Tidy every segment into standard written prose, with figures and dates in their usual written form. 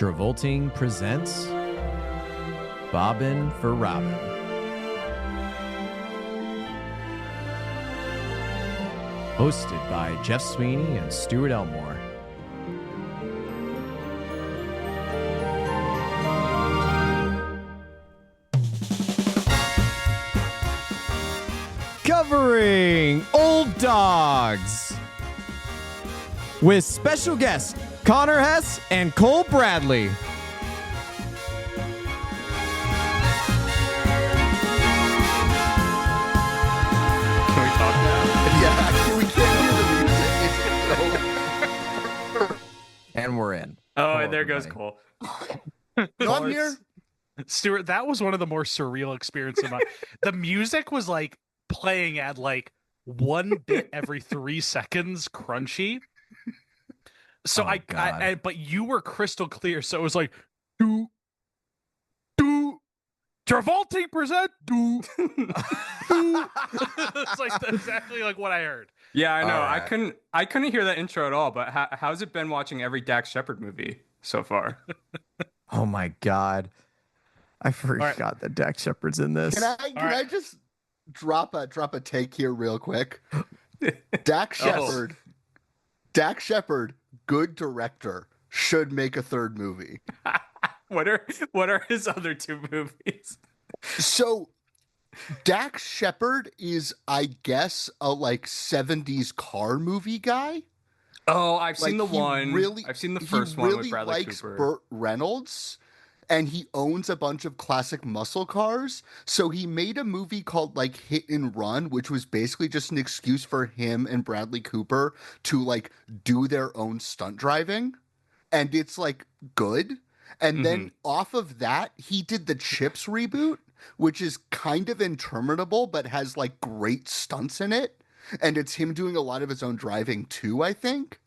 Travolting presents Bobbin for Robin. Hosted by Jeff Sweeney and Stuart Elmore. Covering Old Dogs with special guests Connor Hess and Cole Bradley. Can we talk now? Yeah, we can't hear the music. And we're in. Oh, Hello, and there goes everybody. Cole. No, I'm here. Stuart, that was one of the more surreal experiences of my the music was like playing at like one bit every 3 seconds, crunchy. So Oh, I but you were crystal clear, so it was like do Travolting present do. It's like exactly like what I heard. Yeah, I know. Right. I couldn't hear that intro at all. But how's it been watching every Dax Shepard movie so far? Oh my God. I forgot that Dax Shepard's in this. Can I just drop a take here real quick? Dax Shepard. Dax Shepard, good director, should make a third movie. What are his other 2 movies? So Dax Shepard is, I guess, a like 70s car movie guy. Oh, I've seen the He one. really- I've seen the he first one really with Bradley likes Cooper. Burt Reynolds, and he owns a bunch of classic muscle cars. So he made a movie called like Hit and Run, which was basically just an excuse for him and Bradley Cooper to like do their own stunt driving. And it's like good. And then off of that, he did the Chips reboot, which is kind of interminable, but has like great stunts in it. And it's him doing a lot of his own driving too, I think.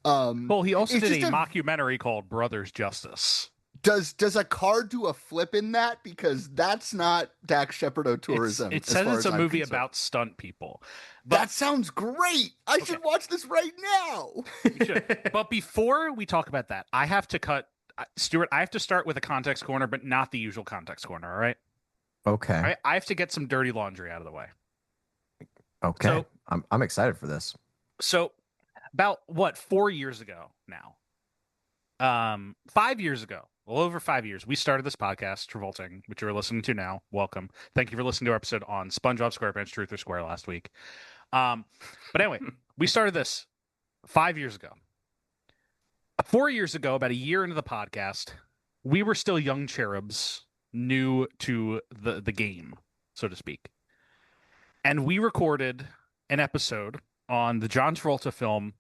Well, he also It's did a just mockumentary called Brothers Justice. Does a car do a flip in that? Because that's not Dax Shepard tourism. It as says far it's as a I'm movie concerned. about stunt people. But That sounds great. I should watch this right now. we should. But before we talk about that, I have to cut Stuart. I have to start with a context corner, but not the usual context corner. All right. Okay. I have to get some dirty laundry out of the way. Okay. So- I'm excited for this. So, about 4 years ago now, 5 years ago, well over 5 years, we started this podcast, Travolting, which you're listening to now. Welcome. Thank you for listening to our episode on SpongeBob SquarePants Truth or Square last week. But anyway, we started this 5 years ago. 4 years ago, about a year into the podcast, we were still young cherubs, new to the game, so to speak. And we recorded an episode on the John Travolta film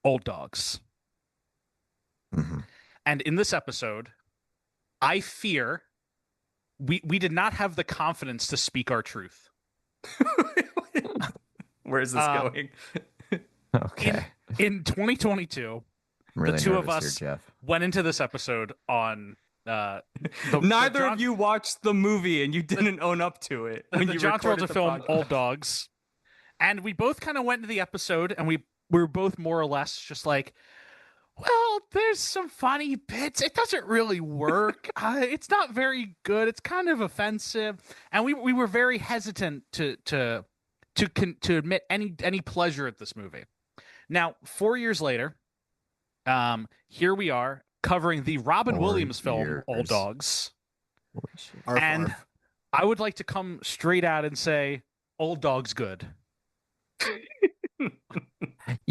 Old Dogs. Mm-hmm. And in this episode, I fear we did not have the confidence to speak our truth. Where's this going? Okay. In 2022, I'm really the two of nervous us here, Jeff. went into this episode on Neither of you watched the movie and you didn't own up to it when the you John recorded Travolta the film podcast. Old Dogs. And we both kind of went into the episode and we were both more or less just like, well, there's some funny bits. It doesn't really work. It's not very good. It's kind of offensive. And we were very hesitant to admit any pleasure at this movie. Now, 4 years later, here we are covering the Robin 4 Williams film years. Old Dogs. Holy shit. Arf, And arf. I would like to come straight out and say, Old Dog's good.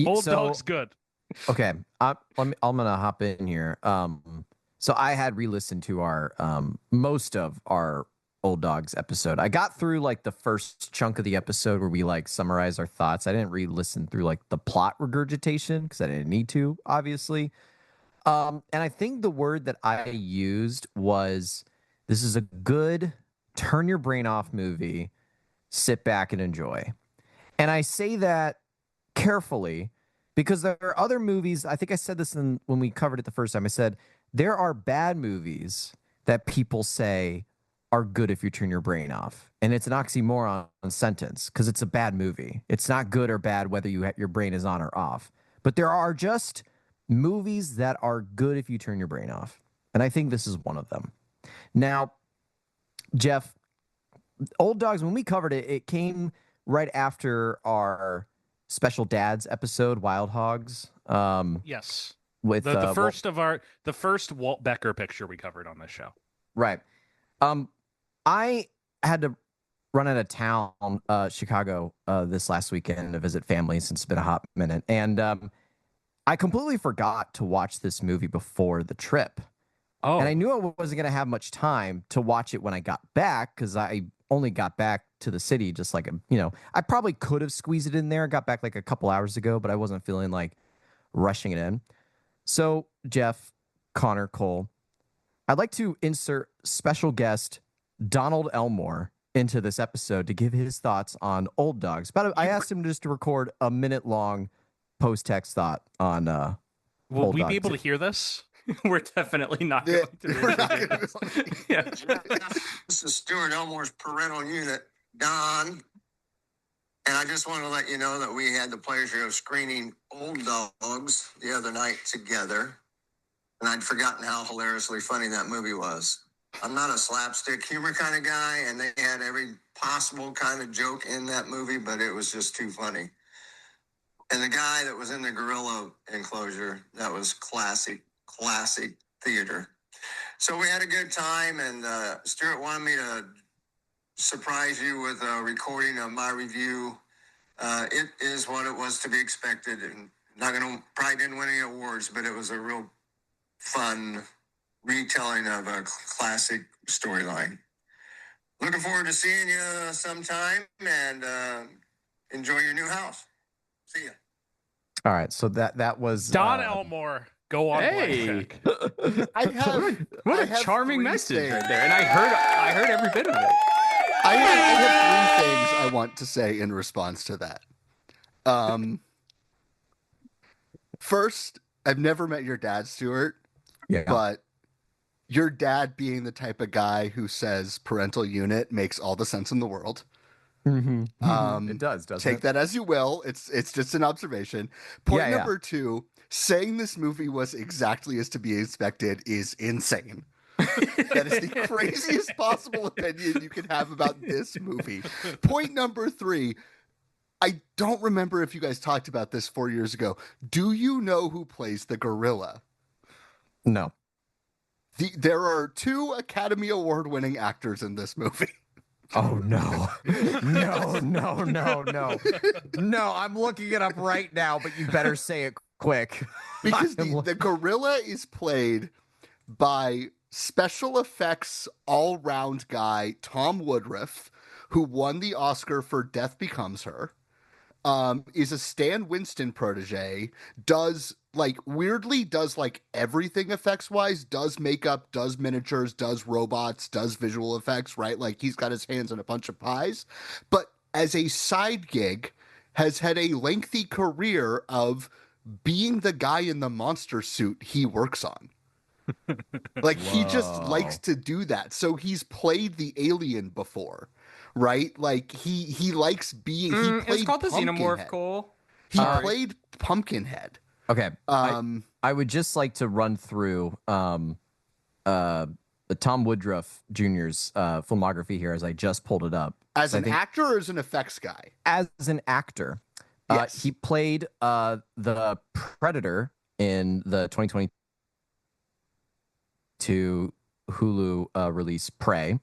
Old Dog's good. Okay, I'm gonna hop in here. So I had re-listened to our most of our Old Dogs episode. I got through like the first chunk of the episode where we like summarize our thoughts. I didn't re-listen through like the plot regurgitation because I didn't need to, obviously. And I think the word that I used was, "This is a good turn your brain off movie. Sit back and enjoy." And I say that carefully because there are other movies. I think I said this when we covered it the first time. I said there are bad movies that people say are good if you turn your brain off. And it's an oxymoron sentence because it's a bad movie. It's not good or bad whether your brain is on or off. But there are just movies that are good if you turn your brain off. and I think this is one of them. Now, Jeff, Old Dogs, when we covered it, it came right after our Special Dads episode, Wild Hogs. Yes. With The first Walt Becker picture we covered on this show. Right. I had to run out of town, Chicago, this last weekend to visit family since it's been a hot minute. And I completely forgot to watch this movie before the trip. Oh. And I knew I wasn't going to have much time to watch it when I got back because I only got back to the city just like, I probably could have squeezed it in there. I got back like a couple hours ago, but I wasn't feeling like rushing it in. So, Jeff, Connor, Cole, I'd like to insert special guest Donald Elmore into this episode to give his thoughts on Old Dogs. But I asked him just to record a minute-long post-text thought on Will Old we Dogs. be able to hear this? We're definitely not going to. Yeah. This is Stuart Elmore's parental unit, Don. And I just want to let you know that we had the pleasure of screening Old Dogs the other night together. And I'd forgotten how hilariously funny that movie was. I'm not a slapstick humor kind of guy, and they had every possible kind of joke in that movie, but it was just too funny. And the guy that was in the gorilla enclosure, that was classic theater. So we had a good time, and Stuart wanted me to surprise you with a recording of my review. It is what it was to be expected, and probably didn't win any awards, but it was a real fun retelling of a classic storyline. Looking forward to seeing you sometime, and enjoy your new house. See ya. All right, so that was Don Elmore. Go on. Hey. What a charming message right there, and I heard every bit of it. I have 3 things I want to say in response to that. First, I've never met your dad, Stuart, but your dad being the type of guy who says parental unit makes all the sense in the world. Mm-hmm. It does, doesn't take it? that as you will. It's just an observation. Point number 2, saying this movie was exactly as to be expected is insane. That is the craziest possible opinion you can have about this movie. Point number 3, I don't remember if you guys talked about this 4 years ago. Do you know who plays the gorilla? No. There are 2 Academy Award winning actors in this movie. Oh, no. No, I'm looking it up right now, but you better say it quick. Because the gorilla is played by special effects all-round guy Tom Woodruff, who won the Oscar for Death Becomes Her, is a Stan Winston protege, does everything effects-wise, does makeup, does miniatures, does robots, does visual effects, right? Like, he's got his hands in a bunch of pies. But as a side gig, has had a lengthy career of being the guy in the monster suit he works on. Like, he just likes to do that. So he's played the alien before, right? Like, he likes being... he played it's called the Xenomorph, Pumpkinhead. Cole. He played Pumpkinhead. Okay. I would just like to run through the Tom Woodruff Jr.'s filmography here as I just pulled it up. As an actor or as an effects guy? As an actor. Yes. He played the Predator in the 2022 Hulu release Prey.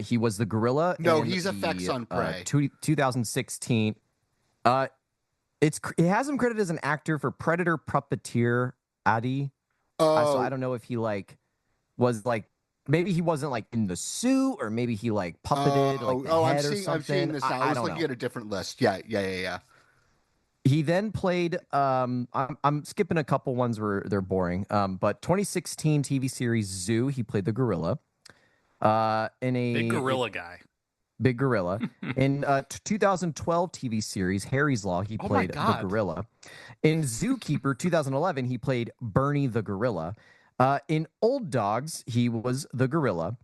He was the gorilla. No, in he's effects on Prey. 2016. It has him credited as an actor for Predator Puppeteer Adi. So I don't know if he was maybe he wasn't in the suit, or maybe he puppeted the head or something. I'm seeing this now. I was looking at a different list. Yeah. He then played. I'm skipping a couple ones where they're boring. But 2016 TV series Zoo, he played the gorilla. In a big gorilla guy. Big gorilla. In 2012 TV series Harry's Law, he played the gorilla. In Zookeeper 2011, he played Bernie the gorilla. In Old Dogs, he was the gorilla.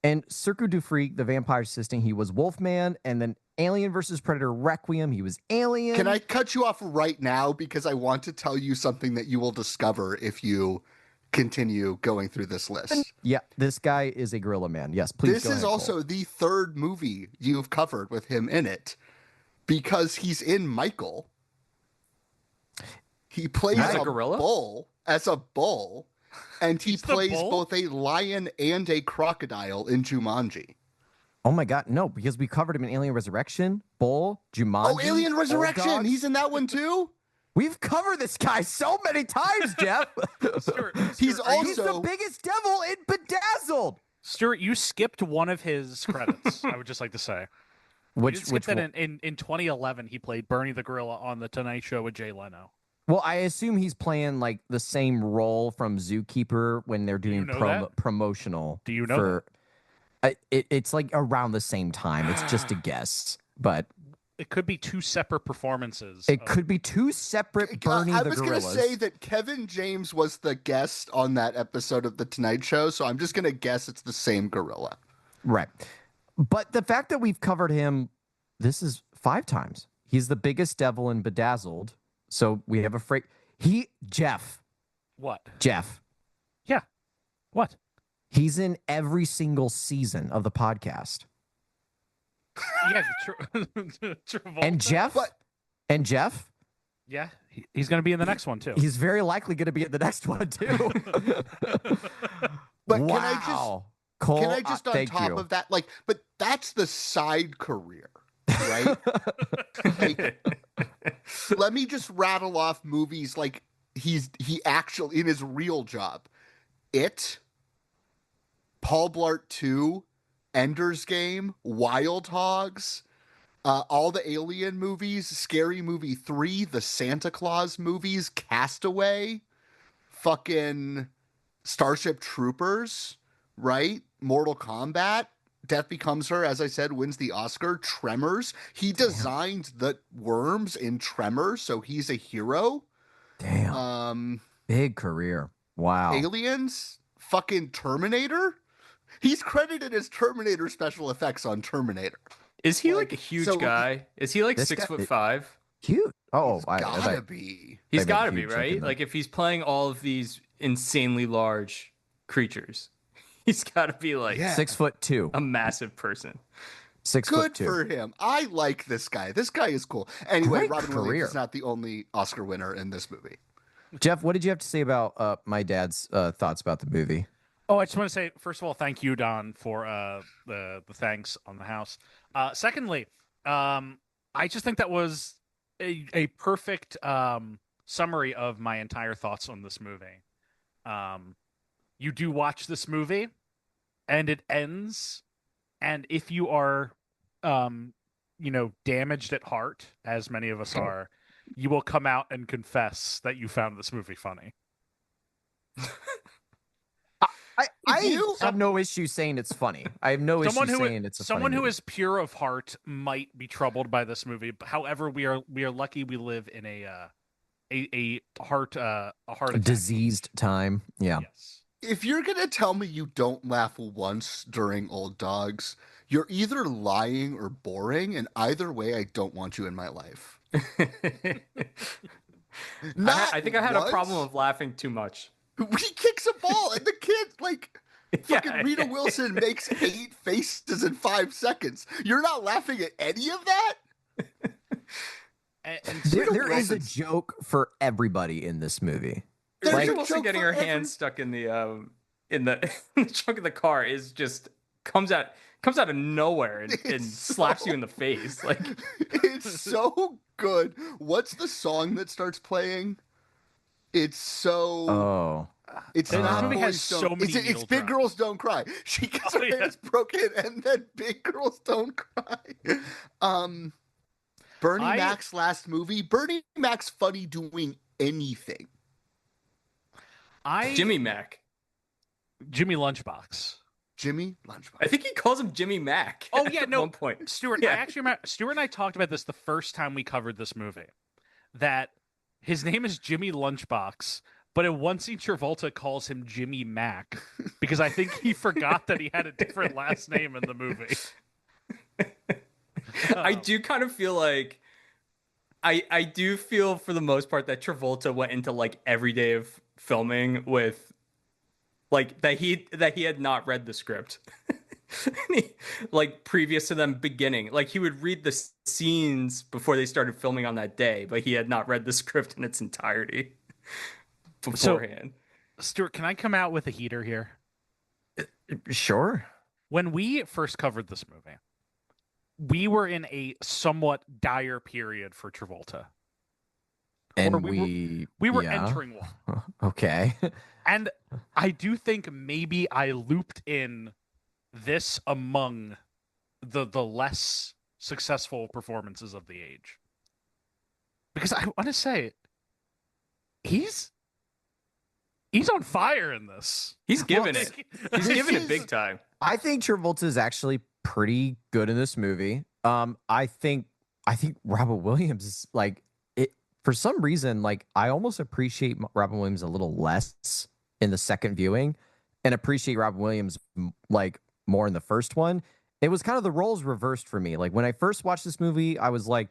And Cirque du Freak, the vampire assistant, he was Wolfman. And then Alien vs. Predator Requiem, he was Alien. Can I cut you off right now? Because I want to tell you something that you will discover if you continue going through this list. Yeah, this guy is a gorilla man. Yes, please. This go is ahead, also Cole. the third movie you've covered with him in it, because he's in Michael. He plays As a a gorilla? bull as a bull, and he He's the plays bull? both a lion and a crocodile in Jumanji. Oh my God, no! Because we covered him in Alien Resurrection, Bull, Jumanji. Oh, Alien Old Resurrection! Dogs. He's in that one too. We've covered this guy so many times, Jeff. He's are you- He's the also biggest devil in Bedazzled. Stuart, you skipped one of his credits. I would just like to say. You did skip that in 2011. He played Bernie the Gorilla on the Tonight Show with Jay Leno. Well, I assume he's playing like the same role from Zookeeper when they're Do you doing know that? promotional. Do you know for, it's like around the same time. It's just a guess, but It could be two separate performances. it could be two separate Bernie I the was going to Gorillas. say that Kevin James was the guest on that episode of The Tonight Show, so I'm just going to guess it's the same gorilla. Right. But the fact that we've covered him, this is 5 times. He's the biggest devil in Bedazzled. So we have a Jeff. What? Jeff. Yeah. What? He's in every single season of the podcast. Yeah. Travolta. And Jeff, Yeah. He's going to be in the next one, too. he's very likely going to be in the next one too. But wow. Cole, can I just on thank top you. of that, but that's the side career, right? Let me just rattle off movies like he actually in his real job. It, Paul Blart 2, Ender's Game, Wild Hogs, all the Alien movies, Scary Movie 3, the Santa Claus movies, Castaway, fucking Starship Troopers, right? Mortal Kombat, Death Becomes Her, as I said, wins the Oscar. Tremors. He designed the worms in Tremors, so he's a hero. Damn. Big career. Wow. Aliens, fucking Terminator. He's credited as Terminator special effects on Terminator. Is he like a huge guy? Is he like This 6'5"? Cute. Oh, He's gotta be. He's I bet got to be, huge right? looking, Like if he's playing all of these insanely large creatures, he's got to be like Yeah. 6'2", a massive person. 6'2". Good for him. I like this guy. This guy is cool. Anyway, Great Robin career. Williams is not the only Oscar winner in this movie. Jeff, what did you have to say about my dad's thoughts about the movie? Oh, I just want to say, first of all, thank you, Don, for the thanks on the house. Secondly, I just think that was a perfect summary of my entire thoughts on this movie. You do watch this movie, and it ends, and if you are, damaged at heart, as many of us are, you will come out and confess that you found this movie funny. I have no issue saying it's funny. I have no issue saying it's a someone funny who movie. is pure of heart might be troubled by this movie. However, we are lucky we live in a heart attack. Diseased time. Yeah. Yes. If you're going to tell me you don't laugh once during Old Dogs, you're either lying or boring, and either way, I don't want you in my life. I think I had a problem of laughing too much. He kicks a ball, and the kid, fucking Rita yeah. Wilson makes 8 faces in 5 seconds. You're not laughing at any of that? And There is a joke for everybody in this movie. There's Rita a Wilson joke getting for her hand stuck in the in the trunk of the car is just comes out of nowhere and slaps you in the face. Like It's so good. What's the song that starts playing? It's so... Oh. It's This not movie has Boys so Don't... many It's needle Big drops. Girls Don't Cry. She gets Oh, her yeah. hands broken, and then Big Girls Don't Cry. Bernie Mac's last movie. Bernie Mac's funny doing anything. Jimmy Mac. Jimmy Lunchbox. Jimmy Lunchbox. I think he calls him Jimmy Mac. Oh yeah, at no. one point. Stuart, Yeah. I actually remember, Stuart and I talked about this the first time we covered this movie. That his name is Jimmy Lunchbox, but in one scene Travolta calls him Jimmy Mac because I think he forgot that he had a different last name in the movie. I do kind of feel like I do feel for the most part that Travolta went into like every day of filming with like that he had not read the script. Like previous to them beginning, like he would read the scenes before they started filming on that day, but he had not read the script in its entirety beforehand. So, Stuart, can I come out with a heater here? Sure. When we first covered this movie, we were in a somewhat dire period for Travolta. And we were entering one. Okay. And I do think maybe I looped in this among the less successful performances of the age. Because I want to say he's on fire in this. He's giving it. He's giving it big time. I think Travolta is actually pretty good in this movie. I think Robin Williams is like it for some reason. Like I almost appreciate Robin Williams a little less in the second viewing, and appreciate Robin Williams like more in the first one. It was kind of the roles reversed for me. Like when I first watched this movie, I was like,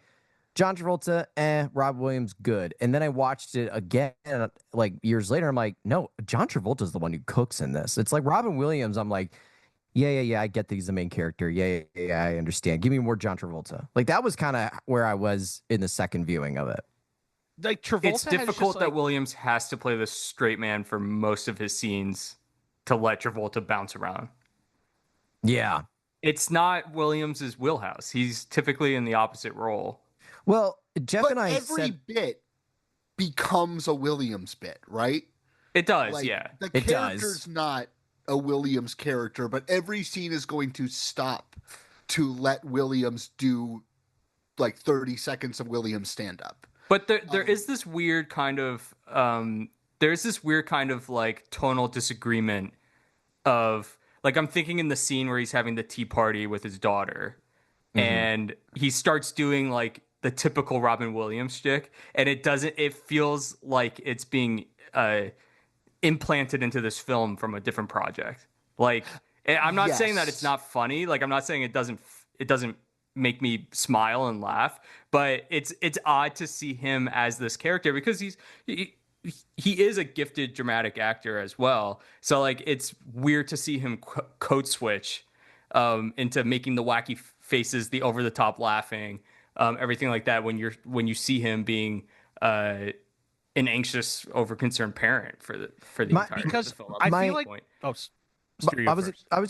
John Travolta, Rob Williams, good. And then I watched it again, like years later. I'm like, no, John Travolta's the one who cooks in this. It's like Robin Williams. I'm like, yeah. I get that he's the main character. Yeah, I understand. Give me more John Travolta. Like that was kind of where I was in the second viewing of it. Like Travolta, it's difficult that Williams has to play the straight man for most of his scenes to let Travolta bounce around. Yeah, it's not Williams's wheelhouse. He's typically in the opposite role. Well, Jeff but and I every bit becomes a Williams bit, right? It does, like, yeah. The it character's does. not a Williams character, but every scene is going to stop to let Williams do like 30 seconds of Williams stand up. But there is this weird kind of like tonal disagreement of like I'm thinking in the scene where he's having the tea party with his daughter, and he starts doing like the typical Robin Williams shtick, and it feels like it's being implanted into this film from a different project. Like I'm not saying that it's not funny. Like I'm not saying it doesn't make me smile and laugh, but it's odd to see him as this character because he is a gifted dramatic actor as well. So like it's weird to see him code switch into making the wacky faces, the over the top laughing, everything like that when you see him being an anxious, over concerned parent for the entire because film. I feel like I was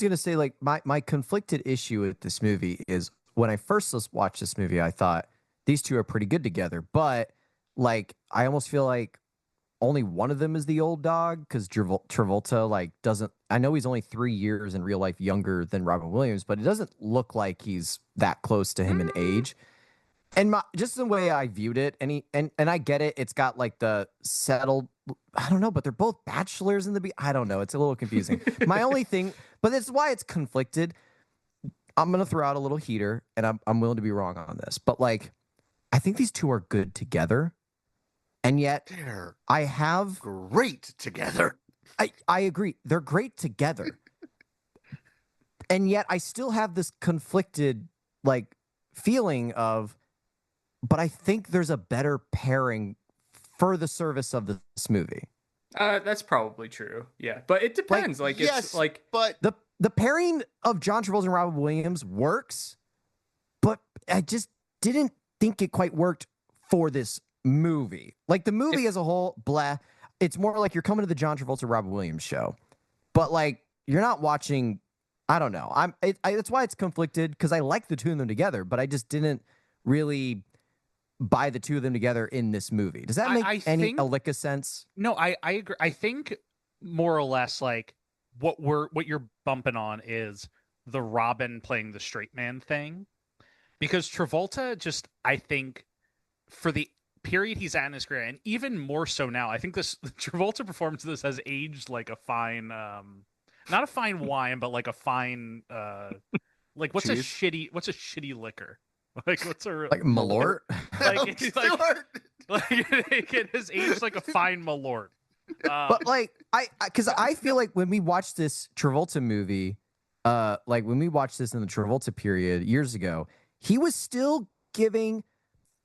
gonna say like my conflicted issue with this movie is when I first watched this movie, I thought these two are pretty good together, but like I almost feel like only one of them is the old dog because Travolta like doesn't. I know he's only 3 years in real life younger than Robin Williams, but it doesn't look like he's that close to him in age. And just the way I viewed it, and I get it. It's got like the settled. I don't know, but they're both bachelors in the. I don't know. It's a little confusing. My only thing, but that's why it's conflicted. I'm gonna throw out a little heater, and I'm willing to be wrong on this, but like, I think these two are good together, and yet I have great together. I agree, they're great together, and yet I still have this conflicted like feeling of, but I think there's a better pairing for the service of this movie. That's probably true. Yeah, but it depends. Like yes, it's like, but the pairing of John Travolta and Robin Williams works, but I just didn't think it quite worked for this movie. Like the movie as a whole, blah. It's more like you're coming to the John Travolta Robin Williams show, but like you're not watching. I don't know. That's why it's conflicted because I like the two of them together, but I just didn't really buy the two of them together in this movie. Does that make any lick of sense? No, I agree. I think more or less like what you're bumping on is the Robin playing the straight man thing, because Travolta just, I think for the period he's at in his career, and even more so now, I think the Travolta performance of this has aged like a fine, not a fine wine, but like a fine, like what's a shitty liquor? Like what's a like Malort? Like it's like it has aged like a fine Malort. But like because I feel like when we watched this Travolta movie, like when we watched this in the Travolta period years ago, he was still giving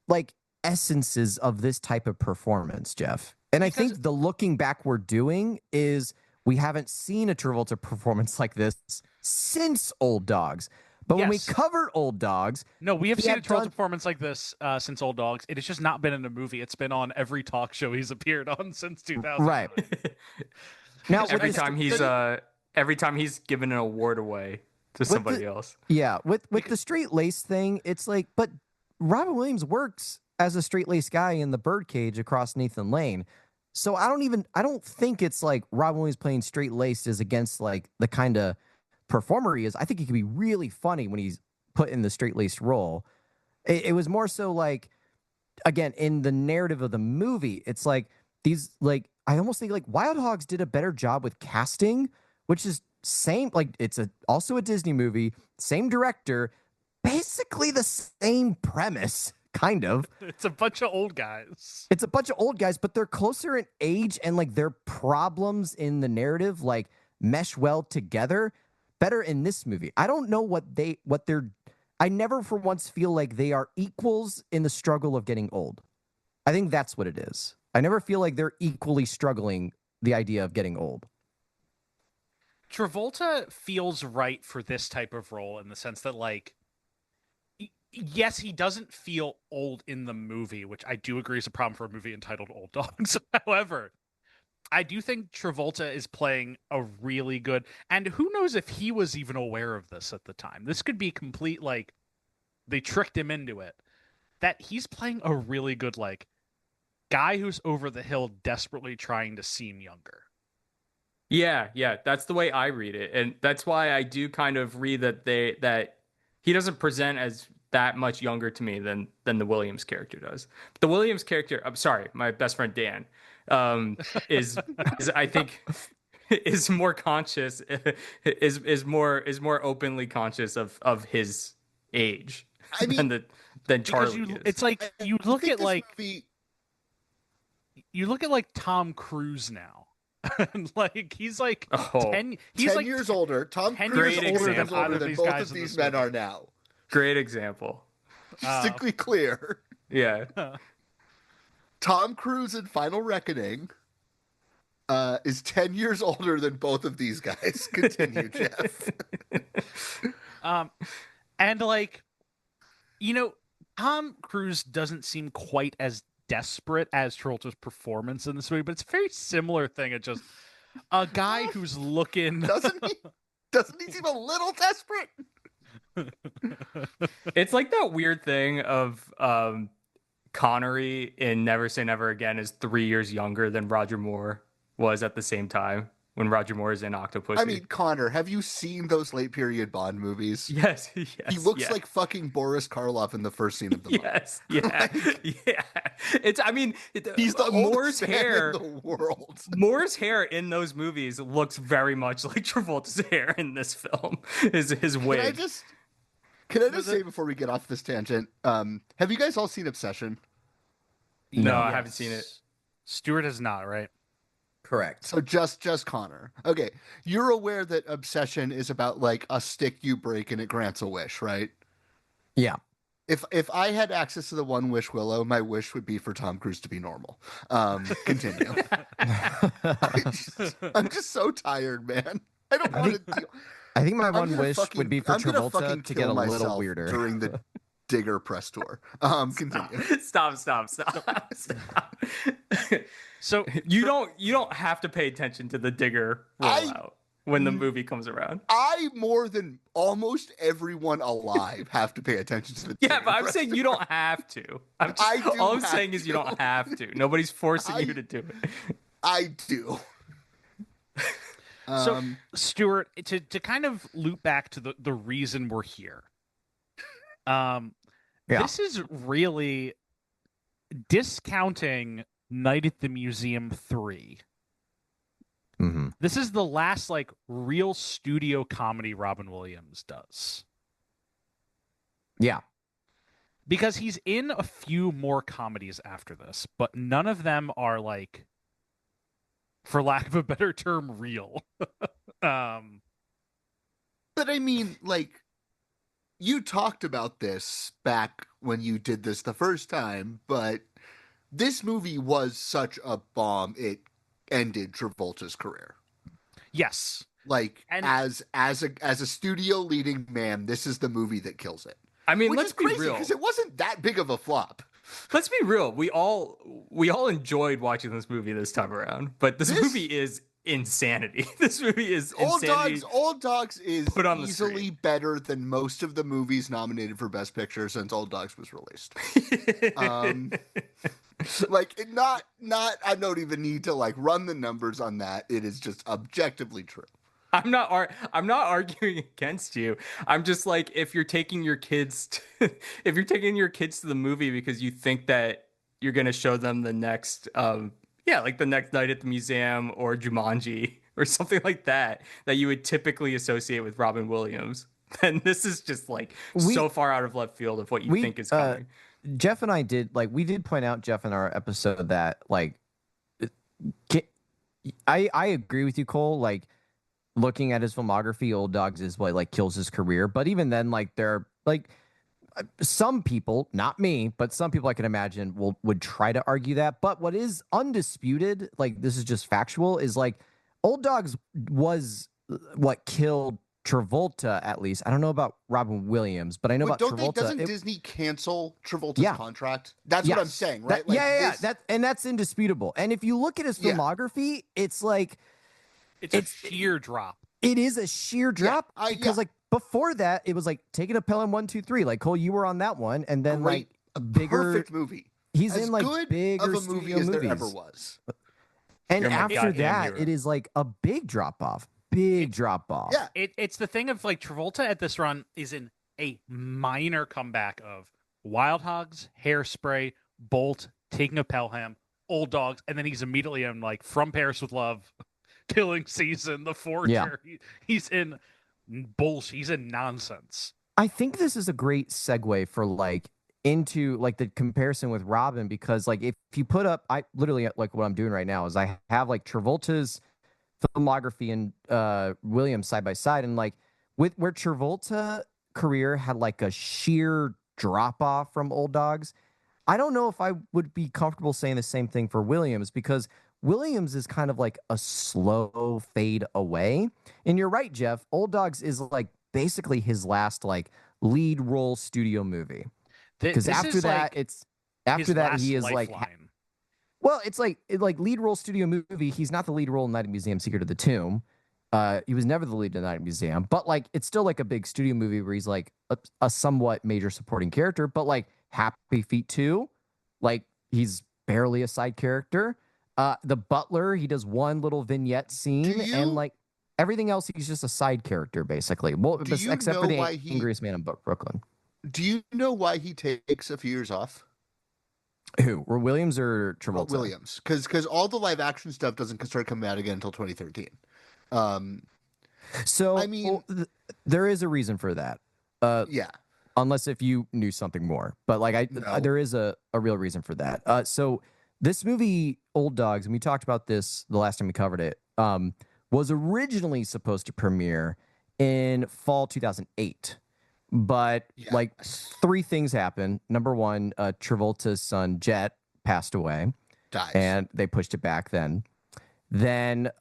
like essences of this type of performance, Jeff. And I think the looking back we're doing is we haven't seen a Travolta performance like this since Old Dogs. But when we Yes. covered Old Dogs, No, we have he seen a had Travolta done- performance like this since Old Dogs. It has just not been in a movie. It's been on every talk show he's appeared on since 2000. right. Now, Just with every the- time he's given an award away to somebody else. Yeah, with the straight lace thing, it's like, but Robin Williams works as a straight lace guy in the birdcage across Nathan Lane. So I don't think it's like Robin Williams playing straight laced is against like the kind of performer he is. I think he can be really funny when he's put in the straight laced role. It was more so like, again, in the narrative of the movie, it's like these, like, I almost think like Wild Hogs did a better job with casting, which is same, like it's also a Disney movie, same director, basically the same premise, kind of. It's a bunch of old guys. It's a bunch of old guys, but they're closer in age and like their problems in the narrative like mesh well together better in this movie. I don't know what they're I never for once feel like they are equals in the struggle of getting old. I think that's what it is. I never feel like they're equally struggling the idea of getting old. Travolta feels right for this type of role in the sense that, like, yes, he doesn't feel old in the movie, which I do agree is a problem for a movie entitled Old Dogs. However, I do think Travolta is playing a really good, and who knows if he was even aware of this at the time. This could be complete, like, they tricked him into it. That he's playing a really good, like, guy who's over the hill desperately trying to seem younger. Yeah, that's the way I read it, and that's why I do kind of read that he doesn't present as that much younger to me than the Williams character does. But the Williams character, I'm sorry, my best friend Dan, is I think is more conscious, is more openly conscious of his age. I mean, than Charlie is. It's like you look at like movie, you look at like Tom Cruise now. And like he's like Oh. 10 he's 10 like years older. Tom 10 Cruise years is older example. than These both guys of in these this men movie. are now. Great example. Just to be clear, Yeah. Tom Cruise in Final Reckoning is 10 years older than both of these guys. Continue, Jeff. and like, you know, Tom Cruise doesn't seem quite as desperate as Travolta's performance in this movie, but it's a very similar thing. It's just a guy who's looking. Doesn't he? Doesn't he seem a little desperate? It's like that weird thing of Connery in Never Say Never Again is 3 years younger than Roger Moore was at the same time when Roger Moore is in Octopussy. I mean, Connor, have you seen those late period Bond movies? yes, He looks like fucking Boris Karloff in the first scene of the movie. yes, yeah, yeah. It's I mean, He's the Moore's oldest man hair. in the world. Moore's hair in those movies looks very much like Travolta's hair in this film. His wig. Can I just say before we get off this tangent, have you guys all seen Obsession? No, I Yes. haven't seen it. Stuart has not, right? Correct. So just Connor. Okay, you're aware that Obsession is about like a stick you break and it grants a wish, right? Yeah. If I had access to the One Wish Willow, my wish would be for Tom Cruise to be normal. Continue. I'm just so tired, man. I don't want to deal. I think my I'm one gonna wish fucking- would be for I'm gonna fucking Travolta to get kill a little myself weirder. during the Digger press tour. Continue. Stop. So You don't have to pay attention to the Digger rollout when the movie comes around. I more than almost everyone alive have to pay attention to the Yeah, Digger but I'm press saying you don't have to. I do all I'm have saying is you to. don't have to. Nobody's forcing I- you to do it. I do. So, Stuart, to kind of loop back to the reason we're here, Yeah. this is really discounting Night at the Museum 3. Mm-hmm. This is the last, like, real studio comedy Robin Williams does. Yeah. Because he's in a few more comedies after this, but none of them are, like, for lack of a better term, real. But I mean, like, you talked about this back when you did this the first time, but this movie was such a bomb, it ended Travolta's career. Yes. Like And as a studio leading man, this is the movie that kills it. I mean, Which let's is be crazy real. because it wasn't that big of a flop. Let's be real. We all enjoyed watching this movie this time around, but this movie is insanity. This movie is insanity. Old Dogs is put on the easily screen. better than most of the movies nominated for Best Picture since Old Dogs was released. I don't even need to like run the numbers on that. It is just objectively true. I'm not arguing against you. I'm just like, if you're taking your kids to the movie because you think that you're going to show them the next like the next Night at the Museum or Jumanji or something like that you would typically associate with Robin Williams, then this is just like so far out of left field of what you think is coming. Jeff and I did point out, Jeff, in our episode that like I agree with you, Cole, like looking at his filmography, Old Dogs is what like kills his career. But even then, like there are like some people, not me, but some people I can imagine would try to argue that. But what is undisputed, like this is just factual, is like Old Dogs was what killed Travolta, at least. I don't know about Robin Williams, but I know about Travolta. Doesn't Disney cancel Travolta's contract? That's what I'm saying, right? That's indisputable. And if you look at his filmography, it's like it's a sheer drop. It is a sheer drop because like before that, it was like Taking a Pelham 1, 2, 3. Like Cole, you were on that one, and then like a bigger perfect movie. He's as in like good bigger of a movie studio as there movies. ever was. And after that, it is like a big drop off. Yeah, it's the thing of like Travolta at this run is in a minor comeback of Wild Hogs, Hairspray, Bolt, Taking a Pelham, Old Dogs, and then he's immediately in like From Paris with Love, Killing Season, The Forger. Yeah. He's in bullshit. He's in nonsense. I think this is a great segue for like into like the comparison with Robin, because like if you put up, I literally like what I'm doing right now is I have like Travolta's filmography and Williams side by side, and like with where Travolta career had like a sheer drop off from Old Dogs, I don't know if I would be comfortable saying the same thing for Williams, because Williams is kind of like a slow fade away. And you're right, Jeff, Old Dogs is like basically his last like lead role studio movie, because after that he is like well, it's like lead role studio movie. He's not the lead role in Night at the Museum, Secret of the Tomb. He was never the lead in Night at the Museum, but like it's still like a big studio movie where he's like a somewhat major supporting character. But like Happy Feet 2, like he's barely a side character. The Butler, he does one little vignette scene, and like everything else, he's just a side character basically. Well, except for the Angriest Man in Brooklyn. Do you know why he takes a few years off? Who? Were Williams or Travolta? Williams, because all the live action stuff doesn't start coming out again until 2013. So I mean, there is a reason for that. Unless if you knew something more, but like there is a real reason for that. So this movie, Old Dogs, and we talked about this the last time we covered it, was originally supposed to premiere in fall 2008. But like three things happened. Number one, Travolta's son Jet passed away, dies, and they pushed it back. Then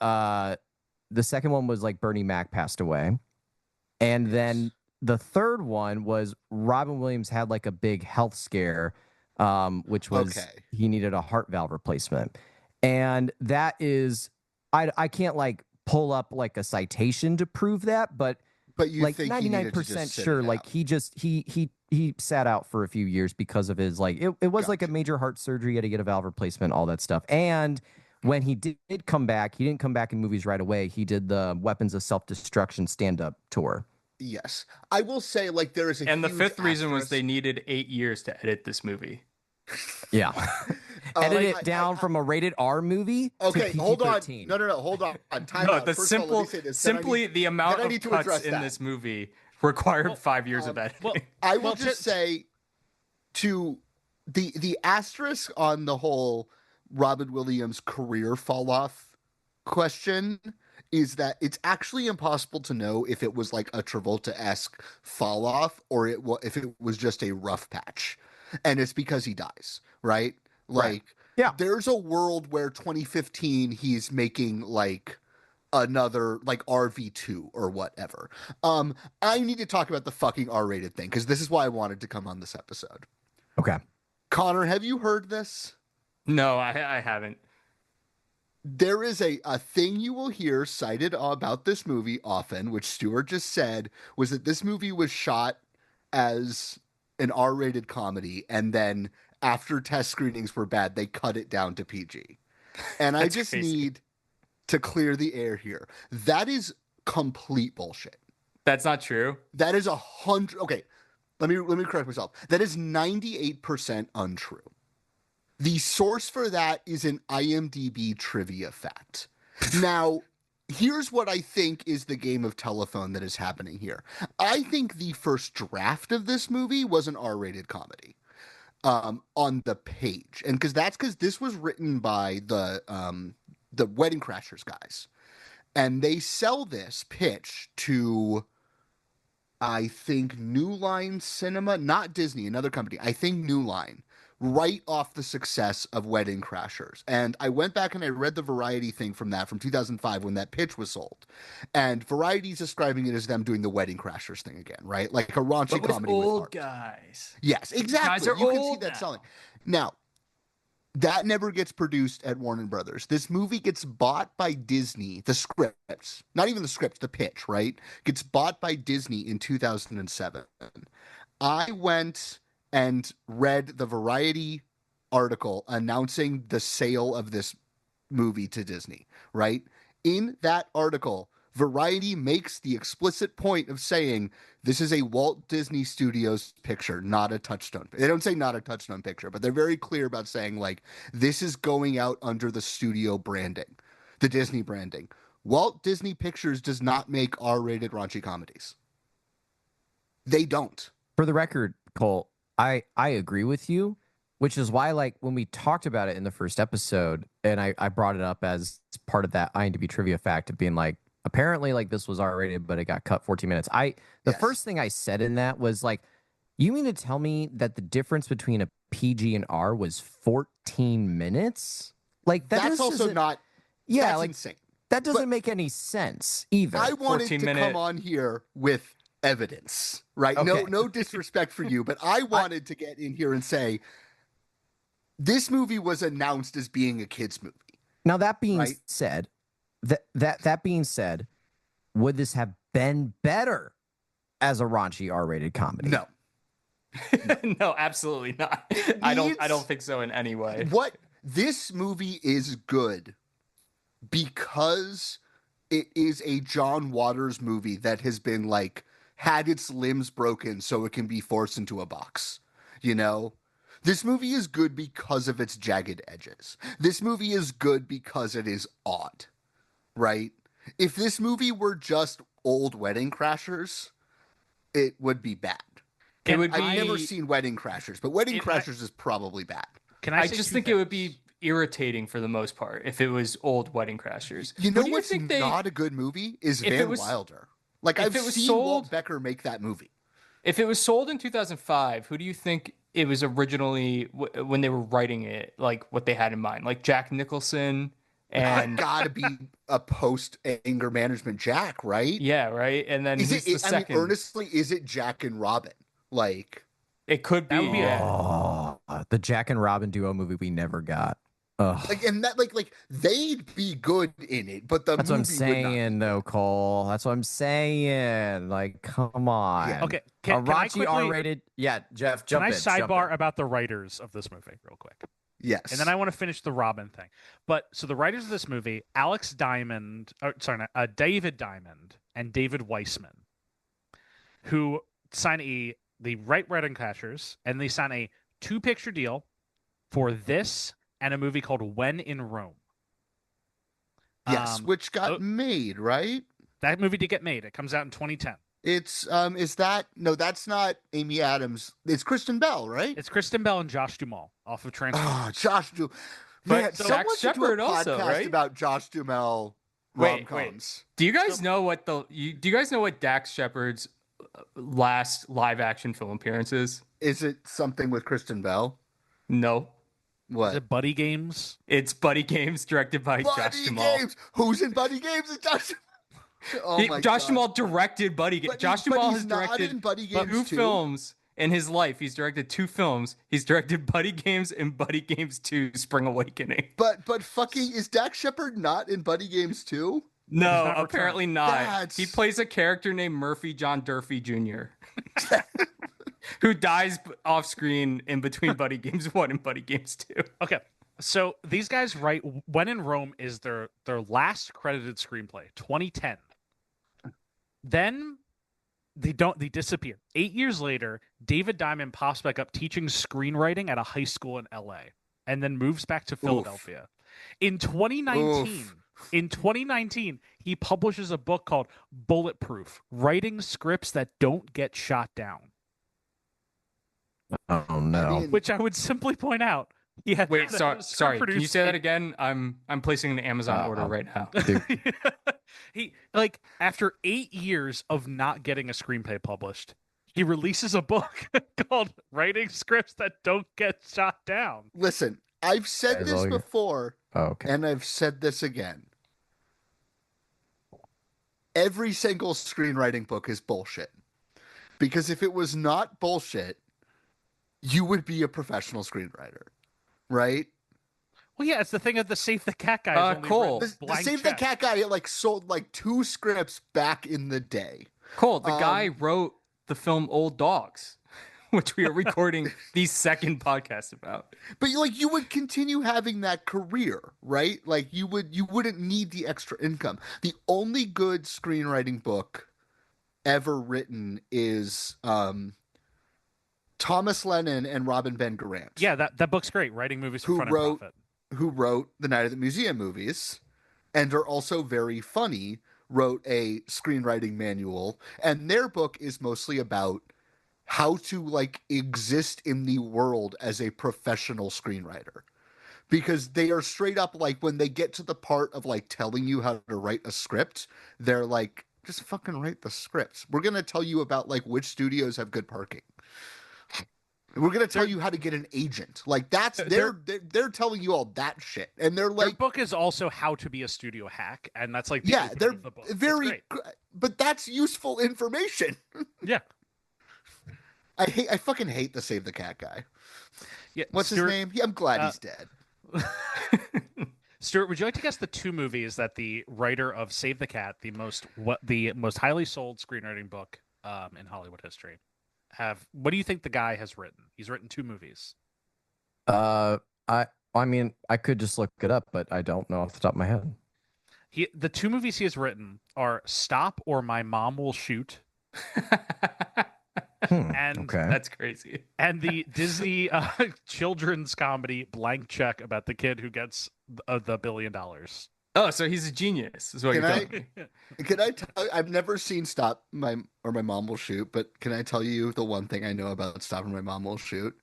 the second one was like Bernie Mac passed away, and then the third one was Robin Williams had like a big health scare, which was he needed a heart valve replacement, and that is I can't like pull up like a citation to prove that, but you like think 99% sure, like he sat out for a few years because of his like it was like a major heart surgery, he had to get a valve replacement, all that stuff. And when he did come back, he didn't come back in movies right away. He did the Weapons of Self-Destruction stand-up tour. Yes, I will say like there is and the fifth reason was they needed 8 years to edit this movie. Yeah. Edit it down from a rated R movie. Okay, to hold on. PG-13. No, hold on. Time no, out. the First of all, simply the amount of cuts in this movie required 5 years of editing. Well, I will just say to the asterisk on the whole Robin Williams career fall off question is that it's actually impossible to know if it was like a Travolta-esque fall off or if it was just a rough patch, and it's because he dies, right? Like, yeah, there's a world where 2015 he's making like another like RV2 or whatever. I need to talk about the fucking R-rated thing because this is why I wanted to come on this episode. Okay. Connor, have you heard this? No, I haven't. There is a thing you will hear cited about this movie often, which Stuart just said, was that this movie was shot as an R-rated comedy, and then after test screenings were bad, they cut it down to PG. And I just crazy. need to clear the air here. That is complete bullshit. That's not true. That is 100. Okay, let me correct myself. That is 98% untrue. The source for that is an IMDb trivia fact. Now, here's what I think is the game of telephone that is happening here. I think the first draft of this movie was an R-rated comedy on the page. And because this was written by the Wedding Crashers guys. And they sell this pitch to, I think, New Line Cinema, not Disney, another company. I think New Line, right off the success of Wedding Crashers. And I went back and I read the Variety thing from 2005 when that pitch was sold. And Variety's describing it as them doing the Wedding Crashers thing again, right? Like a raunchy But with comedy old with heart. guys. Yes, exactly. Guys are you can see old that now. selling. Now, that never gets produced at Warner Brothers. This movie gets bought by Disney, the scripts, not even the scripts, the pitch, right? Gets bought by Disney in 2007. I went and read the Variety article announcing the sale of this movie to Disney, right? In that article, Variety makes the explicit point of saying this is a Walt Disney Studios picture, not a Touchstone. They don't say not a Touchstone picture, but they're very clear about saying like this is going out under the studio branding, the Disney branding. Walt Disney Pictures does not make R-rated raunchy comedies. They don't. For the record, Cole, I agree with you, which is why, like, when we talked about it in the first episode, and I brought it up as part of that IMDb trivia fact of being like, apparently, like, this was R-rated, but it got cut 14 minutes. The Yes. first thing I said in that was like, you mean to tell me that the difference between a PG and R was 14 minutes? Like, That's also isn't- not. yeah, That's like insane. that doesn't But- make any sense either. I wanted 14 to minute- come on here with evidence, right? Okay. No disrespect for you, but I wanted to get in here and say this movie was announced as being a kids movie. Now that being Right. said, that being said, would this have been better as a raunchy R-rated comedy? No. No, absolutely not. I don't think so in any way. What this movie is good because it is a John Waters movie that has been like had its limbs broken so it can be forced into a box. You know? This movie is good because of its jagged edges. This movie is good because it is odd. Right? If this movie were just old Wedding Crashers, it would be bad. It would I've never be. seen Wedding Crashers, but Wedding Crashers is probably bad. Can I I say just two think it would things? be irritating for the most part if it was old Wedding Crashers. You know Who do what's think they- not a good movie is if it Van was- Wilder. Like if I've it was seen sold- Walt Becker make that movie. If it was sold in 2005, who do you think it was originally when they were writing it? Like what they had in mind, like Jack Nicholson and Gotta be a post anger management Jack, right? yeah, right. And then Is who's the it? I mean, second? earnestly, is it Jack and Robin? Like, It could be. That would be yeah. Oh, the Jack and Robin duo movie we never got. Ugh. and that, like they'd be good in it, but the That's what I'm movie would not. saying, though, Cole. That's what I'm saying. Like, come on. Yeah. Okay, A can I raunchy quickly R-rated. Yeah, Jeff, can jump I in. jump sidebar in. about the writers of this movie real quick? Yes, And then I want to finish the Robin thing. But so the writers of this movie, Alex Diamond, David Diamond and David Weissman, who sign the Wedding Crashers, and they sign a 2-picture deal for this and a movie called When in Rome. yes, which got oh- made, right? That movie did get made. It comes out in 2010. It's is that no? That's not Amy Adams. It's Kristen Bell, right? It's Kristen Bell and Josh Duhamel off of Transformers. Oh, Josh Duhamel. But Man, Zach someone should do a Shepard also, podcast right? about Josh Duhamel Wait, rom-coms. Do you guys know what do you guys know what Dax Shepard's last live action film appearance is? Is it something with Kristen Bell? No. What? Is it Buddy Games? It's Buddy Games, directed by Josh Buddy Jamal. Games. Who's in Buddy Games? It's Josh. Oh my Josh God. Jamal directed Buddy Games. Josh Jamal has not directed in Buddy two Games 2? films in his life. He's directed 2 films. He's directed Buddy Games and Buddy Games 2: Spring Awakening. But fucking is Dax Shepard not in Buddy Games 2? No, not apparently returned. not. That's- He plays a character named Murphy John Durfee Jr. who dies off screen in between Buddy Games 1 and Buddy Games 2. Okay. So these guys write When in Rome is their last credited screenplay, 2010. Then they disappear. 8 years later, David Diamond pops back up teaching screenwriting at a high school in LA and then moves back to Philadelphia. In 2019, he publishes a book called Bulletproof: Writing Scripts That Don't Get Shot Down, Oh no. I mean, which I would simply point out. Yeah. Wait, sorry. Can you say that again? I'm placing an Amazon order right now. He, like, after 8 years of not getting a screenplay published, he releases a book called Writing Scripts That Don't Get Shot Down. listen, I've said That's this all you- before, Oh, okay. and I've said this again. Every single screenwriting book is bullshit. Because if it was not bullshit, you would be a professional screenwriter, right? Well, yeah, it's the thing of the Save the Cat guy. Cole. The Save the Cat guy like sold like 2 scripts back in the day. Cole, the guy wrote the film Old Dogs, which we are recording the second podcast about. But like you would continue having that career, right? Like you wouldn't need the extra income. The only good screenwriting book ever written is Thomas Lennon and Robin Ben Garant. Yeah, that book's great. Writing movies for Who fun and wrote- profit. Who wrote the Night at the Museum movies and are also very funny, wrote a screenwriting manual, and their book is mostly about how to like exist in the world as a professional screenwriter. Because they are straight up like when they get to the part of like telling you how to write a script, they're like, just fucking write the scripts. We're going to tell you about like which studios have good parking. We're going to tell you how to get an agent. Like that's they're telling you all that shit. And they're Their like, book is also how to be a studio hack, and that's like the yeah, opening they're of the book. It's very great. but that's useful information. Yeah. I fucking hate the Save the Cat guy. Yeah. What's Stuart, his name? I'm glad he's dead. Stuart, would you like to guess the 2 movies that the writer of Save the Cat, the most highly sold screenwriting book in Hollywood history, have? What do you think the guy has written? He's written 2 movies. I mean, I could just look it up, but I don't know off the top of my head. The 2 movies he has written are Stop or My Mom Will Shoot, and Okay. That's crazy. and the Disney children's comedy Blank Check about the kid who gets the $1 billion. Oh, so he's a genius, is what Can you're I- telling me. Can I tell I've never seen Stop My Mom Will Shoot, but can I tell you the one thing I know about Stop or My Mom Will Shoot?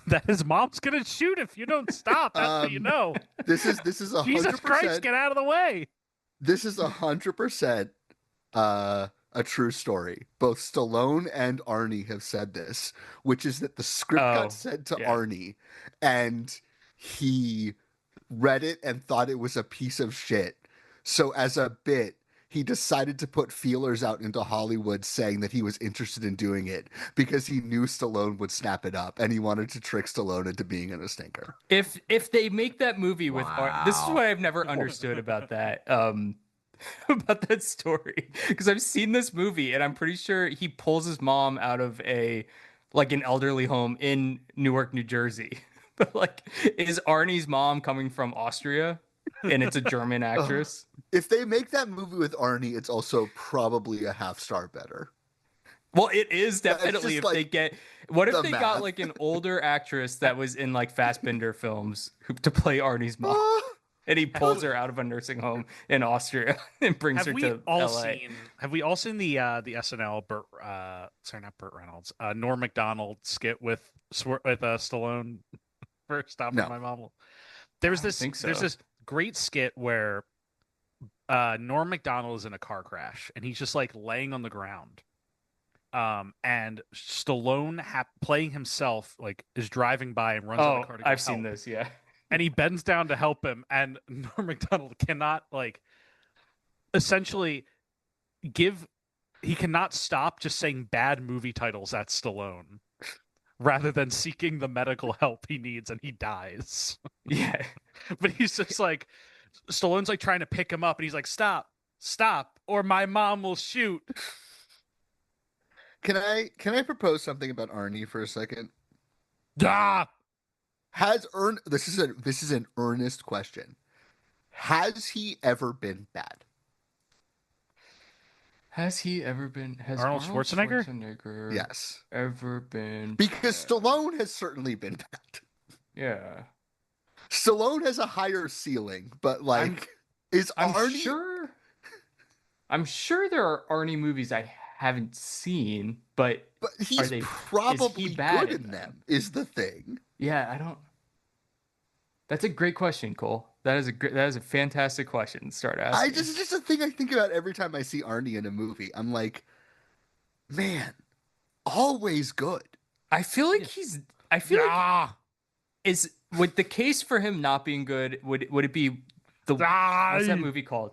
That his mom's gonna shoot if you don't stop. That's what you know. This is 100%. Jesus Christ, get out of the way. This is 100% a true story. Both Stallone and Arnie have said this, which is that the script Oh, got sent to yeah. Arnie and he read it and thought it was a piece of shit. So as a bit, he decided to put feelers out into Hollywood saying that he was interested in doing it because he knew Stallone would snap it up and he wanted to trick Stallone into being in a stinker. If they make that movie with this is Wow. what I've never understood about that about that story, because I've seen this movie and I'm pretty sure he pulls his mom out of an elderly home in Newark, New Jersey. But like, is Arnie's mom coming from Austria and it's a German actress? If they make that movie with Arnie, it's also probably a half star better. Well, it is Yeah, it's definitely just if they like get. What if the they math. got like an older actress that was in like Fassbinder films to play Arnie's mom, and he pulls her out of a nursing home in Austria and brings Have her we to all LA? seen? Have we all seen the SNL not Burt Reynolds, Norm Macdonald skit with Stallone for Stop No. My Mom Will? There's I don't this think so. there's this great skit where Norm Macdonald is in a car crash and he's just like laying on the ground, And Stallone playing himself like is driving by and runs out of the car to go I've seen help. this. Yeah. And he bends down to help him, and Norm Macdonald cannot like essentially he cannot stop just saying bad movie titles at Stallone rather than seeking the medical help he needs, and he dies. Yeah. But he's just like, Stallone's like trying to pick him up, and he's like, stop, or my mom will shoot. Can I propose something about Arnie for a second? Ah! This is an earnest question. Has he ever been bad? Has he ever been? Has Arnold Schwarzenegger? Yes. Ever been? Because bad? Stallone has certainly been bad. Yeah. Stallone has a higher ceiling, but like, I'm Arnie? I'm sure there are Arnie movies I haven't seen, but he's probably bad good in them. Is the thing. Yeah, I don't. That's a great question, Cole. That is a fantastic question to start asking. It's just a thing I think about every time I see Arnie in a movie. I'm like, man, always good. I feel like would the case for him not being good, would it be what's that movie called?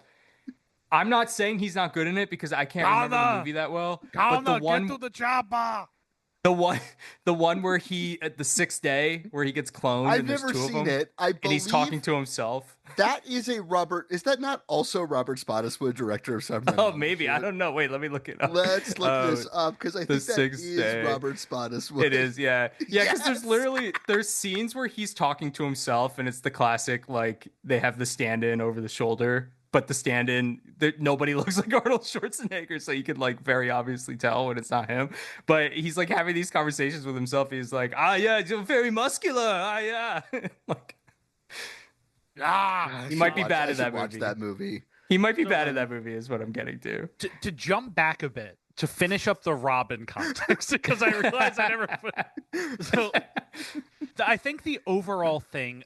I'm not saying he's not good in it because I can't remember the movie that well. But the one, get to the chopper. The one where he at the 6th day where he gets cloned. I've and there's never two seen of them, it. I believe and he's talking to himself. That is a Robert. Is that not also Robert Spottiswoode, director of Some? Oh, maybe I don't know. Wait, let me look it up. Let's look this up because I think that is day. Robert Spottiswoode. It is, yeah, yeah. Because Yes! there's scenes where he's talking to himself, and it's the classic like they have the stand-in over the shoulder. But the stand-in, nobody looks like Arnold Schwarzenegger, so you can like very obviously tell when it's not him. But he's like having these conversations with himself. He's like, yeah, you're very muscular. Yeah, like, he might be bad at that movie. Watch that movie. He might be bad at that movie, is what I'm getting to. To jump back a bit to finish up the Robin context, because I realized I never put. So, I think the overall thing.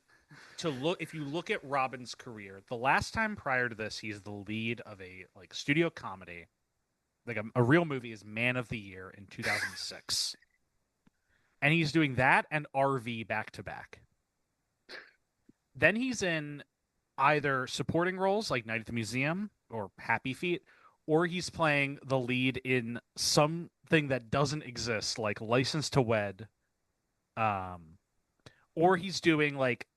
If you look at Robin's career, the last time prior to this, he's the lead of a like studio comedy, like a real movie, is Man of the Year in 2006, and he's doing that and RV back to back. Then he's in either supporting roles like Night at the Museum or Happy Feet, or he's playing the lead in something that doesn't exist, like License to Wed, or he's doing like.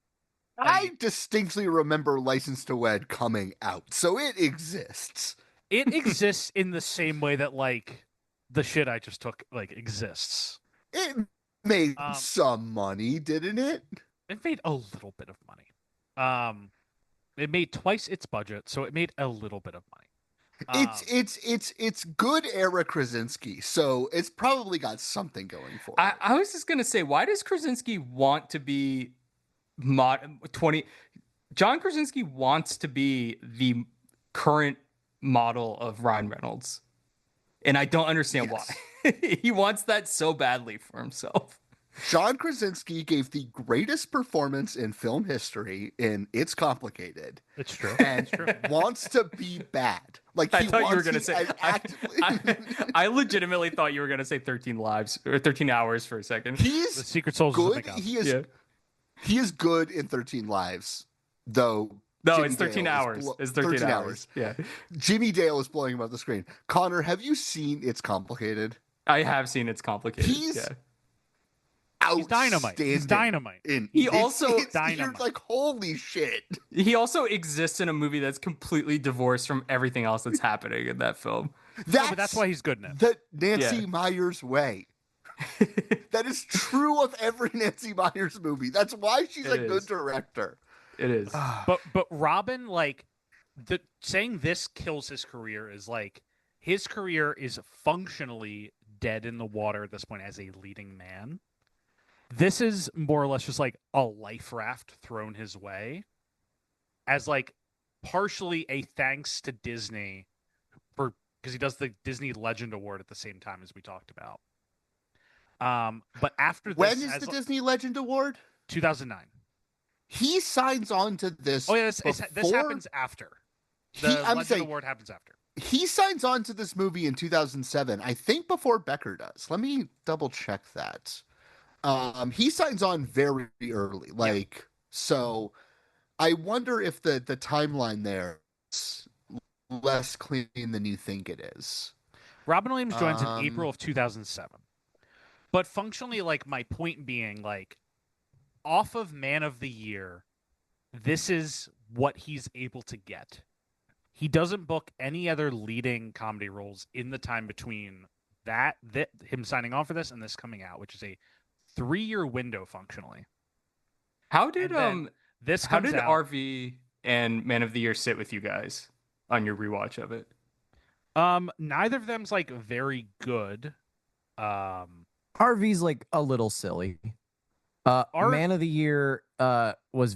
I distinctly remember License to Wed coming out, so it exists. It exists in the same way that like the shit I just took like exists. It made some money, didn't it? It made a little bit of money. It made twice its budget, so it made a little bit of money. It's good era Krasinski, so it's probably got something going for it. I was just gonna say, why does Krasinski want to be John Krasinski wants to be the current model of Ryan Reynolds, and I don't understand why. He wants that so badly for himself. John Krasinski gave the greatest performance in film history in It's Complicated. It's true. And wants to be bad. Like I thought you were going to say actively. I legitimately thought you were going to say 13 lives or 13 hours for a second. He's the Secret Souls good. He is good in 13 Lives, though. No, it's 13 hours. It's 13 hours. Yeah. Jimmy Dale is blowing him up the screen. Connor, have you seen It's Complicated? I have seen It's Complicated. He's dynamite. He's dynamite. It's dynamite. You're like, holy shit. He also exists in a movie that's completely divorced from everything else that's happening in that film. But that's why he's good in it. The Nancy Meyers way. That is true of every Nancy Meyers movie. That's why she's a good director. It is. But Robin, like, saying this kills his career is like his career is functionally dead in the water at this point as a leading man. This is more or less just like a life raft thrown his way as like partially a thanks to Disney because he does the Disney Legend Award at the same time as we talked about. But after this, when is the Disney Legend Award? 2009. He signs on to this. Oh yeah, this happens after. The Legend Award happens after. he signs on to this movie in 2007, I think before Becker does. Let me double check that. He signs on very early, like so. I wonder if the timeline there is less clean than you think it is. Robin Williams joins in Um, April of 2007. But functionally, like, my point being, like, off of Man of the Year, this is what he's able to get. He doesn't book any other leading comedy roles in the time between that him signing on for this and this coming out, which is a 3-year window functionally. How did And then this how comes did out. RV and Man of the Year sit with you guys on your rewatch of it? Neither of them's like very good. RV's like a little silly. Man of the Year was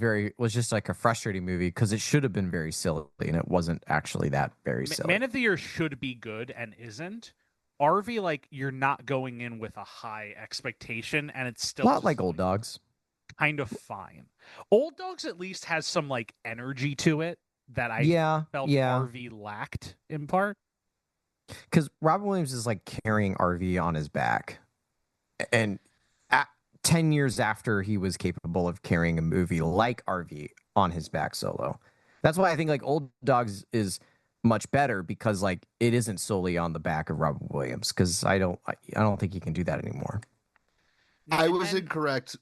just like a frustrating movie because it should have been very silly and it wasn't actually that very silly. Man of the Year should be good and isn't. RV, like, you're not going in with a high expectation, and it's still a lot like Old Dogs. kind of fine. Old Dogs at least has some like energy to it that I felt RV lacked in part. Because Robin Williams is like carrying RV on his back, and 10 years after he was capable of carrying a movie like RV on his back solo. That's why I think like Old Dogs is much better because like it isn't solely on the back of Robin Williams because I don't think he can do that anymore. I was incorrect.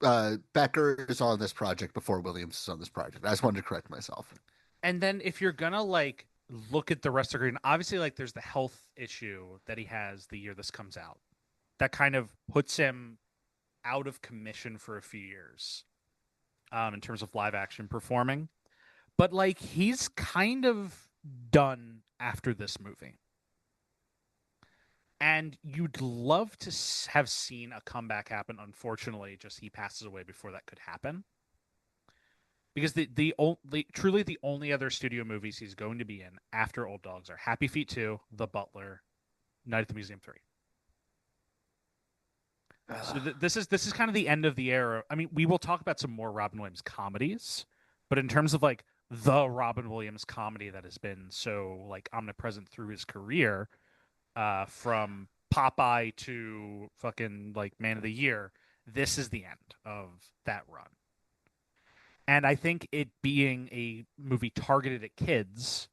Becker is on this project before Williams is on this project. I just wanted to correct myself. And then if you're gonna like look at the rest of the green, obviously like there's the health issue that he has the year this comes out. That kind of puts him out of commission for a few years in terms of live action performing. But like he's kind of done after this movie. And you'd love to have seen a comeback happen. Unfortunately, just he passes away before that could happen. Because truly the only other studio movies he's going to be in after Old Dogs are Happy Feet 2, The Butler, Night at the Museum 3. So this is kind of the end of the era. I mean, we will talk about some more Robin Williams comedies, but in terms of like the Robin Williams comedy that has been so like omnipresent through his career, from Popeye to fucking like Man of the Year, this is the end of that run. And I think it being a movie targeted at kids,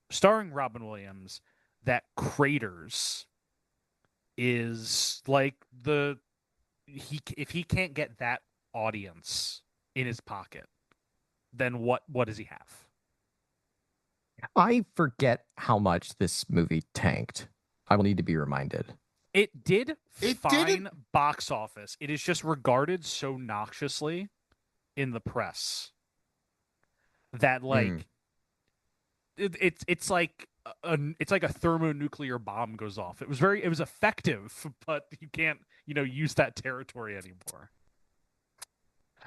starring Robin Williams, that craters is like if he can't get that audience in his pocket, then what does he have? I forget how much this movie tanked. I will need to be reminded. It did fine box office. It is just regarded so noxiously in the press that like it's like a thermonuclear bomb goes off. It was effective, but you can't use that territory anymore.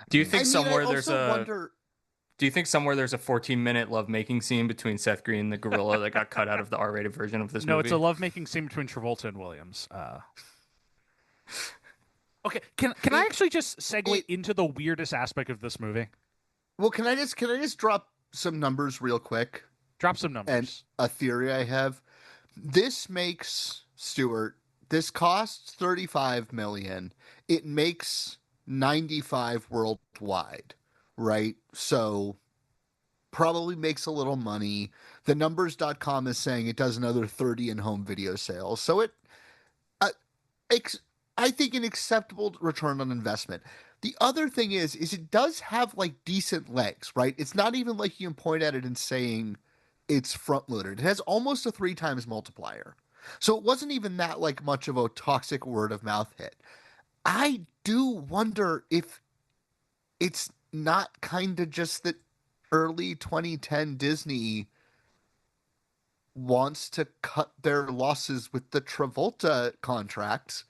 Do you think somewhere there's Do you think somewhere there's a 14-minute lovemaking scene between Seth Green and the gorilla that got cut out of the R-rated version of this movie? No, it's a lovemaking scene between Travolta and Williams. Okay, can I actually just segue into the weirdest aspect of this movie? Well, can I just drop some numbers real quick? Drop some numbers. And a theory I have. This makes Stuart. This costs $35 million. It makes 95 worldwide, right? So probably makes a little money. The numbers.com is saying it does another 30 in home video sales. So I think an acceptable return on investment. The other thing is it does have like decent legs, right? It's not even like you can point at it and saying it's front loaded. It has almost a 3 times multiplier. So it wasn't even that like much of a toxic word of mouth hit. I do wonder if it's not kind of just that early 2010 Disney wants to cut their losses with the Travolta contract.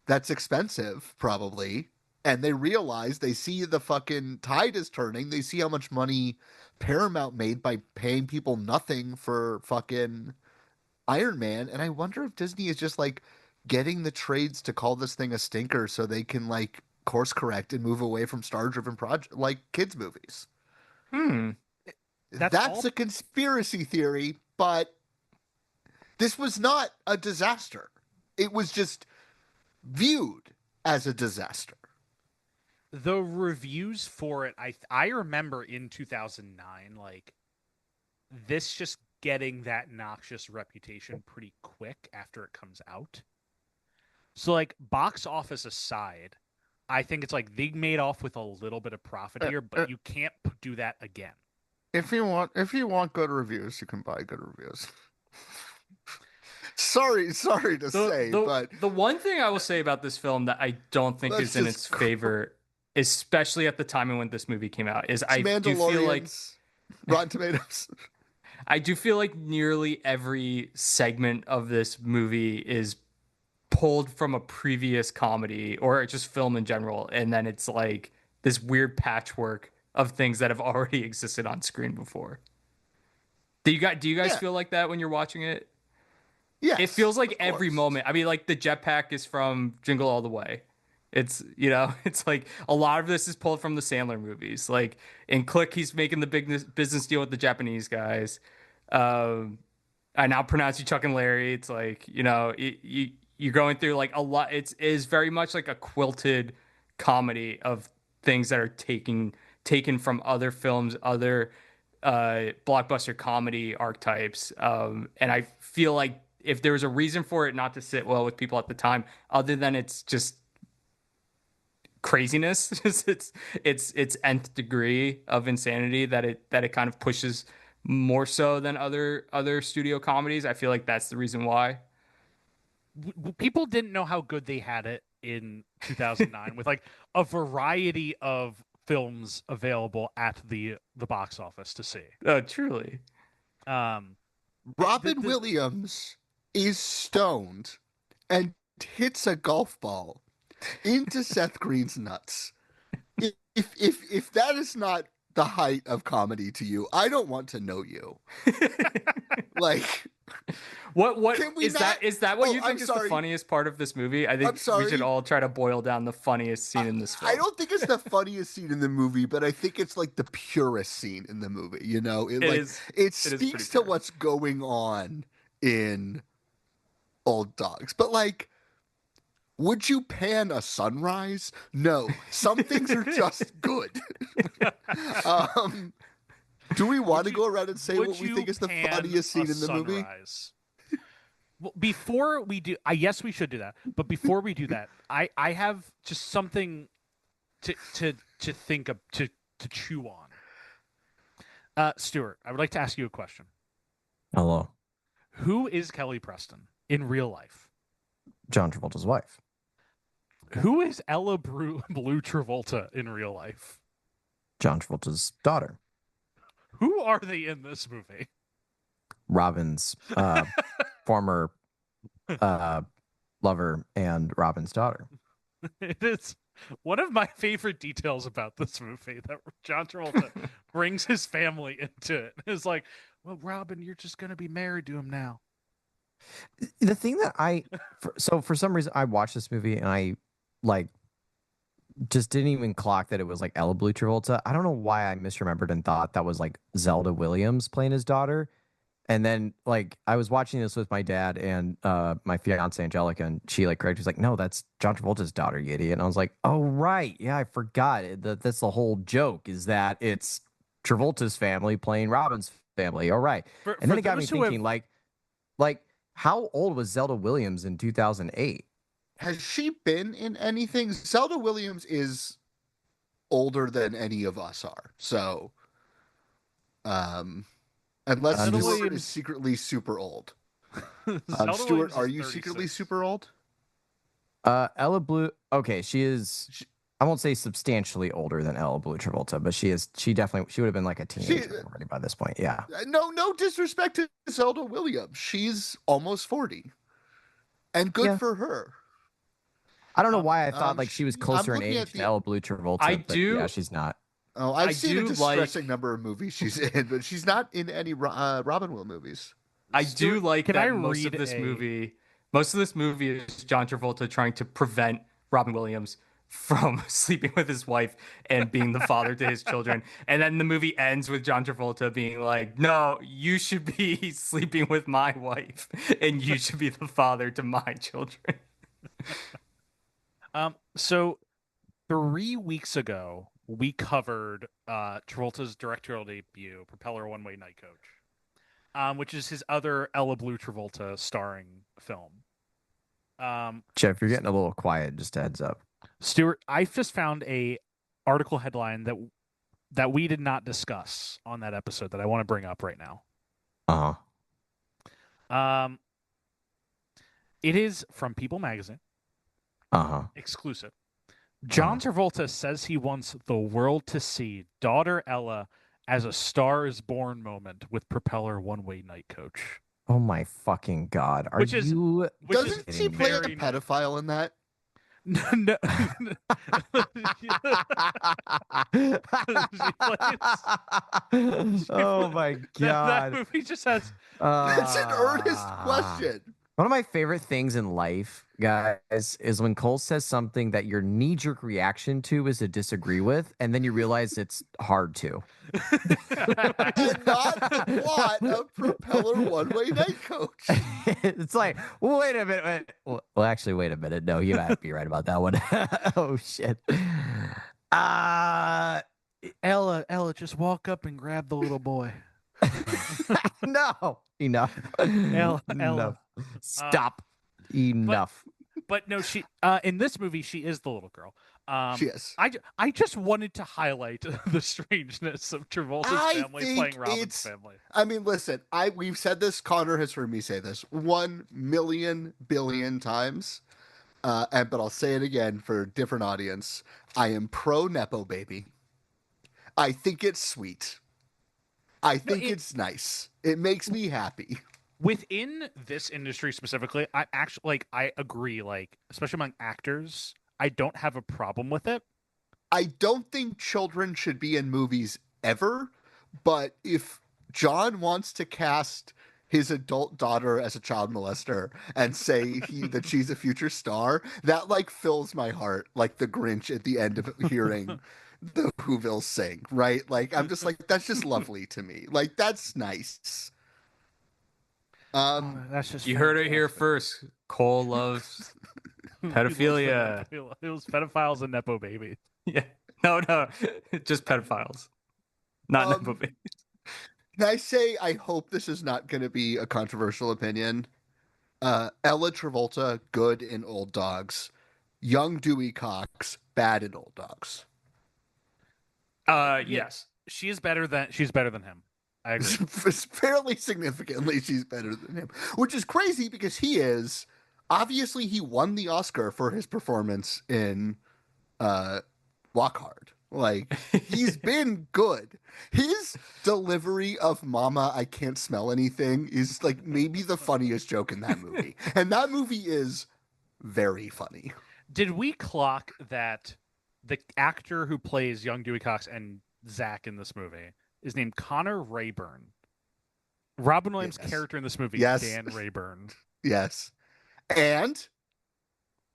That's expensive, probably. And they see the fucking tide is turning. They see how much money Paramount made by paying people nothing for fucking Iron Man. And I wonder if Disney is just like getting the trades to call this thing a stinker so they can like course correct and move away from star-driven project like kids movies. That's a conspiracy theory. but this was not a disaster. It was just viewed as a disaster. The reviews for it, I remember in 2009, like this just getting that noxious reputation pretty quick after it comes out. So like box office aside, I think it's like they made off with a little bit of profit here, but you can't do that again. If you want good reviews, you can buy good reviews. sorry to say, but the one thing I will say about this film that I don't think is in its favor, especially at the time when this movie came out, is I do feel like Rotten Tomatoes. I do feel like nearly every segment of this movie is pulled from a previous comedy or just film in general, and then it's like this weird patchwork of things that have already existed on screen before. Do you guys feel like that when you're watching it? Yeah, it feels like every moment. I mean, like the jetpack is from Jingle All the Way. It's it's like a lot of this is pulled from the Sandler movies. Like in Click, he's making the business deal with the Japanese guys. I now pronounce you Chuck and Larry. It's like you're going through like a lot. It is very much like a quilted comedy of things that are taken from other films, other blockbuster comedy archetypes. And I feel like if there was a reason for it not to sit well with people at the time, other than it's just craziness, it's nth degree of insanity that it kind of pushes more so than other studio comedies. I feel like that's the reason why. People didn't know how good they had it in 2009 with like a variety of films available at the box office to see. Truly. Robin Williams is stoned and hits a golf ball into Seth Green's nuts. If that is not the height of comedy to you, I don't want to know you. Like, what is that? Is that what you think is the funniest part of this movie? I think we should all try to boil down the funniest scene in this film. I don't think it's the funniest scene in the movie, but I think it's like the purest scene in the movie. It speaks to what's going on in Old Dogs. But like, would you pan a sunrise? No. Some things are just good. Do we want to go around and say what we think is the funniest scene in the movie? Well, before we do, yes, we should do that. But before we do that, I have just something to think of, to chew on. Stuart, I would like to ask you a question. Hello. Who is Kelly Preston in real life? John Travolta's wife. Who is Ella Blue Travolta in real life? John Travolta's daughter. Who are they in this movie? Robin's former lover and Robin's daughter. It is one of my favorite details about this movie that John Travolta brings his family into it. It's like, well, Robin, you're just going to be married to him now. The thing that for some reason I watched this movie and I like just didn't even clock that it was like Ella Blue Travolta. I don't know why I misremembered and thought that was like Zelda Williams playing his daughter. And then like I was watching this with my dad and my fiance Angelica, and she like corrected, was like, "No, that's John Travolta's daughter, you idiot." And I was like, "Oh right, yeah, I forgot. That's the whole joke, is that it's Travolta's family playing Robin's family." All right, and then it got me thinking, like how old was Zelda Williams in 2008? Has she been in anything? Zelda Williams is older than any of us are. So, unless Stuart is secretly super old. Stuart, are you 36. Secretly super old? Ella Blue. Okay, she is. I won't say substantially older than Ella Blue Travolta, but she is. She would have been like a teenager already by this point. Yeah. No disrespect to Zelda Williams. She's almost 40, and good for her. I don't know why I thought like she was closer in age to Ella Blue Travolta. Yeah, she's not. Oh, I've seen a distressing number of movies she's in, but she's not in any Robin Williams movies. I do like that most of this movie is John Travolta trying to prevent Robin Williams from sleeping with his wife and being the father to his children. And then the movie ends with John Travolta being like, no, you should be sleeping with my wife and you should be the father to my children. So 3 weeks ago, we covered Travolta's directorial debut, Propeller One Way Night Coach, which is his other Ella Blue Travolta starring film. Jeff, you're getting a little quiet. Just a heads up. Stuart, I just found a article headline that we did not discuss on that episode that I want to bring up right now. It is from People Magazine. Exclusive. John Travolta says he wants the world to see daughter Ella as a Star is Born moment with Propeller One Way Night Coach. Oh my fucking God. Doesn't she play a pedophile in that? No. Oh my God. That movie just has. It's an earnest question. One of my favorite things in life, guys, is when Cole says something that your knee-jerk reaction to is to disagree with, and then you realize it's hard to. And not plot of Propeller One Way Night Coach. It's like, well, wait a minute. Well, actually, wait a minute. No, you might be right about that one. Oh, shit. Ella, just walk up and grab the little boy. No, enough. Ella. No. Stop. Enough. But no, she in this movie she is the little girl. She is. I just wanted to highlight the strangeness of Travolta's family playing Robin's family. I mean, listen, we've said this. Connor has heard me say this 1,000,000,000,000,000 times, but I'll say it again for a different audience. I am pro Nepo baby. I think it's sweet. I think it's nice. It makes me happy. Within this industry specifically, I agree, especially among actors, I don't have a problem with it. I don't think children should be in movies ever, but if John wants to cast his adult daughter as a child molester and say that she's a future star, that fills my heart like the Grinch at the end of hearing the Whovilles sing, right? I'm just that's just lovely to me. That's nice. That's just you heard it here first. Cole loves pedophilia. It was pedophiles and Nepo baby. Yeah. No, just pedophiles. Not Nepo baby. Can I say I hope this is not going to be a controversial opinion? Ella Travolta, good in Old Dogs. Young Dewey Cox, bad in Old Dogs. Yes. She's better than him. I agree. Fairly significantly, she's better than him, which is crazy because he won the Oscar for his performance in Walk Hard. He's been good. His delivery of "Mama, I can't smell anything" is maybe the funniest joke in that movie, and that movie is very funny. Did we clock that the actor who plays young Dewey Cox and Zach in this movie is named Connor Rayburn? Robin Williams' character in this movie is Dan Rayburn. Yes. And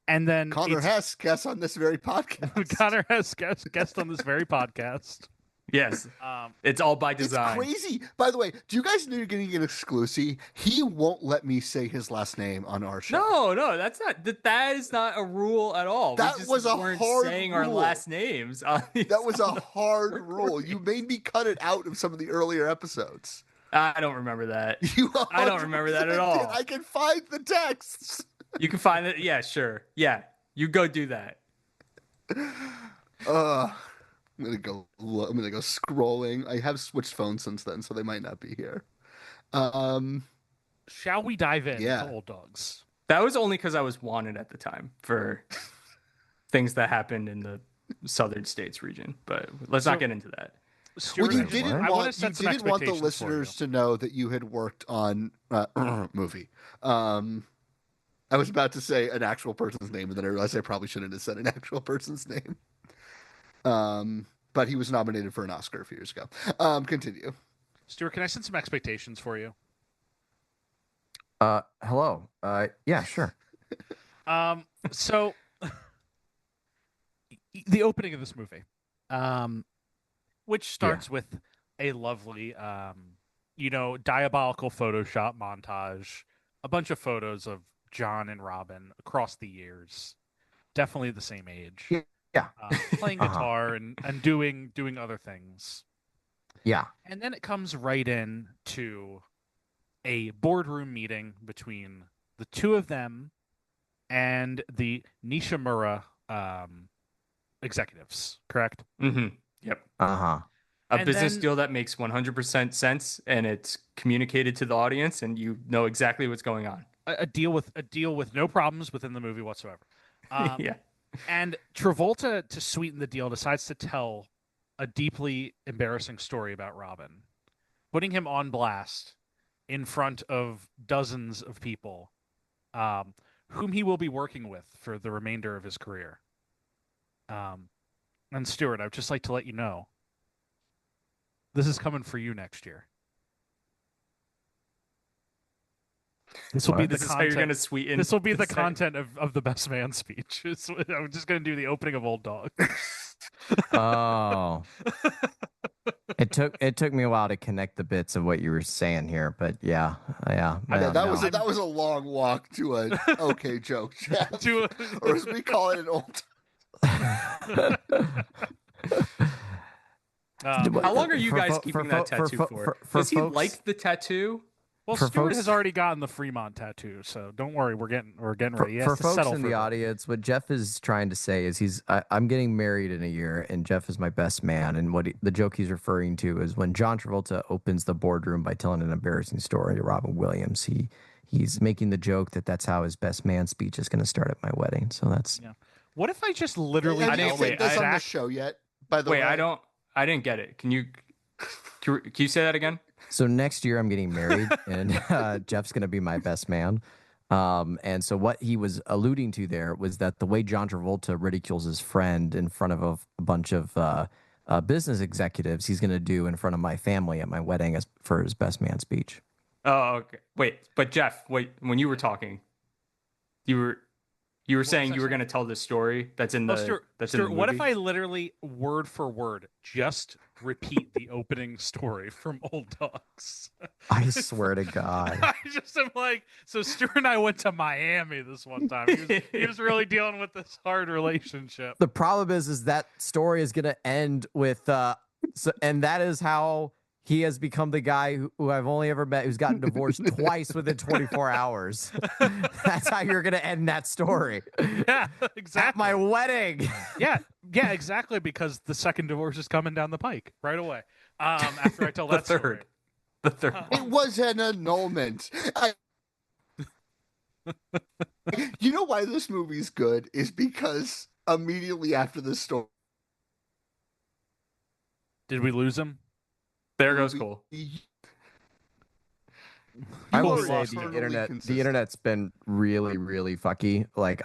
then Connor Hess guest on this very podcast. Connor Hess guest on this very podcast. Yes. It's all by design. It's crazy. By the way, do you guys know you're getting an exclusive? He won't let me say his last name on our show. No, that is not a rule at all. That was a hard saying rule. Our last names. That was a hard rule. You made me cut it out of some of the earlier episodes. I don't remember that. I don't remember that at all. I can find the texts. You can find it. Yeah, sure. Yeah, you go do that. I'm gonna go scrolling. I have switched phones since then, so they might not be here. Shall we dive in to Old Dogs? That was only because I was wanted at the time for things that happened in the southern states region, but let's not get into that. Well, you didn't want the listeners to know that you had worked on movie. I was about to say an actual person's name, and then I realized I probably shouldn't have said an actual person's name. But he was nominated for an Oscar a few years ago. Continue. Stuart, can I set some expectations for you? Hello. Yeah, sure. So the opening of this movie, which starts with a lovely, diabolical Photoshop montage, a bunch of photos of John and Robin across the years, definitely the same age, Yeah. playing guitar and doing other things. Yeah. And then it comes right in to a boardroom meeting between the two of them and the Nishimura executives, correct? Mm-hmm. Yep. Uh-huh. A And business then- deal that makes 100% sense, and it's communicated to the audience, and you know exactly what's going on. A deal with no problems within the movie whatsoever. Yeah. And Travolta, to sweeten the deal, decides to tell a deeply embarrassing story about Robin, putting him on blast in front of dozens of people, whom he will be working with for the remainder of his career. And Stuart, I'd just like to let you know, this is coming for you next year. This will be the This is how you're content. going to sweeten. This will be the this- content of the best man speech. I'm just going to do the opening of Old Dog. Oh. It took me a while to connect the bits of what you were saying here, but yeah. Yeah, man, that no. was a long walk to a okay joke, Jeff. To a- Or as we call it, an old. How long are you For guys fo- keeping for that fo- tattoo for for? fo- for Does he folks- like the tattoo? well, for Stuart folks- has already gotten the Fremont tattoo, so don't worry. We're getting ready. He has For to folks settle in for the that. audience, what Jeff is trying to say is I'm getting married in a year, and Jeff is my best man. And the joke he's referring to is when John Travolta opens the boardroom by telling an embarrassing story to Robin Williams. He's making the joke that's how his best man speech is going to start at my wedding. So that's Yeah. What if I just literally Have I you didn't- tell said wait, this on the Zach- show yet? By the Wait, way, I didn't get it. Can you say that again? so next year I'm getting married, and Jeff's going to be my best man. And so what he was alluding to there was that the way John Travolta ridicules his friend in front of a bunch of business executives, he's going to do in front of my family at my wedding for his best man speech. Oh, okay. Wait, but Jeff, when you were talking, you were saying was I you were saying? going to tell this story that's in the Stuart, in the Stuart, what if movie? I literally word for word just repeat the opening story from Old Dogs? I swear to God. I just am like, so Stuart and I went to Miami this one time. He was really dealing with this hard relationship. The problem is that story is going to end with, and that is how he has become the guy who I've only ever met who's gotten divorced twice within 24 hours. That's how you're going to end that story. Yeah, exactly. At my wedding. Yeah, exactly. Because the second divorce is coming down the pike right away. After I tell The that story. third. The third. it was an annulment. You know why this movie's good is because immediately after the story, Did we lose him? There goes Cole. I will are say eternally the consistent. internet's been really, really fucky. Like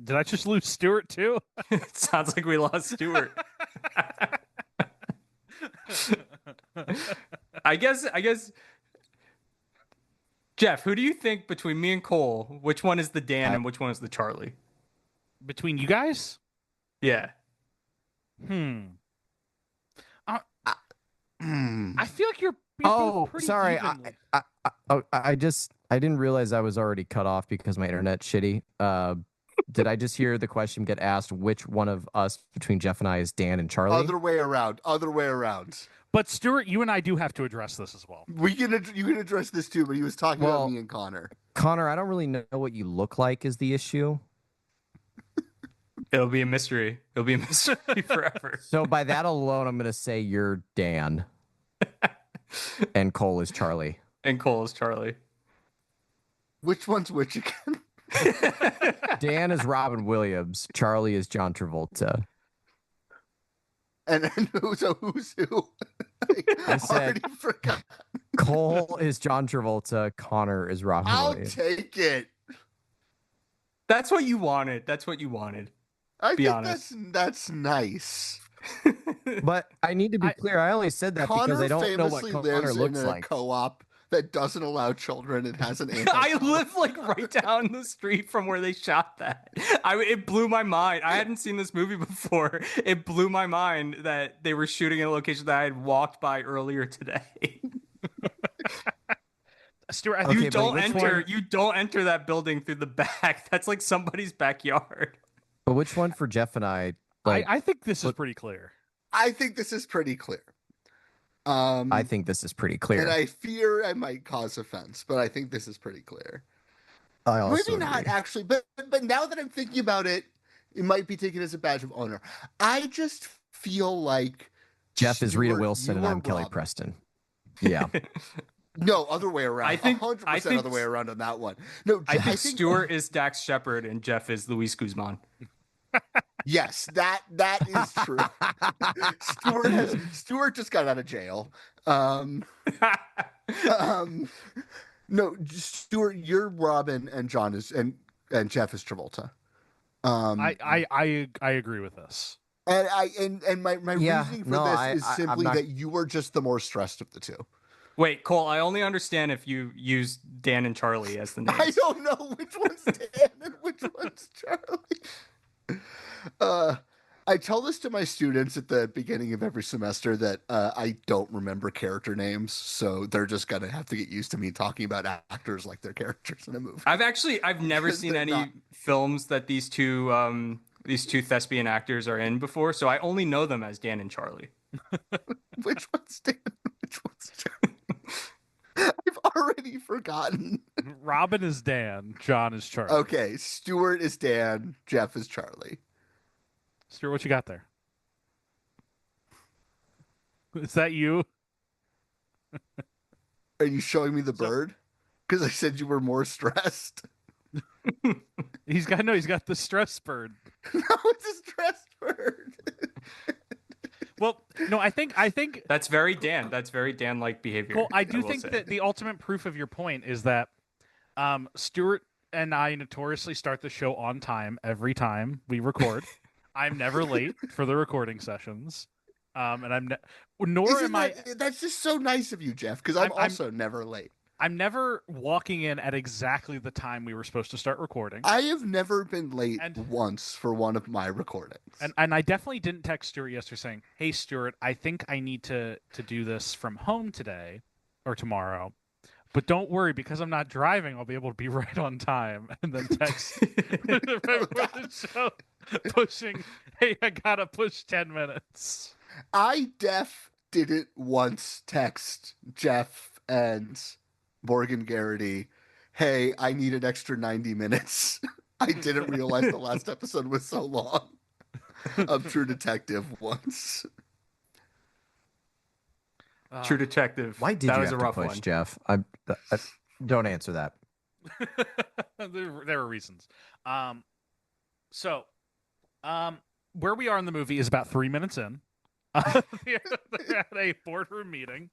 Did I just lose Stuart too? It sounds like we lost Stuart. I guess Jeff, who do you think between me and Cole, which one is the Dan and which one is the Charlie? Between you guys? Yeah. I feel like you're Oh, pretty sorry. evenly. I didn't realize I was already cut off because my internet's shitty. Did I just hear the question get asked? Which one of us between Jeff and I is Dan and Charlie? Other way around. But Stuart, you and I do have to address this as well. You can address this too, but he was talking Well- about me and Connor. Connor, I don't really know what you look like is the issue. It'll be a mystery. It'll be a mystery forever. So by that alone, I'm gonna say you're Dan, and Cole is Charlie. And Cole is Charlie. Which one's which again? Dan is Robin Williams. Charlie is John Travolta. And who's who? I said- already forgot. Cole is John Travolta. Connor is Robin I'll Williams. take it. That's what you wanted. That's what you wanted. I Be think honest. that's nice. But I need to be clear. I only said that because Connor I don't know what famously Connor lives looks in a like. co-op that doesn't allow children and has an I anti. live like right down the street from where they shot that. It blew my mind. I hadn't seen this movie before. It blew my mind that they were shooting in a location that I had walked by earlier today. Stuart, I Okay, think You but don't which enter. one- You don't enter that building through the back. That's like somebody's backyard. But which one for Jeff and I? Like, I think this is but- pretty clear. I think this is pretty clear. I think this is pretty clear. And I fear I might cause offense, but I think this is pretty clear. I also Maybe not agree. actually, but now that I'm thinking about it, it might be taken as a badge of honor. I just feel like Jeff is Rita Stuart, Wilson you and are I'm Kelly Robin. Preston. Yeah. No, other way around. I think- 100% I think- other way around on that one. No, I think Stuart is Dax Shepard and Jeff is Luis Guzman. Yes, that is true. Stuart just got out of jail. No, Stuart, you're Robin and John is and Jeff is Travolta. I agree with this. And my Yeah, reasoning for no, this is I'm simply not- that you are just the more stressed of the two. Wait, Cole, I only understand if you use Dan and Charlie as the names. I don't know which one's Dan and which one's Charlie. I tell this to my students at the beginning of every semester that I don't remember character names, so they're just gonna have to get used to me talking about actors like they're characters in a movie. I've never Because seen they're any not- films that these two thespian actors are in before, so I only know them as Dan and Charlie. Which one's Dan? Which one's Charlie? I've already forgotten. Robin is Dan. John is Charlie. Okay, Stuart is Dan. Jeff is Charlie. Stuart, what you got there? Is that you? Are you showing me the bird? Because I said you were more stressed. He's got the stress bird. No, it's a stressed bird. Well, no, I think That's very Dan. That's very Dan-like behavior. well, I do will think say. that the ultimate proof of your point is that Stuart and I notoriously start the show on time every time we record. I'm never late for the recording sessions. And I'm nor am I That's just so nice of you, Jeff, because I'm I'm- also never late. I'm never walking in at exactly the time we were supposed to start recording. I have never been late And- once for one of my recordings. And I definitely didn't text Stuart yesterday saying, "Hey Stuart, I think I need to do this from home today or tomorrow. But don't worry, because I'm not driving, I'll be able to be right on time." And then text right before the show, pushing, "Hey, I gotta push 10 minutes." I didn't once text Jeff and Morgan Garrity, "Hey, I need an extra 90 minutes." I didn't realize the last episode was so long of True Detective once. True Detective. Why did that you was have a rough to push, one. Jeff? I don't answer that. There were reasons. So, where we are in the movie is about 3 minutes in. They're at a boardroom meeting.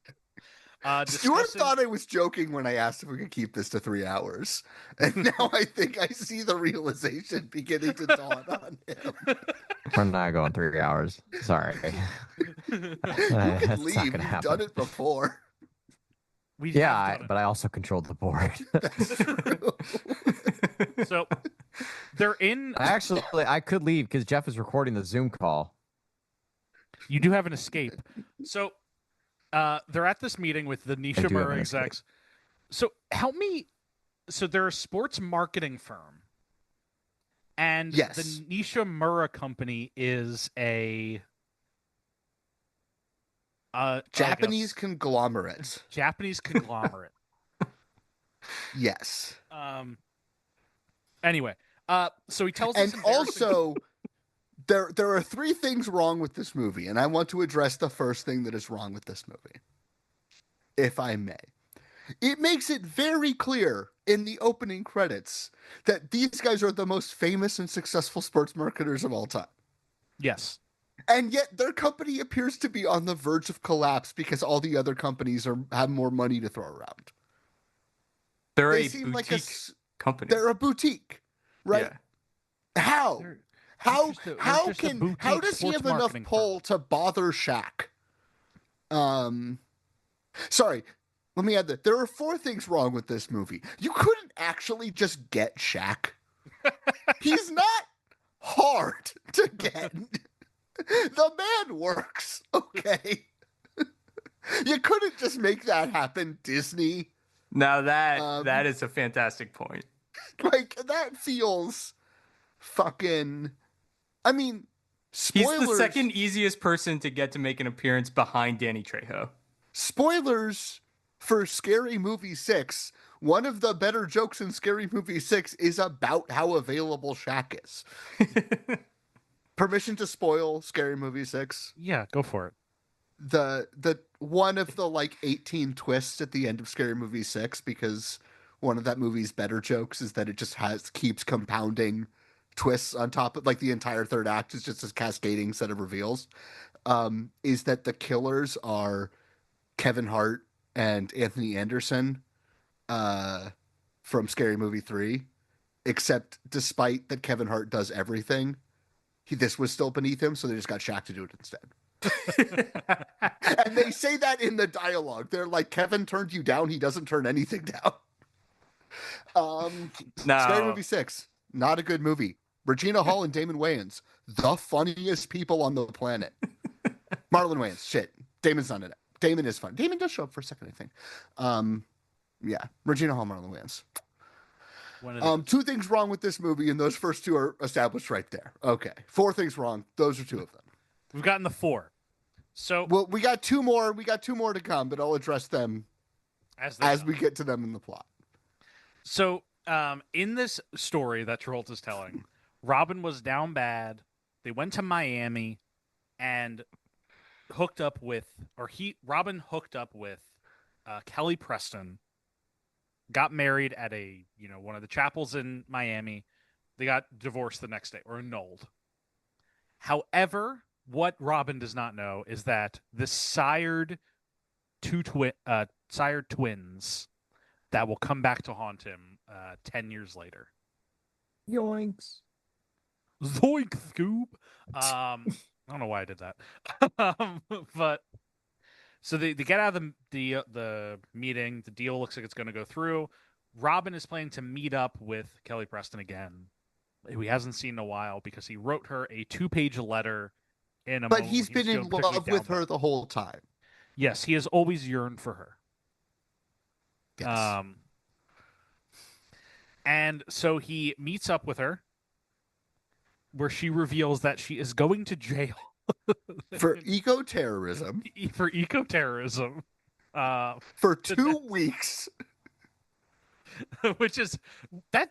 Stuart discussing- thought I was joking when I asked if we could keep this to 3 hours. And now I think I see the realization beginning to dawn on him. We're not going 3 hours. Sorry. You That's can not leave. gonna You've happen. done it before. We Yeah, have done but I also controlled the board. That's true. it. So they're in. I could leave because Jeff is recording the Zoom call. You do have an escape. So they're at this meeting with the Nisha do have Murray an execs. So help me. So they're a sports marketing firm, and Yes. the Nisha Murray company is a Japanese conglomerate. Japanese conglomerate. Yes. Anyway, so he tells And us embarrassing- also, there are 3 things wrong with this movie, and I want to address the first thing that is wrong with this movie, if I may. It makes it very clear in the opening credits that these guys are the most famous and successful sports marketers of all time. yes. And yet their company appears to be on the verge of collapse because all the other companies have more money to throw around. They're They a seem boutique like company. they're a boutique, right? Yeah. How? They're How just a- they're how just a can boutique how does he sports have enough marketing pull to bother Shaq? Sorry. let me add that there are 4 things wrong with this movie. You couldn't actually just get Shaq. He's not hard to get. The man works, okay? You couldn't just make that happen, Disney. Now that is a fantastic point. Like, that feels fucking... I mean, spoilers... He's the second easiest person to get to make an appearance behind Danny Trejo. Spoilers for Scary Movie 6. One of the better jokes in Scary Movie 6 is about how available Shaq is. Permission to spoil Scary Movie 6? Yeah, go for it. The one of the like 18 twists at the end of Scary Movie 6, because one of that movie's better jokes is that it just keeps compounding twists on top of, like, the entire third act is just this cascading set of reveals, is that the killers are Kevin Hart and Anthony Anderson from Scary Movie 3, except despite that Kevin Hart does everything, this was still beneath him, so they just got Shaq to do it instead. And they say that in the dialogue. They're like, Kevin turned you down, he doesn't turn anything down. Scary Movie 6, not a good movie. Regina Hall and Damon Wayans, the funniest people on the planet. Marlon Wayans, shit. Damon's not in it. Damon is fun. Damon does show up for a second, I think. Yeah, Regina Hall, Marlon Wayans. 2 things wrong with this movie, and those first 2 are established right there. Okay, 4 things wrong. Those are 2 of them. We've gotten the 4. So, well, we got 2 more. We got 2 more to come, but I'll address them as we get to them in the plot. So, in this story that Travolta's telling, Robin was down bad. They went to Miami and Robin hooked up with Kelly Preston, got married at one of the chapels in Miami. They got divorced the next day, or annulled. However, what Robin does not know is that the sired twins that will come back to haunt him 10 years later. Yoinks. Zoink, Scoob. I don't know why I did that. But so they get out of the meeting. The deal looks like it's going to go through. Robin is planning to meet up with Kelly Preston again, who he hasn't seen in a while, because he wrote her a 2-page letter But he's been in love with her the whole time. Yes, he has always yearned for her. Yes. And so he meets up with her, where she reveals that she is going to jail for eco-terrorism. For eco-terrorism. For 2 weeks. Which is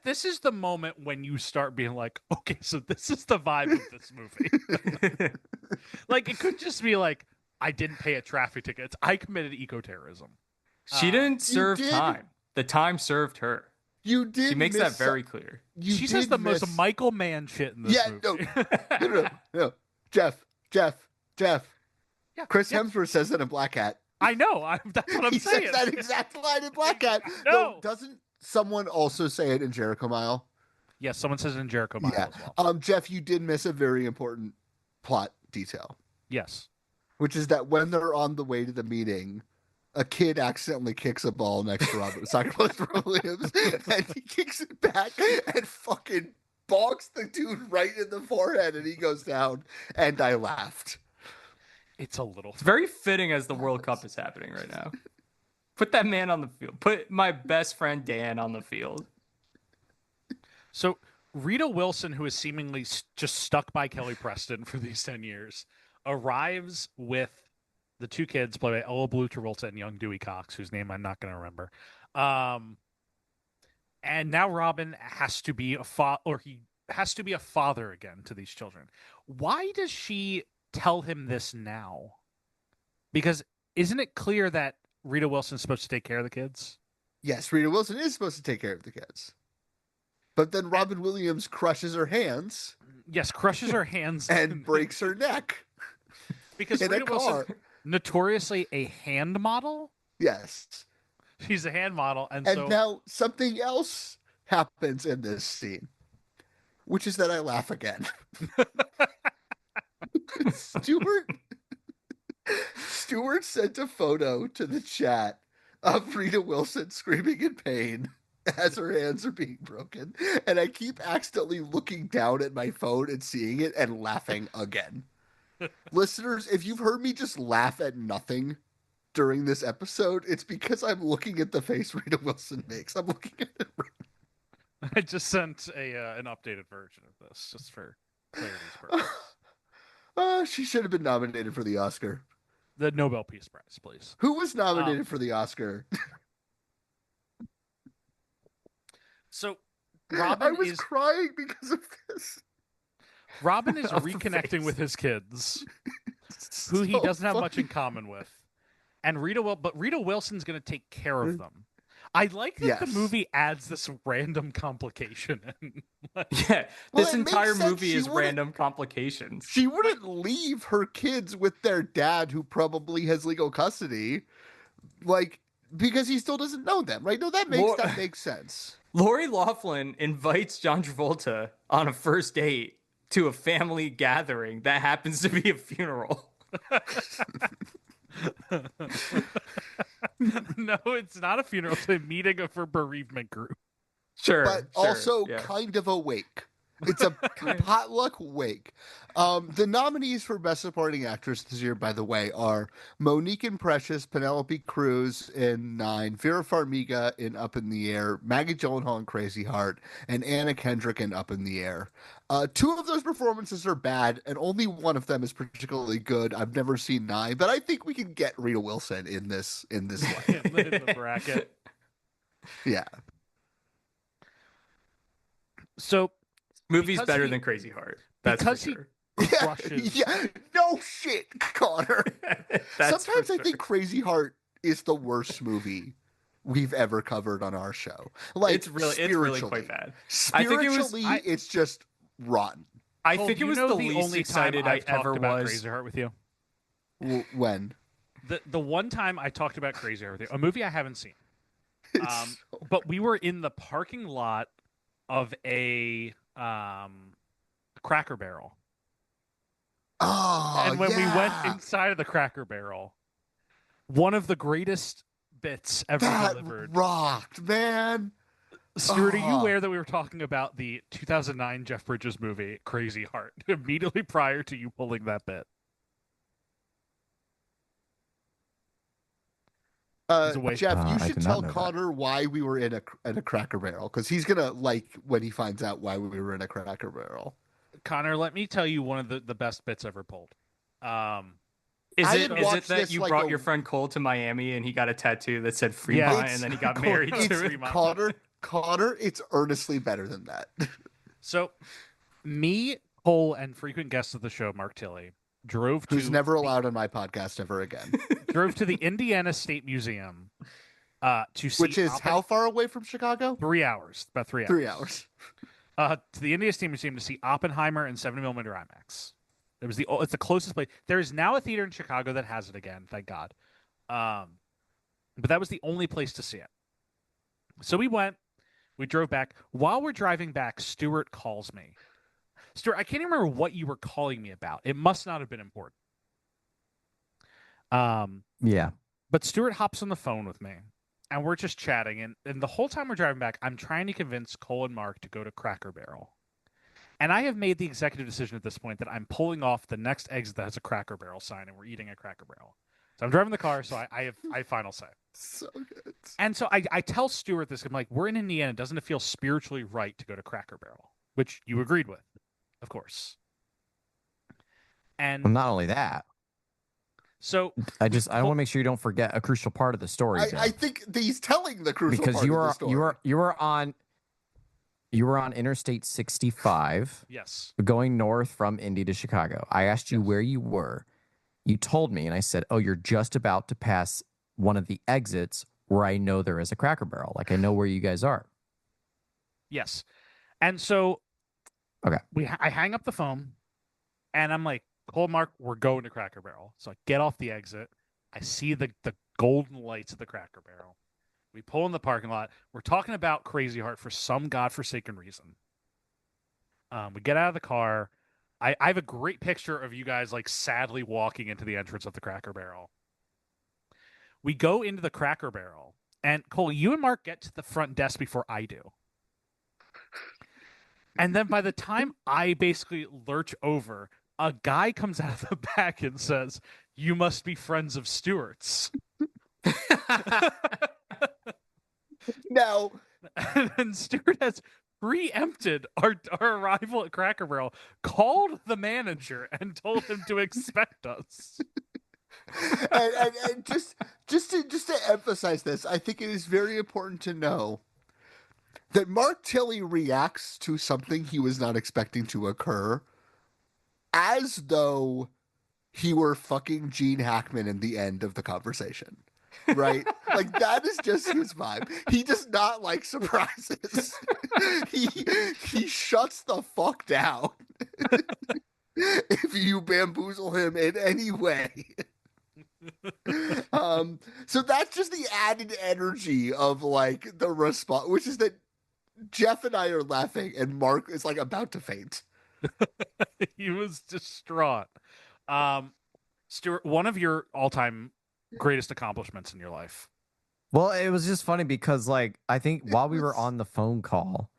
this is the moment when you start being like, okay, so this is the vibe of this movie. Like, it could just be like, I didn't pay a traffic ticket. I committed eco-terrorism. She didn't serve time. The time served her. You did. She makes that very clear. She says the most Michael Mann shit in this movie. No. Jeff. Yeah, Chris Hemsworth says that in Black Hat. I know. That's what I'm saying. He says that exact line in Black Hat. No. Doesn't someone also say it in Jericho Mile? Yes, someone says it in Jericho Mile as well. Jeff, you did miss a very important plot detail. Yes. Which is that when they're on the way to the meeting, a kid accidentally kicks a ball next to Robin Williams, and he kicks it back and fucking bonks the dude right in the forehead, and he goes down, and I laughed. It's very fitting as the World Cup is happening right now. Put that man on the field. Put my best friend Dan on the field. So Rita Wilson, who is seemingly just stuck by Kelly Preston for these 10 years, arrives with the 2 kids played by Ella Blue Travolta and young Dewey Cox, whose name I'm not going to remember. And now Robin has to be he has to be a father again to these children. Why does she tell him this now? Because isn't it clear that Rita Wilson is supposed to take care of the kids? Yes, Rita Wilson is supposed to take care of the kids. But then Robin Williams crushes her hands. Yes, crushes her hands. And breaks her neck. Because Rita Wilson, notoriously a hand model? Yes. She's a hand model. And so now something else happens in this scene, which is that I laugh again. Stuart sent a photo to the chat of Rita Wilson screaming in pain as her hands are being broken. And I keep accidentally looking down at my phone and seeing it and laughing again. Listeners, if you've heard me just laugh at nothing during this episode, it's because I'm looking at the face Rita Wilson makes. I'm looking at it. I just sent an updated version of this just for clarity's purpose. She should have been nominated for the Oscar. The Nobel Peace Prize, please. Who was nominated for the Oscar? So I Robin was is crying because of this. Robin is Of the reconnecting face. with his kids, who he So doesn't have much in funny. common with. And but Rita Wilson's going to take care of them. I like that the Yes. movie adds this random complication in. Yeah, Well, this it makes entire sense. movie She is wouldn't- random complications. She wouldn't leave her kids with their dad, who probably has legal custody, like, because he still doesn't know them, right? No, that makes sense. Lori Loughlin invites John Travolta on a first date to a family gathering that happens to be a funeral. No, it's not a funeral. It's a meeting of her bereavement group. Sure, But sure, also yeah. kind of a wake. It's a potluck wake. The nominees for Best Supporting Actress this year, by the way, are Monique in Precious, Penelope Cruz in Nine, Vera Farmiga in Up in the Air, Maggie Gyllenhaal in Crazy Heart, and Anna Kendrick in Up in the Air. Two of those performances are bad, and only one of them is particularly good. I've never seen Nine, but I think we can get Rita Wilson in this in way. the bracket. Yeah. So Movie's because better he- than Crazy Heart. That's because for he- sure. crushes. Yeah, no shit, Connor. That's Sometimes for I think Crazy Heart is the worst movie we've ever covered on our show. Like, it's really quite bad. I think it was- Spiritually, it's just rotten. I Cole, think do it you was know the the least only excited time I I've talked ever about was. Crazy Heart with you. When? The one time I talked about Crazy Heart with you, a movie I haven't seen. It's so- But we were in the parking lot of a Cracker Barrel. Oh, And when we went yeah. inside of the Cracker Barrel, one of the greatest bits ever That delivered. rocked, man. Stuart, are you Oh. aware that we were talking about the 2009 Jeff Bridges movie, Crazy Heart, immediately prior to you pulling that bit? He's away. Jeff, you I should did not tell know that. Connor why we were in a Cracker Barrel, because he's gonna like when he finds out why we were in a Cracker Barrel. Connor, let me tell you one of the best bits ever pulled. Is I it had is watched it that this you like brought a- your friend Cole to Miami and he got a tattoo that said Fremont Yeah. and then he got Cole- married it's to it? Fremont. Connor, it's earnestly better than that. So, me, Cole, and frequent guest of the show, Mark Tilley, drove Who's to never allowed on my podcast ever again. drove to the Indiana State Museum to see Which is how far away from Chicago? 3 hours, about 3 hours. 3 hours. To the Indiana State Museum to see Oppenheimer and 70mm IMAX. It's the closest place. There is now a theater in Chicago that has it again, thank God. But that was the only place to see it. So we went. We drove back. While we're driving back, Stuart calls me. Stuart, I can't even remember what you were calling me about. It must not have been important. Yeah. But Stuart hops on the phone with me, and we're just chatting. And the whole time we're driving back, I'm trying to convince Cole and Mark to go to Cracker Barrel. And I have made the executive decision at this point that I'm pulling off the next exit that has a Cracker Barrel sign, and we're eating at Cracker Barrel. So I'm driving the car, so I have final say. So good. And so I tell Stuart this. I'm like, we're in Indiana. Doesn't it feel spiritually right to go to Cracker Barrel? Which you agreed with, of course. And Well, not only that, so I want to make sure you don't forget a crucial part of the story. I Jeff. think that he's telling the crucial because part you of the were story. you were on Interstate 65 yes, going north from Indy to Chicago. I asked you where you were. You told me, and I said, "Oh, you're just about to pass one of the exits where I know there is a Cracker Barrel. Like I know where you guys are." yes. And so Okay. I hang up the phone, and I'm like, Cole, Mark, we're going to Cracker Barrel. So I get off the exit. I see the golden lights of the Cracker Barrel. We pull in the parking lot. We're talking about Crazy Heart for some godforsaken reason. We get out of the car. I have a great picture of you guys like sadly walking into the entrance of the Cracker Barrel. We go into the Cracker Barrel, and Cole, you and Mark get to the front desk before I do. And then by the time I basically lurch over, a guy comes out of the back and says, "You must be friends of Stewart's." Now, And Stewart has preempted our arrival at Cracker Barrel, called the manager, and told him to expect us. and just to emphasize this, I think it is very important to know that Mark Tilley reacts to something he was not expecting to occur as though he were fucking Gene Hackman in the end of the conversation. Right? Like, that is just his vibe. He does not like surprises. he shuts the fuck down if you bamboozle him in any way. So that's just the added energy of like the response, which is that Jeff and I are laughing and Mark is like about to faint. He was distraught. Stuart, one of your all-time greatest accomplishments in your life. Well, it was just funny because, like, I think while we were on the phone call,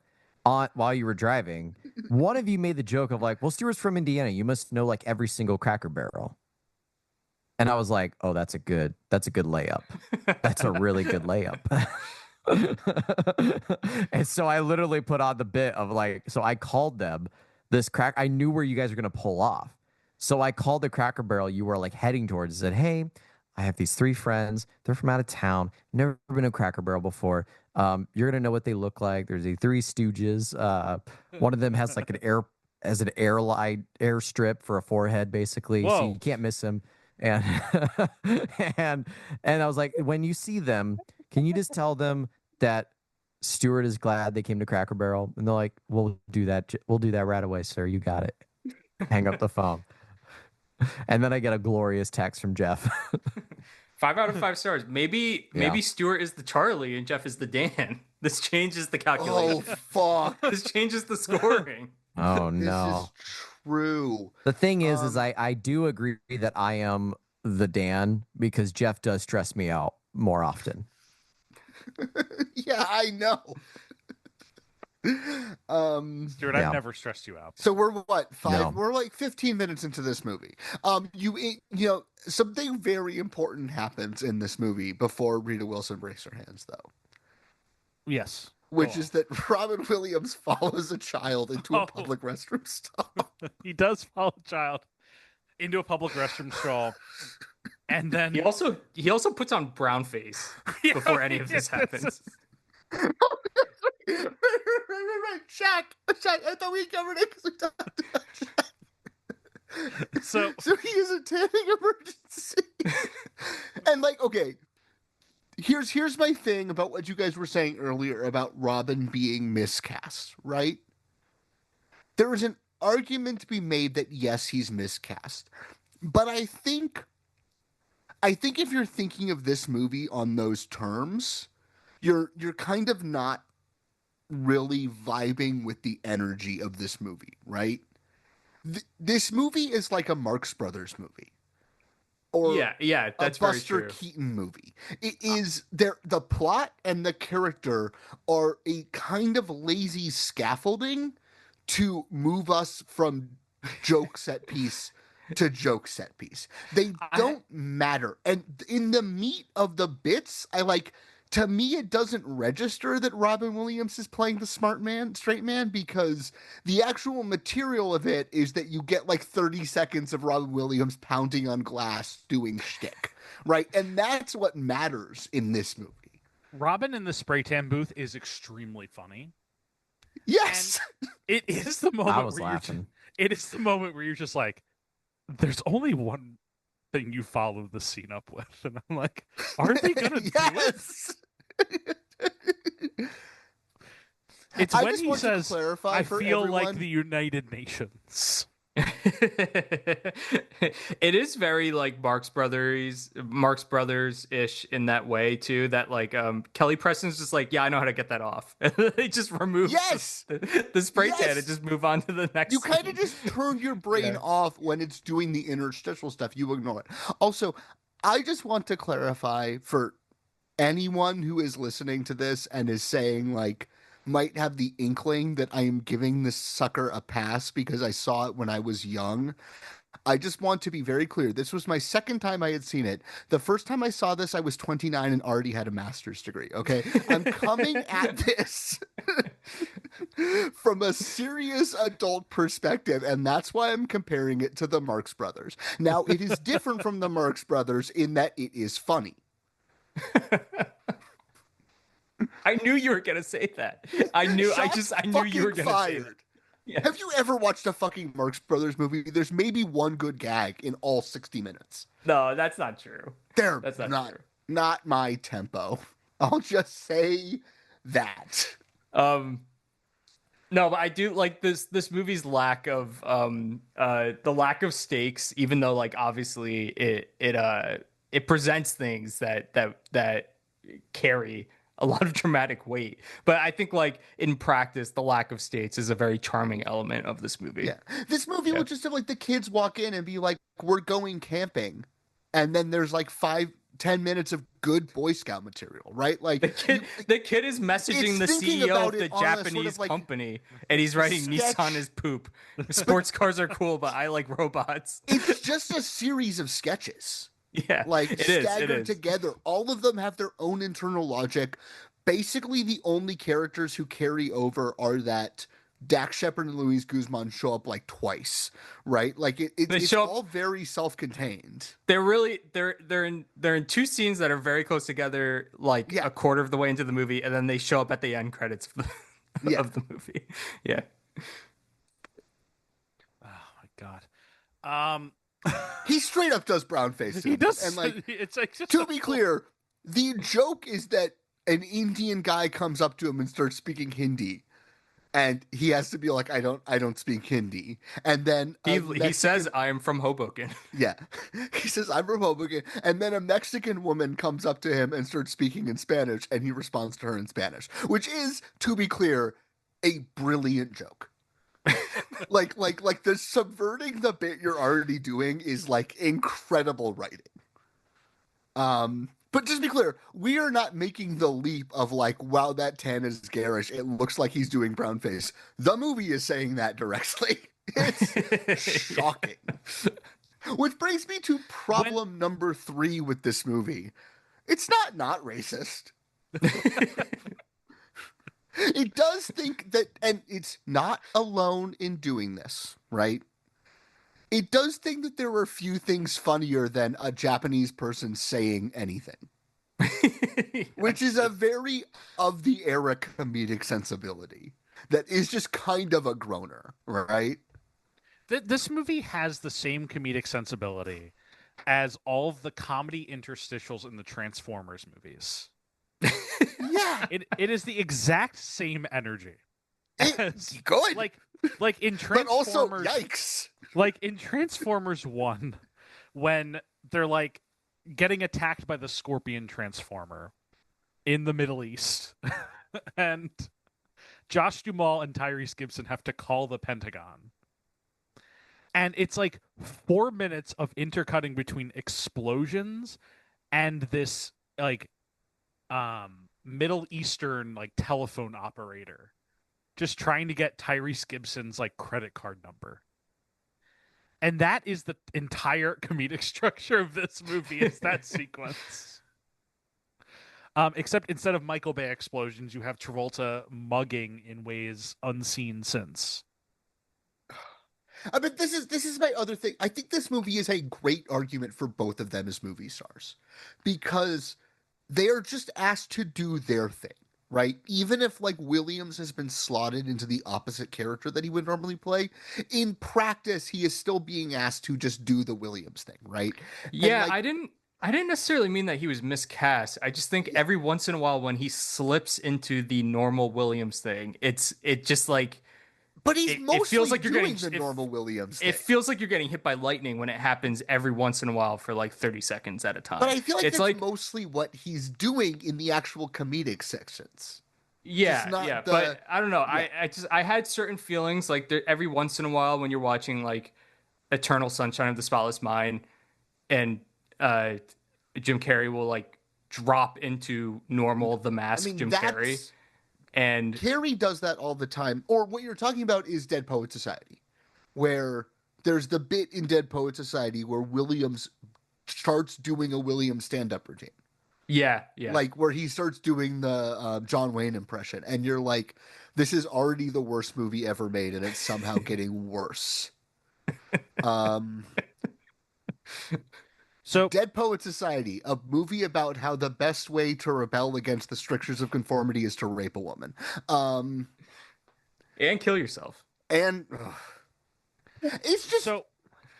while you were driving, one of you made the joke of like, "Well, Stuart's from Indiana. You must know like every single Cracker Barrel." And I was like, "Oh, that's a good layup. That's a really good layup." And so I literally put on the bit of like, so I called them I knew where you guys were gonna pull off. So I called the Cracker Barrel you were like heading towards and said, "Hey, I have these 3 friends. They're from out of town. Never been to Cracker Barrel before. You're gonna know what they look like. There's the 3 Stooges. One of them has like an airstrip for a forehead, basically. Whoa. So you can't miss him." And and I was like, when you see them, can you just tell them that Stuart is glad they came to Cracker Barrel? And they're like, "We'll do that. We'll do that right away, sir. You got it." Hang up the phone. And then I get a glorious text from Jeff. 5 out of 5 stars. Maybe Stuart is the Charlie and Jeff is the Dan. This changes the calculation. Oh fuck. This changes the scoring. Oh This no. is true. The thing is I do agree that I am the Dan because Jeff does stress me out more often. Yeah, I know. Stuart, Yeah. I've never stressed you out. So we're what, 5? No. We're like 15 minutes into this movie. You know, something very important happens in this movie before Rita Wilson breaks her hands, though, Yes. which Go is that Robin Williams follows a child into Oh. a public restroom stall. He does follow a child into a public restroom stall. And then He also puts on brown face before any of this happens. right. Check. I thought we covered it because we talked about Shaq. So he is a tanning emergency. And like, okay, here's my thing about what you guys were saying earlier about Robin being miscast, right? There is an argument to be made that yes, he's miscast. But I think if you're thinking of this movie on those terms, you're kind of not really vibing with the energy of this movie, right? This movie is like a Marx Brothers movie, or yeah, that's a very Buster true. Keaton movie. It is there. The plot and the character are a kind of lazy scaffolding to move us from joke set piece to joke set piece. They don't matter, and in the meat of the bits, to me, it doesn't register that Robin Williams is playing the straight man, because the actual material of it is that you get like 30 seconds of Robin Williams pounding on glass doing shtick, right? And that's what matters in this movie. Robin in the spray tan booth is extremely funny. Yes. It is the moment I was where laughing. it is the moment where you're just like, there's only one thing you follow the scene up with, and I'm like, are they gonna do it? Yes. It's I when just he want to says, clarify "I for feel like everyone- the United Nations." It is very like Marx Brothers ish in that way too. That like Kelly Preston's just like, yeah, I know how to get that off. And they just remove Yes. the spray tan Yes. and just move on to the next. You kind of scene. just turn your brain Yeah. off when it's doing the interstitial stuff. You ignore it. Also, I just want to clarify for anyone who is listening to this and is saying, like, might have the inkling that I am giving this sucker a pass because I saw it when I was young. I just want to be very clear. This was my second time I had seen it. The first time I saw this, I was 29 and already had a master's degree. Okay. I'm coming at this from a serious adult perspective, and that's why I'm comparing it to the Marx Brothers. Now, it is different from the Marx Brothers in that it is funny. I knew you were gonna say that. I knew you were gonna say that. Yeah. Have you ever watched a fucking Marx Brothers movie? There's maybe one good gag in all 60 minutes. No, that's not true. That's not my tempo. I'll just say that. No, but I do like this movie's lack of the lack of stakes, even though like obviously it presents things that carry a lot of dramatic weight. But I think like in practice, the lack of stakes is a very charming element of this movie. Yeah. This movie would just have like the kids walk in and be like, we're going camping. And then there's like 5-10 minutes of good Boy Scout material, right? Like the kid is messaging the CEO of the Japanese company and he's writing Nissan is poop. Sports cars are cool, but I like robots. It's just a series of sketches. Yeah, like staggered together. All of them have their own internal logic. Basically, the only characters who carry over are that Dax Shepard and Luis Guzman show up like twice, right? Like it's all very self-contained. They're in two scenes that are very close together, like a quarter of the way into the movie, and then they show up at the end credits of the movie. Yeah. Oh my god. He straight up does brown face. He does, and like it's like just to be clear, the joke is that an Indian guy comes up to him and starts speaking Hindi, and he has to be like, "I don't speak Hindi," and then he says, "I am from Hoboken." Yeah, he says, "I'm from Hoboken," and then a Mexican woman comes up to him and starts speaking in Spanish, and he responds to her in Spanish, which is, to be clear, a brilliant joke. like the subverting the bit you're already doing is like incredible writing. But just to be clear, we are not making the leap of like, wow, that tan is garish. It looks like he's doing brown face. The movie is saying that directly. It's shocking. Which brings me to problem number 3 with this movie. It's not racist. It does think that, and it's not alone in doing this, right? It does think that there are few things funnier than a Japanese person saying anything. Which is a very of the era comedic sensibility that is just kind of a groaner, right? This movie has the same comedic sensibility as all of the comedy interstitials in the Transformers movies. Yeah, it is the exact same energy. Good, like in Transformers, but also yikes. Like in Transformers 1, when they're like getting attacked by the Scorpion Transformer in the Middle East, and Josh Duhamel and Tyrese Gibson have to call the Pentagon. And it's like 4 minutes of intercutting between explosions and this like Middle Eastern like telephone operator just trying to get Tyrese Gibson's like credit card number. And that is the entire comedic structure of this movie, is that sequence. Except instead of Michael Bay explosions, you have Travolta mugging in ways unseen since. But this is my other thing. I think this movie is a great argument for both of them as movie stars, because they are just asked to do their thing, right? Even if like Williams has been slotted into the opposite character that he would normally play, in practice he is still being asked to just do the Williams thing, right? Yeah, I didn't necessarily mean that he was miscast. I just think every once in a while when he slips into the normal Williams thing, it just like. But he's mostly feels like you're doing getting the normal Williams thing. It feels like you're getting hit by lightning when it happens every once in a while for like 30 seconds at a time. But I feel like it's that's like mostly what he's doing in the actual comedic sections. Yeah, but I don't know. Yeah. I had certain feelings like every once in a while when you're watching like Eternal Sunshine of the Spotless Mind and Jim Carrey will like drop into normal the mask Jim Carrey. And Carrey does that all the time. Or what you're talking about is Dead Poet Society, where there's the bit in Dead Poet Society where Williams starts doing a Williams stand-up routine. Yeah. Like where he starts doing the John Wayne impression, and you're like, this is already the worst movie ever made, and it's somehow getting worse. So, Dead Poet Society, a movie about how the best way to rebel against the strictures of conformity is to rape a woman. And kill yourself. And it's just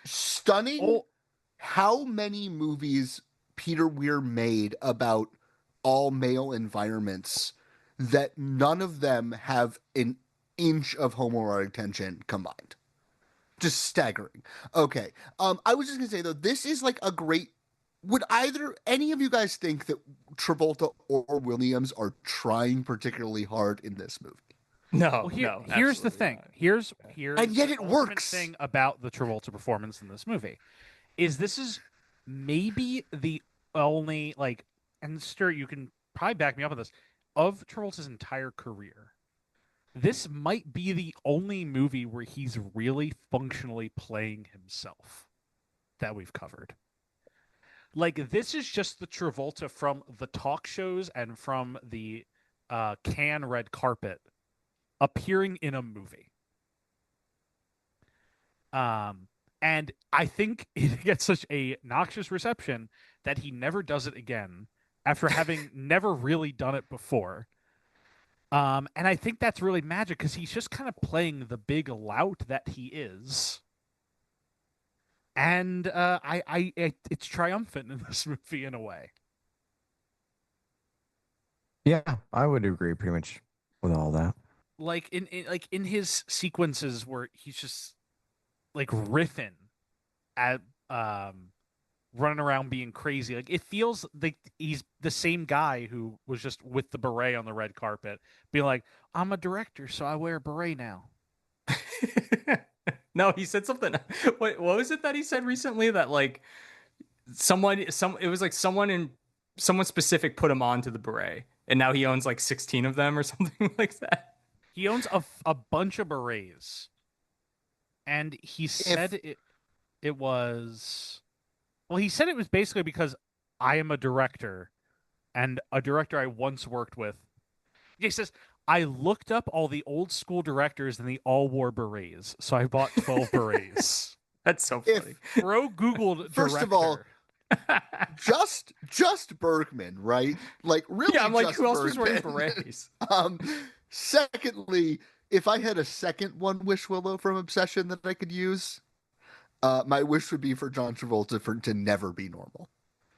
stunning how many movies Peter Weir made about all male environments that none of them have an inch of homoerotic tension combined. Just staggering. Okay. I was just gonna say though, this is like a great. Would any of you guys think that Travolta or Williams are trying particularly hard in this movie? No, here's the thing. Not. Here's and yet it the works. Thing about the Travolta performance in this movie is this is maybe the only and Stuart, you can probably back me up on this, of Travolta's entire career. This might be the only movie where he's really functionally playing himself that we've covered. Like, this is just the Travolta from the talk shows and from the Cannes red carpet appearing in a movie. And I think it gets such a noxious reception that he never does it again after having never really done it before. And I think that's really magic because he's just kind of playing the big lout that he is. And it's triumphant in this movie in a way. Yeah, I would agree pretty much with all that. Like in his sequences where he's just like riffing at running around being crazy. Like, it feels like he's the same guy who was just with the beret on the red carpet, being like, I'm a director, so I wear a beret now. No, he said something. What was it that he said recently that like someone specific put him onto the beret, and now he owns like 16 of them or something like that. He owns a bunch of berets, and he said it was. Well, he said it was basically because I am a director, and a director I once worked with. He says, I looked up all the old school directors, and they all wore berets, so I bought 12 berets. That's so funny. Bro Googled first director. of all, just Bergman, right? Like, really? Yeah, I'm like, just who else was Bergman? wearing berets? Secondly, if I had a second One Wish Willow from Obsession that I could use, my wish would be for John Travolta to never be normal.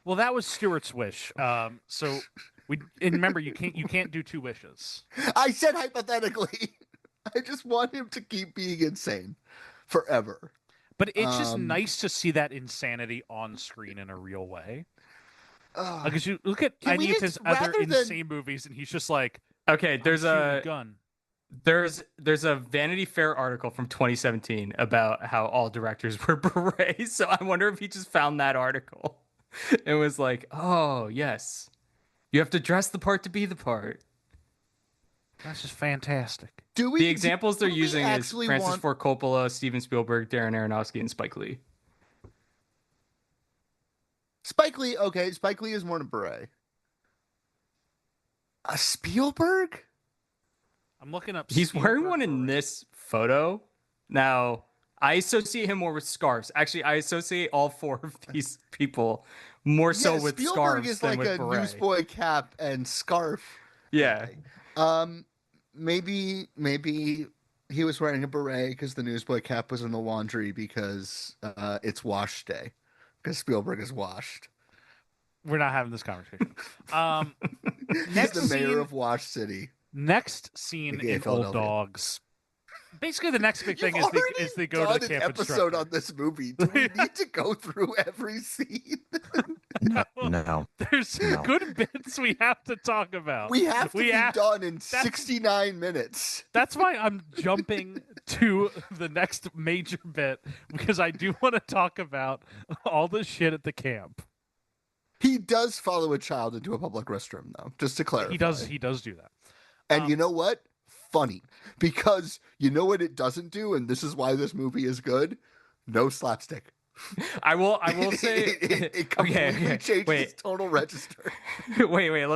Well, that was Stuart's wish. So and remember, you can't do two wishes. I said hypothetically. I just want him to keep being insane forever. But it's just nice to see that insanity on screen in a real way. Because you look at any of his other insane movies, and he's just like, okay, there's a gun. There's a Vanity Fair article from 2017 about how all directors wear berets. So I wonder if he just found that article and was like, "Oh yes, you have to dress the part to be the part." That's just fantastic. The examples they're using is Francis Ford Coppola, Steven Spielberg, Darren Aronofsky, and Spike Lee. Spike Lee, okay, Spike Lee is more than a beret. A Spielberg? I'm looking up. He's wearing one in this photo. Now, I associate him more with scarves. Actually, I associate all four of these people more so with Spielberg scarves is than like with a beret. newsboy cap and scarf. Yeah. Maybe he was wearing a beret because the newsboy cap was in the laundry because it's wash day. Because Spielberg is washed. We're not having this conversation. He's the mayor of Wash City. Next scene in Old Dogs. Basically, the next big thing is they go to the camp episode instructor. on this movie. Do we need to go through every scene? No. There's good bits we have to talk about. We have to be done in 69 minutes. That's why I'm jumping to the next major bit, because I do want to talk about all the shit at the camp. He does follow a child into a public restroom, though, just to clarify. He does do that. And you know what? Funny. Because you know what it doesn't do, and this is why this movie is good? No slapstick. I will say it completely changes its total register. wait.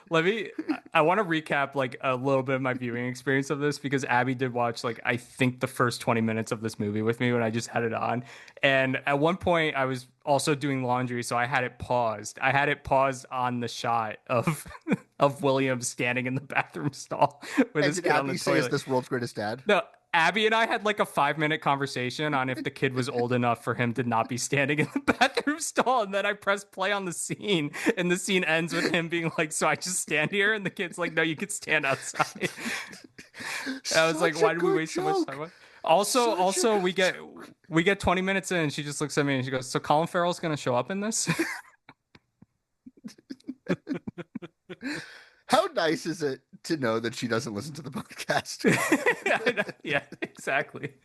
Let me. I want to recap like a little bit of my viewing experience of this because Abby did watch like I think the first 20 minutes of this movie with me when I just had it on, and at one point I was also doing laundry, so I had it paused. I had it paused on the shot of of William standing in the bathroom stall with his kid on the Abby toilet. say, "Is this world's greatest dad?" No. Abby and I had like a 5-minute conversation on if the kid was old enough for him to not be standing in the bathroom stall. And then I pressed play on the scene, and the scene ends with him being like, "So I just stand here?" And the kid's like, "No, you can stand outside." I was like, "Why did we waste so much time?" Also, we get 20 minutes in, and she just looks at me and she goes, "So Colin Farrell's gonna show up in this?" How nice is it to know that she doesn't listen to the podcast? Yeah, exactly.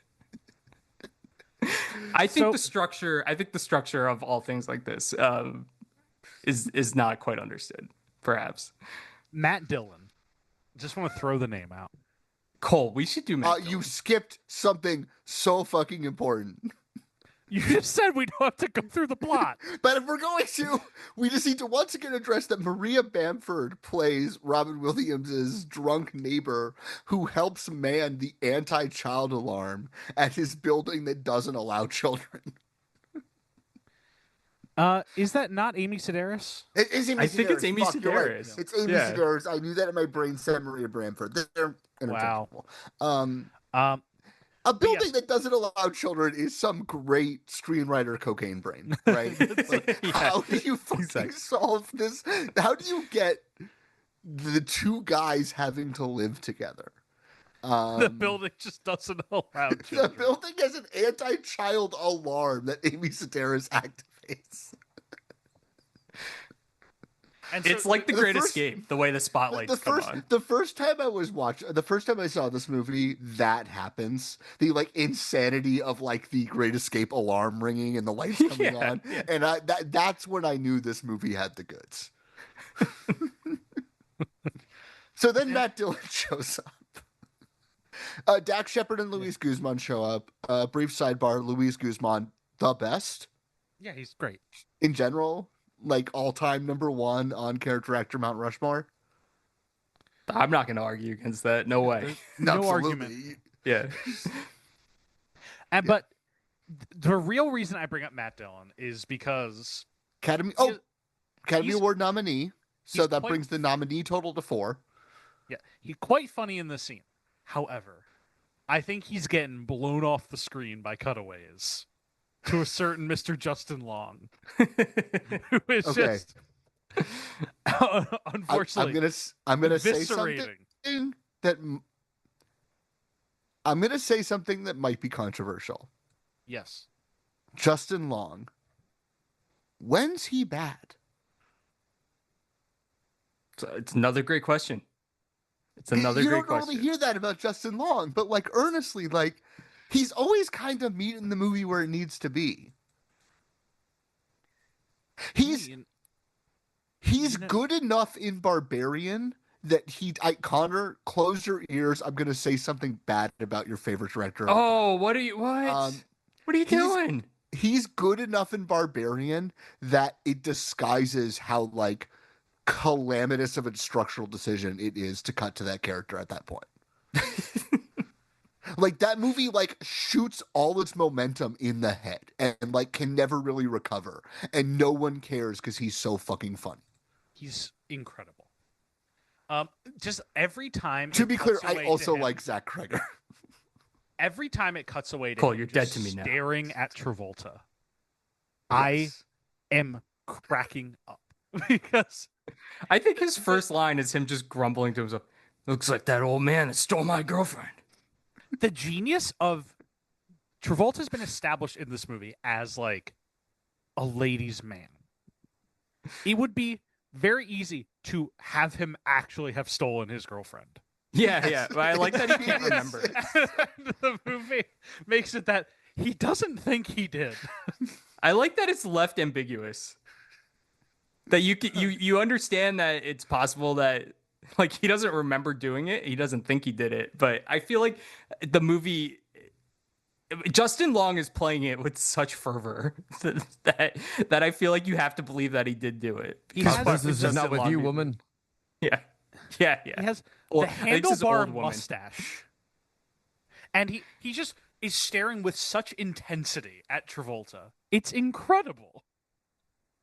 I think the structure of all things like this is not quite understood, perhaps. Matt Dillon. Just want to throw the name out. Cole, we should do Matt Dillon. You skipped something so fucking important. You just said we don't have to go through the plot. But if we're going to, we just need to once again address that Maria Bamford plays Robin Williams' drunk neighbor who helps man the anti-child alarm at his building that doesn't allow children. Is that not Amy Sedaris? It is Amy Sedaris. I think it's Amy Fuck, you're right. Sedaris. It's Amy Sedaris. I knew that in my brain said Maria Bamford. They're interchangeable. Wow. A building that doesn't allow children is some great screenwriter cocaine brain, right? Like, how do you fucking solve this? How do you get the two guys having to live together? The building just doesn't allow children. The building has an anti-child alarm that Amy Sedaris activates. And so it's like the Great Escape, the way the spotlights come on. The first time I saw this movie, that happens. The like insanity of like the Great Escape alarm ringing and the lights coming on, and that's when I knew this movie had the goods. So then Matt Dillon shows up. Dax Shepard and Luis Guzman show up. Brief sidebar: Luis Guzman, the best. Yeah, he's great in general. Like all-time number one on character actor Mount Rushmore. I'm not going to argue against that. No way. No argument. Yeah. But the real reason I bring up Matt Dillon is because Academy Award nominee. So that brings the nominee total to 4. Yeah, he's quite funny in this scene. However, I think he's getting blown off the screen by cutaways to a certain Mr. Justin Long, who is just unfortunately. I'm gonna say something that might be controversial. Yes, Justin Long. When's he bad? It's another great question. You don't normally hear that about Justin Long, but like earnestly, like. He's always kind of meeting the movie where it needs to be. He's good enough in Barbarian that Connor, close your ears. I'm going to say something bad about your favorite director. Oh, what? What are you doing? He's good enough in Barbarian that it disguises how like calamitous of a structural decision it is to cut to that character at that point. Like that movie like shoots all its momentum in the head and like can never really recover, and no one cares because he's so fucking funny. He's incredible. Just every time. To be clear, I also like Zach Kreger. Every time it cuts away to Cole, him, you're dead to me now. Staring at Travolta, yes. I am cracking up because I think his first line is him just grumbling to himself. Looks like that old man that stole my girlfriend. The genius of Travolta's been established in this movie as like a ladies' man. It would be very easy to have him actually have stolen his girlfriend. Yeah. But I like that he can't remember. The movie makes it that he doesn't think he did. I like that it's left ambiguous. that you understand that it's possible that like he doesn't remember doing it, he doesn't think he did it, but I feel like the movie Justin Long is playing it with such fervor that I feel like you have to believe that he did do it. He His has- business is Justin not with Long you, did it. woman. Yeah. He has Well, the I think this is old handlebar woman. mustache, and he just is staring with such intensity at Travolta. It's incredible.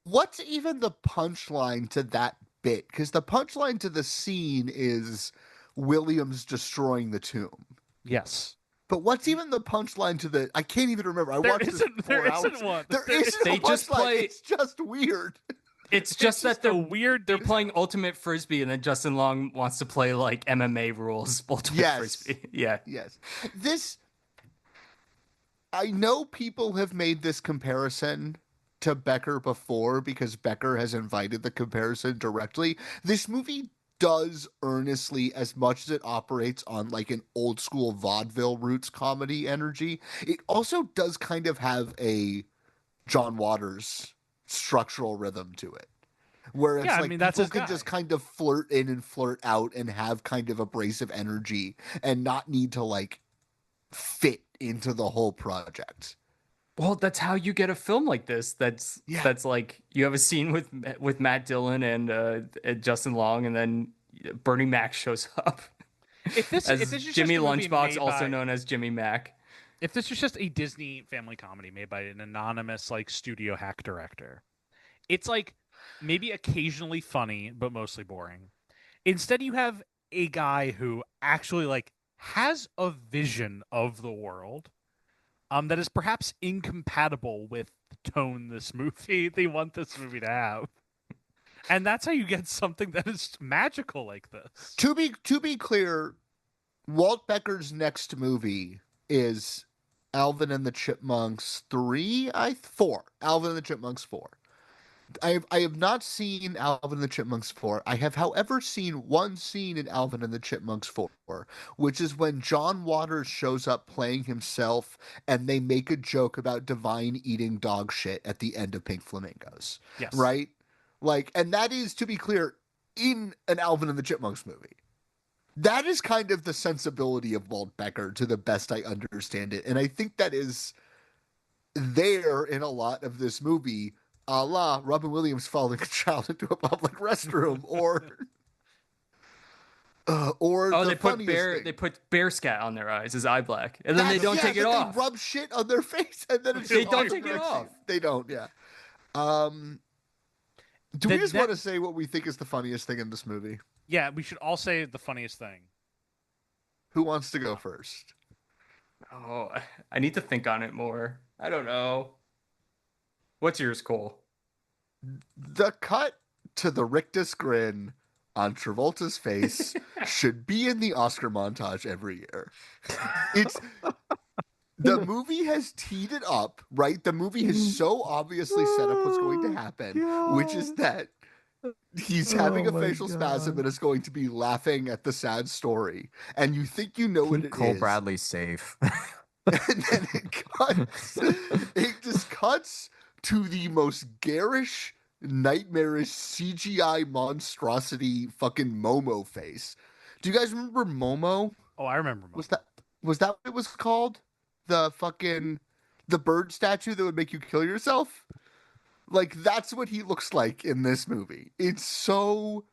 What's even the punchline to that bit? Because the punchline to the scene is Williams destroying the tomb. Yes. But what's even the punchline to the? I can't even remember. I There watched this isn't- 4 there hours. isn't one. There There isn't They a just punchline. play- It's just weird. It's just that just a they're weird. they're playing ultimate frisbee, and then Justin Long wants to play like MMA rules ultimate Yes. frisbee. Yeah. Yes. This. I know people have made this comparison to Becker before because Becker has invited the comparison directly. This movie does earnestly, as much as it operates on like an old school vaudeville roots comedy energy, it also does kind of have a John Waters structural rhythm to it. Where it's Yeah, I like mean, that's people his can guy. just kind of flirt in and flirt out and have kind of abrasive energy and not need to like fit into the whole project. Well, that's how you get a film like this. That's like you have a scene with Matt Dillon and Justin Long, and then Bernie Mac shows up If this as is just Jimmy a movie Lunchbox, made also by- known as Jimmy Mac. If this was just a Disney family comedy made by an anonymous like studio hack director, it's like maybe occasionally funny but mostly boring. Instead, you have a guy who actually like has a vision of the world that is perhaps incompatible with the tone this movie they want this movie to have. And that's how you get something that is magical like this. To be clear, Walt Becker's next movie is Alvin and the Chipmunks 4. Alvin and the Chipmunks 4. I have not seen Alvin and the Chipmunks 4. I have, however, seen one scene in Alvin and the Chipmunks 4, which is when John Waters shows up playing himself and they make a joke about Divine eating dog shit at the end of Pink Flamingos. Yes. Right? Like, and that is, to be clear, in an Alvin and the Chipmunks movie. That is kind of the sensibility of Walt Becker, to the best I understand it. And I think that is there in a lot of this movie, a la Robin Williams following a child into a public restroom, or They the funniest thing. they put bear scat on their eyes as eye black, and then they That's- don't yeah, take it then off. They rub shit on their face, and then it's They just don't awesome take it next off. scene. They don't. Yeah. Do we just want to say what we think is the funniest thing in this movie? Yeah, we should all say the funniest thing. Who wants to go first? Oh, I need to think on it more. I don't know. What's yours, Cole? The cut to the rictus grin on Travolta's face should be in the Oscar montage every year. It's the movie has teed it up, right? The movie has so obviously set up what's going to happen, which is that he's having a facial spasm and is going to be laughing at the sad story. And you think you know what it Cole is. Bradley's safe. And then it just cuts to the most garish, nightmarish CGI monstrosity fucking Momo face. Do you guys remember Momo? Oh, I remember. Was that what it was called? The bird statue that would make you kill yourself? Like, that's what he looks like in this movie. It's so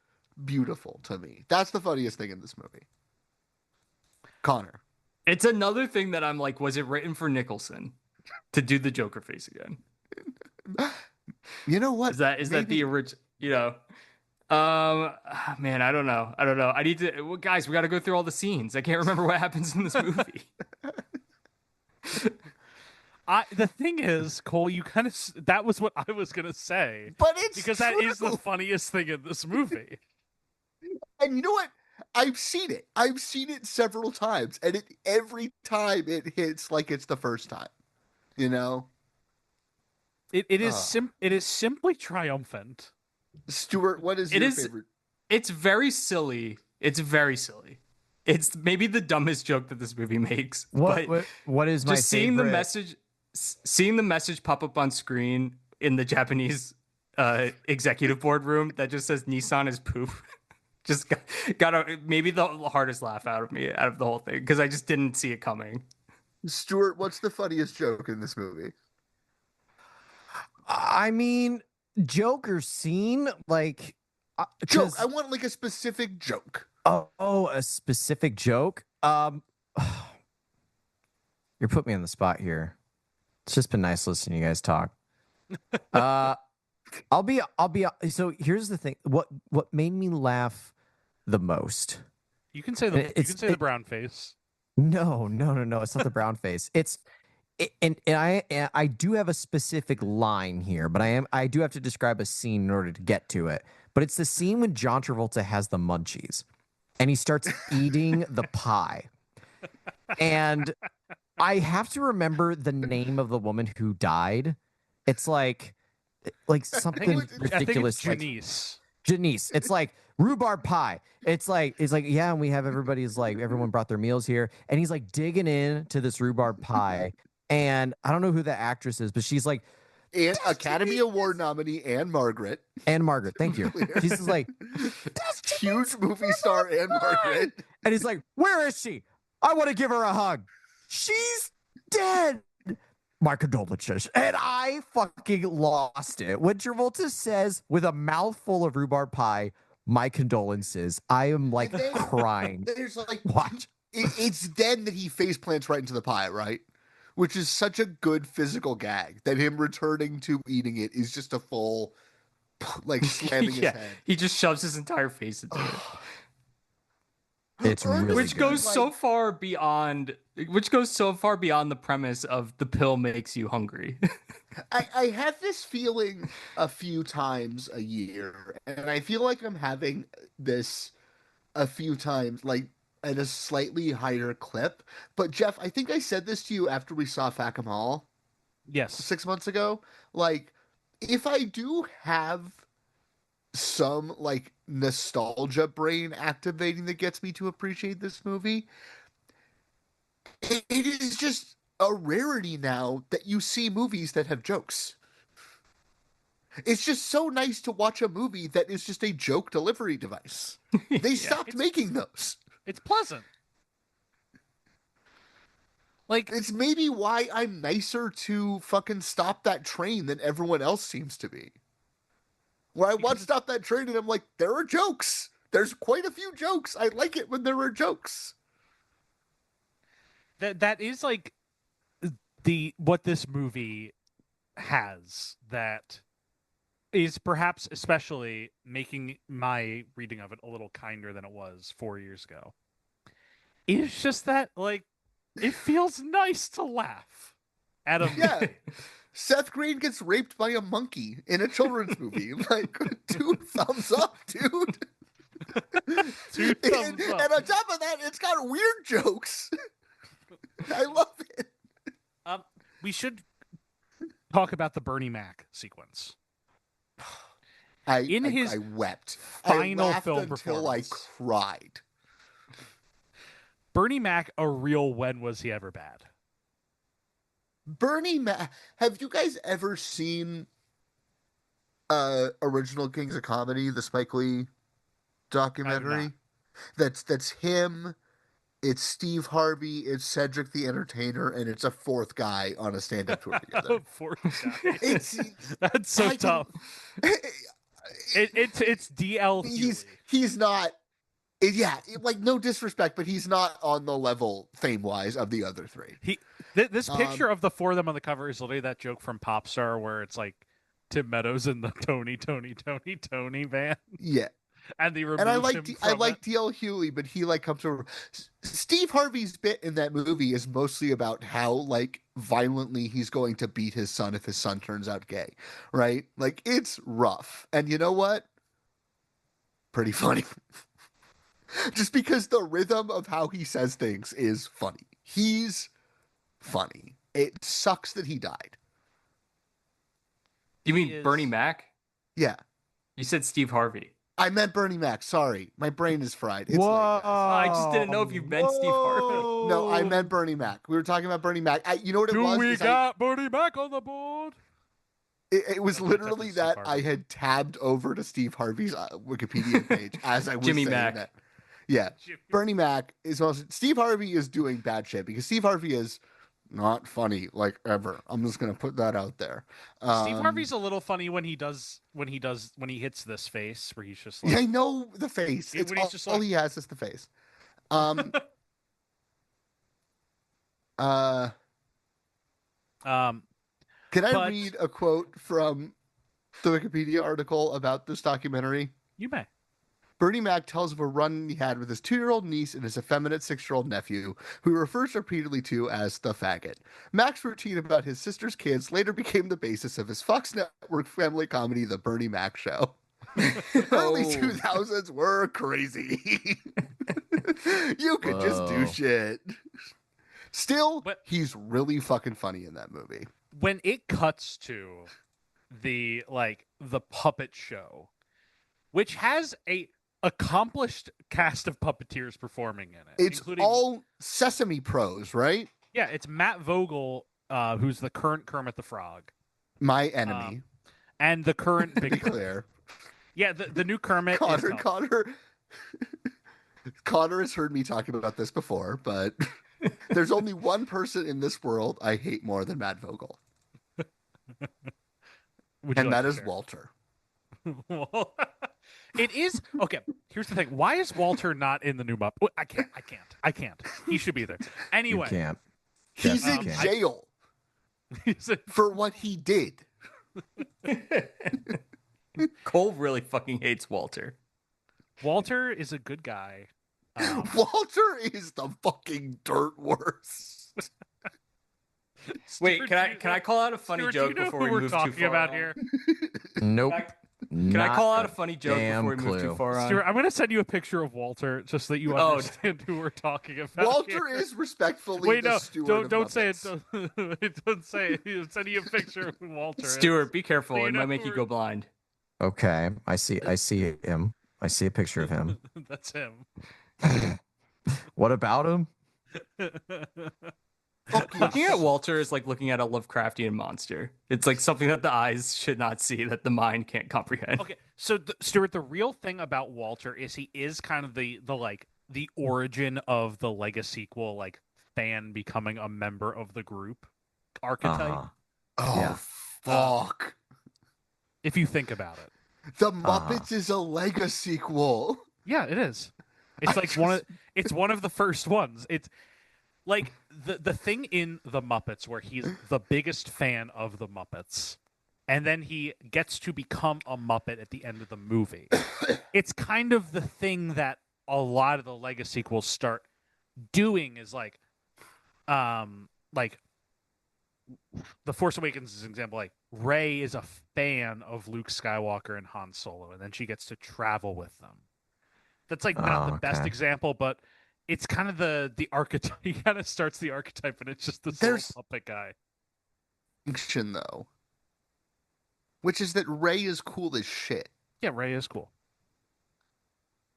beautiful to me. That's the funniest thing in this movie. Connor. It's another thing that I'm like, was it written for Nicholson to do the Joker face again? You know what? Is that the original? You know, man, I don't know. I need to, well, guys. We got to go through all the scenes. I can't remember what happens in this movie. The thing is, Cole, you kind of that was what I was gonna say, But it's because true. that is the funniest thing in this movie. And you know what? I've seen it. I've seen it several times, and every time it hits like it's the first time. You know, It is simply triumphant. Stuart, what is It your is- favorite? It's very silly. It's very silly. It's maybe the dumbest joke that this movie makes. but What is my just seeing favorite? the message pop up on screen in the Japanese executive board room that just says Nissan is poop. Just got maybe the hardest laugh out of the whole thing because I just didn't see it coming. Stuart, what's the funniest joke in this movie? I mean, joke or scene, like Joke. I want like a specific joke. Oh, a specific joke. You're putting me on the spot here. It's just been nice listening to you guys talk. I'll be. So here's the thing. What made me laugh the most? You can say the brown face. No. It's not the brown face. And I do have a specific line here, but I do have to describe a scene in order to get to it. But it's the scene when John Travolta has the munchies, and he starts eating the pie, and I have to remember the name of the woman who died. It's like something ridiculous. I think it's Janice. It's like rhubarb pie. It's like, yeah, and we have everyone brought their meals here. And he's like digging into this rhubarb pie. And I don't know who the actress is, but she's like, and Academy Award nominee Anne Margaret. Thank you. She's just like, huge movie star Anne Margaret. And he's like, where is she? I want to give her a hug. She's dead. My condolences. And I fucking lost it. When Travolta says with a mouthful of rhubarb pie, my condolences, I am like crying. There's like, what? It's then that he face plants right into the pie, right? Which is such a good physical gag that him returning to eating it is just a full, like slamming his head. He just shoves his entire face into it. It's really which goes so far beyond the premise of the pill makes you hungry. I have this feeling a few times a year, and I feel like I'm having this a few times, like at a slightly higher clip. But Jeff, I think I said this to you after we saw Fackham Hall. Yes. 6 months ago. Like, if I do have some like nostalgia brain activating that gets me to appreciate this movie, it is just a rarity now that you see movies that have jokes. It's just so nice to watch a movie that is just a joke delivery device. They stopped making those. It's pleasant. Like, it's maybe why I'm nicer to fucking Stop That Train than everyone else seems to be. Where I watch Stop That Train and I'm like, there are jokes. There's quite a few jokes. I like it when there are jokes. That is like what this movie has that is perhaps especially making my reading of it a little kinder than it was 4 years ago. It's just that, like, it feels nice to laugh at him. Yeah. Seth Green gets raped by a monkey in a children's movie. Like, dude, thumbs up, dude. Two thumbs up. And on top of that, it's got weird jokes. I love it. We should talk about the Bernie Mac sequence. I wept. Final I laughed film until I performance. cried. Bernie Mac, a real when was he ever bad? Bernie Mac. Have you guys ever seen Original Kings of Comedy, the Spike Lee documentary? That's him. It's Steve Harvey, it's Cedric the Entertainer, and it's a fourth guy on a stand-up tour together. Fourth guy. That's so tough. It's DL. He's not. Yeah, like no disrespect, but he's not on the level fame-wise of the other three. This picture of the four of them on the cover is literally that joke from Popstar where it's like Tim Meadows in the Tony van. Yeah. And they removed and I him like DL Hewley, but he like comes over. Steve Harvey's bit in that movie is mostly about how like violently he's going to beat his son if his son turns out gay, right? Like it's rough, and you know what? Pretty funny. Just because the rhythm of how he says things is funny. He's funny. It sucks that he died. You mean Bernie Mac? Yeah. You said Steve Harvey. I meant Bernie Mac. Sorry. My brain is fried. It's Whoa. I just didn't know if you meant Steve Harvey. No, I meant Bernie Mac. We were talking about Bernie Mac. You know what it was? We got Bernie Mac on the board. It was That's literally definitely Steve that Harvey. I had tabbed over to Steve Harvey's Wikipedia page as I was Jimmy saying Mac. that. Yeah, Bernie Mac is also Steve Harvey is doing bad shit because Steve Harvey is not funny like ever. I'm just gonna put that out there. Steve Harvey's a little funny when he hits this face where he's just like, Yeah, I know the face. Yeah, It's when he's just all like- he has is the face. Um, um, can I But- read a quote from the Wikipedia article about this documentary? you may. Bernie Mac tells of a run he had with his 2-year-old niece and his effeminate 6-year-old nephew, who he refers repeatedly to as the faggot. Mac's routine about his sister's kids later became the basis of his Fox Network family comedy, The Bernie Mac Show. Early 2000s were crazy. You could just do Whoa. shit. Still, But- he's really fucking funny in that movie. When it cuts to the puppet show, which has a accomplished cast of puppeteers performing in it, It's including all Sesame pros, right? yeah, it's Matt Vogel, who's the current Kermit the Frog, My enemy, and the current to be Big Bird. clear. Yeah, the new Kermit. Connor, is Connor has heard me talk about this before, but there's only one person in this world I hate more than Matt Vogel, Would you and like that to is share? Walter. Well, it is okay. Here's the thing: why is Walter not in the new Muppet? I can't. He should be there. You Anyway, can't. He's Yes, in you can. jail he's a- for what he did. Cole really fucking hates Walter. Walter is a good guy. Walter is the fucking dirt worst. Wait, Stuart, can do you- I call out a funny Stuart, joke do you know before who we we're move too talking far about on? here? Nope. Can I call out Not a funny joke damn before we move too clue. far on? Stuart, I'm going to send you a picture of Walter just so that you Oh. understand who we're talking about. Walter here. is respectfully Wait, the no, steward don't of say it. Muppets. Don't say it. I'm sending you a picture of who Walter is. Stuart, be careful. So you It know might make who you we're- go blind. Okay. I see him. I see a picture of him. That's him. What about him? Looking at Walter is like looking at a Lovecraftian monster. It's like something that the eyes should not see, that the mind can't comprehend. Okay, so Stuart, the real thing about Walter is he is kind of the origin of the Lego sequel, like fan becoming a member of the group archetype. Uh-huh. Oh, Yeah. fuck. If you think about it, The Muppets is a Lego sequel. yeah, it is. It's like it's one of the first ones. It's like the thing in the Muppets where he's the biggest fan of the Muppets, and then he gets to become a Muppet at the end of the movie. It's kind of the thing that a lot of the Lego sequels start doing is like The Force Awakens is an example. Like Rey is a fan of Luke Skywalker and Han Solo, and then she gets to travel with them. That's like not the best okay. example, but it's kind of the archetype. He kind of starts the archetype, and it's just this There's- little puppet guy. Distinction, though, which is that Rey is cool as shit. Yeah, Rey is cool.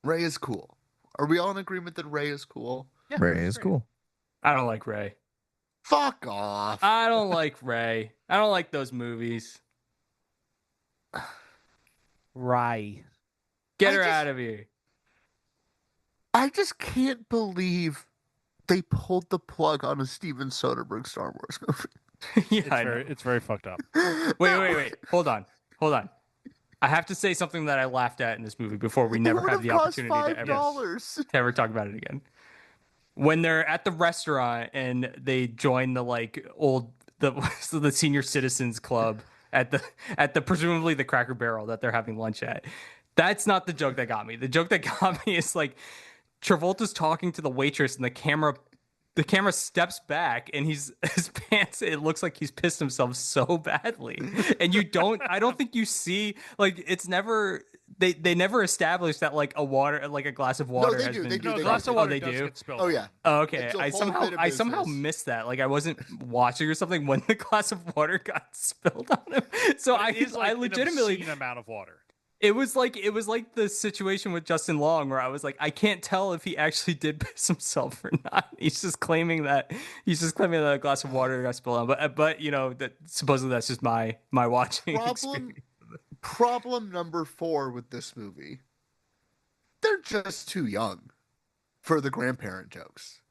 Rey is cool. Are we all in agreement that Rey is cool? Yeah, Ray Rey's is great. cool. I don't like Ray. Fuck off. I don't like Ray. I don't like those movies. Rye. Get I her just- out of here. I just can't believe they pulled the plug on a Steven Soderbergh Star Wars movie. Yeah, I know. It's very fucked up. Wait. Hold on. I have to say something that I laughed at in this movie before we never have the opportunity to ever talk about it again. When they're at the restaurant and they join the the senior citizens club at the presumably the Cracker Barrel that they're having lunch at. That's not the joke that got me. The joke that got me is like Travolta's talking to the waitress and the camera steps back and his pants, it looks like he's pissed himself so badly. And I don't think you see, like, it's never, they never established that like a glass of water they has do, been. they do, No, they a glass do. of water they does do? get spilled. Oh yeah. Oh, okay. It's a I whole bit of I somehow business. missed that. Like I wasn't watching or something when the glass of water got spilled on him. So But it is, like, I an legitimately obscene amount of water. It was like the situation with Justin Long where I was like, I can't tell if he actually did piss himself or not. He's just claiming that a glass of water got spilled on. But you know that supposedly that's just my watching experience. Problem number 4 with this movie. They're just too young for the grandparent jokes.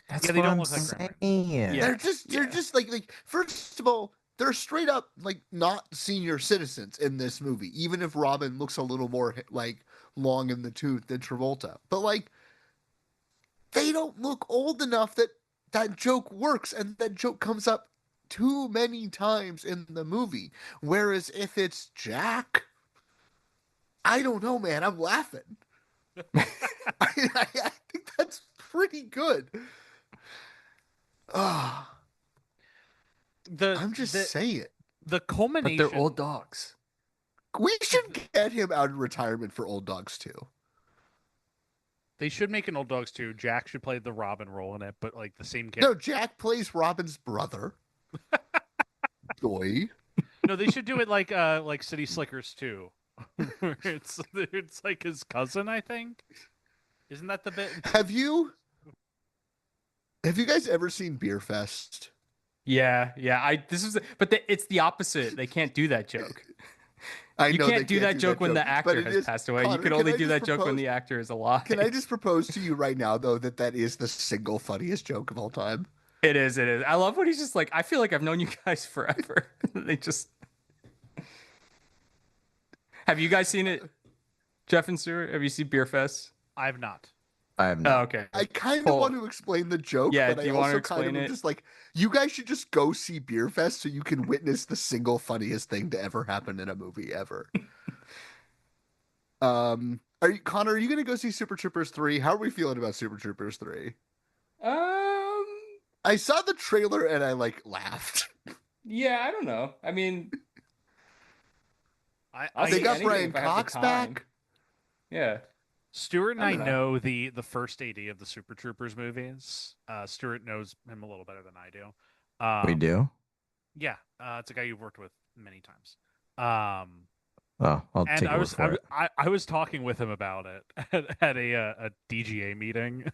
That's Yeah, they what don't I'm look like saying. Yeah. They're just like first of all, they're straight up like not senior citizens in this movie, even if Robin looks a little more like long in the tooth than Travolta. But like they don't look old enough that that joke works, and that joke comes up too many times in the movie. Whereas if it's Jack, I don't know, man. I'm laughing. I think that's pretty good. Ah, I'm just saying. The But culmination. they're old dogs. We should get him out of retirement for Old Dogs too. They should make an Old Dogs 2. Jack should play the Robin role in it, but like the same No, character. Jack plays Robin's brother. Joy. No, they should do it like City Slickers 2. Where it's like his cousin, I think. Isn't that the bit? Have you guys ever seen Beer Fest? Yeah. It's the opposite. They can't do that joke. You can't do that joke when the actor has passed away. Connor, you can only do that joke when the actor is alive. Can I just propose to you right now, though, that is the single funniest joke of all time? It is. I love when he's just like, I feel like I've known you guys forever. They just. Have you guys seen it, Jeff and Stuart? Have you seen Beer Fest? I have not. I have Oh, no. okay. I kind of want to explain the joke, Yeah, but do you I want to also kind explain of it? just like, you guys should just go see Beer Fest so you can witness the single funniest thing to ever happen in a movie ever. Connor, are you gonna go see Super Troopers 3? How are we feeling about Super Troopers 3? I saw the trailer and I like laughed. Yeah, I don't know. I mean, I'll They see got anything Brian if I have the Cox time. back. Yeah. Stuart and I I don't know the first AD of the Super Troopers movies. Stuart knows him a little better than I do. We do. Yeah, it's a guy you've worked with many times. Oh, I'll And take your word for it. I was talking with him about it at a DGA meeting.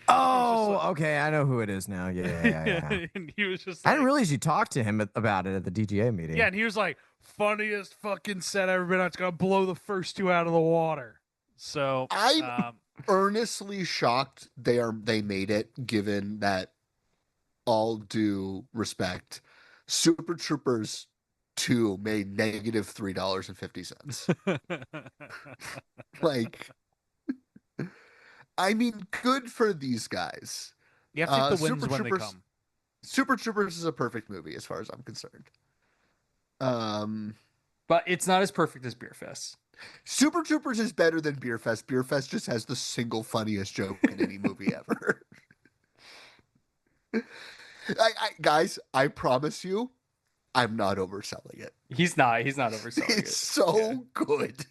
Oh, okay. I know who it is now. Yeah. And he was just I like, didn't realize you talked to him about it at the DGA meeting. yeah, and he was like, funniest fucking set I've ever been on. It's gonna blow the first 2 out of the water. So I'm earnestly shocked they made it, given that, all due respect, Super Troopers 2 made negative $3.50. Like, I mean, good for these guys. you have to take the wins Super when they Troopers- come. Super Troopers is a perfect movie as far as I'm concerned. But it's not as perfect as Beer Fest. Super Troopers is better than Beer Fest. Beer Fest just has the single funniest joke in any movie ever. Guys, I promise you, I'm not overselling it. He's not overselling it. It's so good.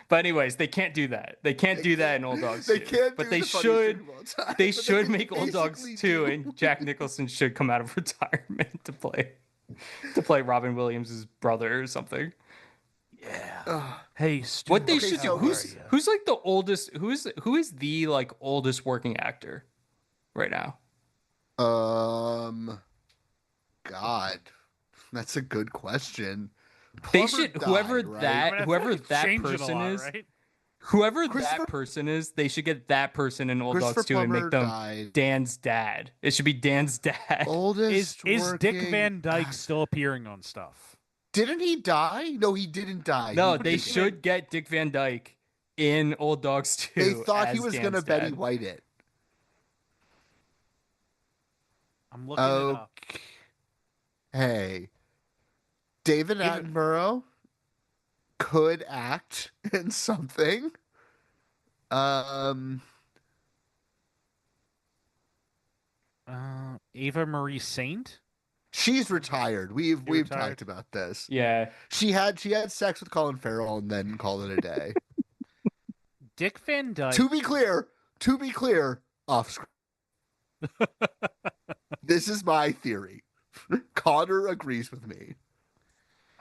But anyways, they can't do that. They can't do that in Old Dogs 2. They can't. But do they the funniest should. joke of all time, They but should can make Old Dogs basically 2, do- and Jack Nicholson should come out of retirement to play Robin Williams' brother or something. Ugh. Hey, Stuart, What they Okay, should do? so Who's like the oldest? Who is the like oldest working actor right now? God, that's a good question. They Plumber should died, whoever right? that I feel whoever like it's that changing a person lot, is. right? Whoever Christopher- that person is, they should get that person in Old Christopher Dogs 2 and Plummer make them died. Dan's dad. It should be Dan's dad. Oldest Is Dick working- Van Dyke still appearing on stuff? Didn't he die? No, he didn't die. No, He they was- should get Dick Van Dyke in Old Dogs 2. They thought he as was Dan's gonna Betty dad. White it. I'm looking it up. Hey, David Even- Attenborough could act in something. Ava Marie Saint? She's retired. We've retired? talked about this. Yeah. She had sex with Colin Farrell and then called it a day. Dick Van Dyke. To be clear, off screen. This is my theory. Connor agrees with me.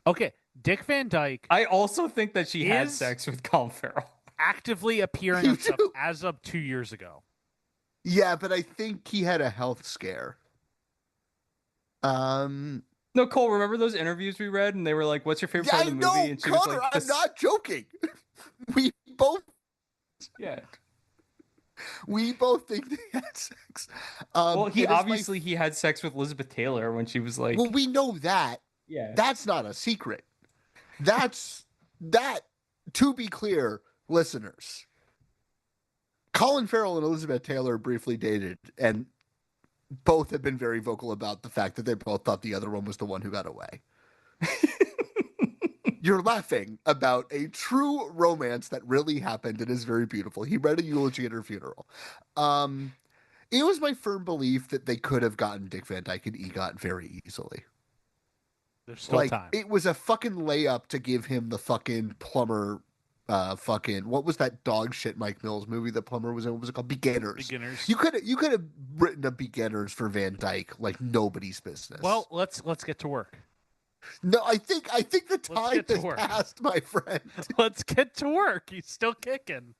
Okay, Dick Van Dyke I also think that she had Is- sex with Colin Farrell. actively appearing You on stuff do? as of 2 years ago. Yeah, but I think he had a health scare. No, Cole, remember those interviews we read and they were like, what's your favorite Yeah, part I of the movie? know, And she was Connor. like, I'm not joking. We both Yeah. think they had sex. Well, he it is my- obviously he had sex with Elizabeth Taylor when she was like, Well, we know that. yeah. That's not a secret. That. To be clear, listeners, Colin Farrell and Elizabeth Taylor briefly dated, and both have been very vocal about the fact that they both thought the other one was the one who got away. You're laughing about a true romance that really happened and is very beautiful. He read a eulogy at her funeral. It was my firm belief that they could have gotten Dick Van Dyke and EGOT very easily. There's still time. It was a fucking layup to give him the fucking plumber, what was that dog shit Mike Mills movie the plumber was in? What was it called? Beginners. You could have written a Beginners for Van Dyke like nobody's business. Well, let's get to work. No, I think the time get to has work. passed, my friend. Let's get to work. He's still kicking.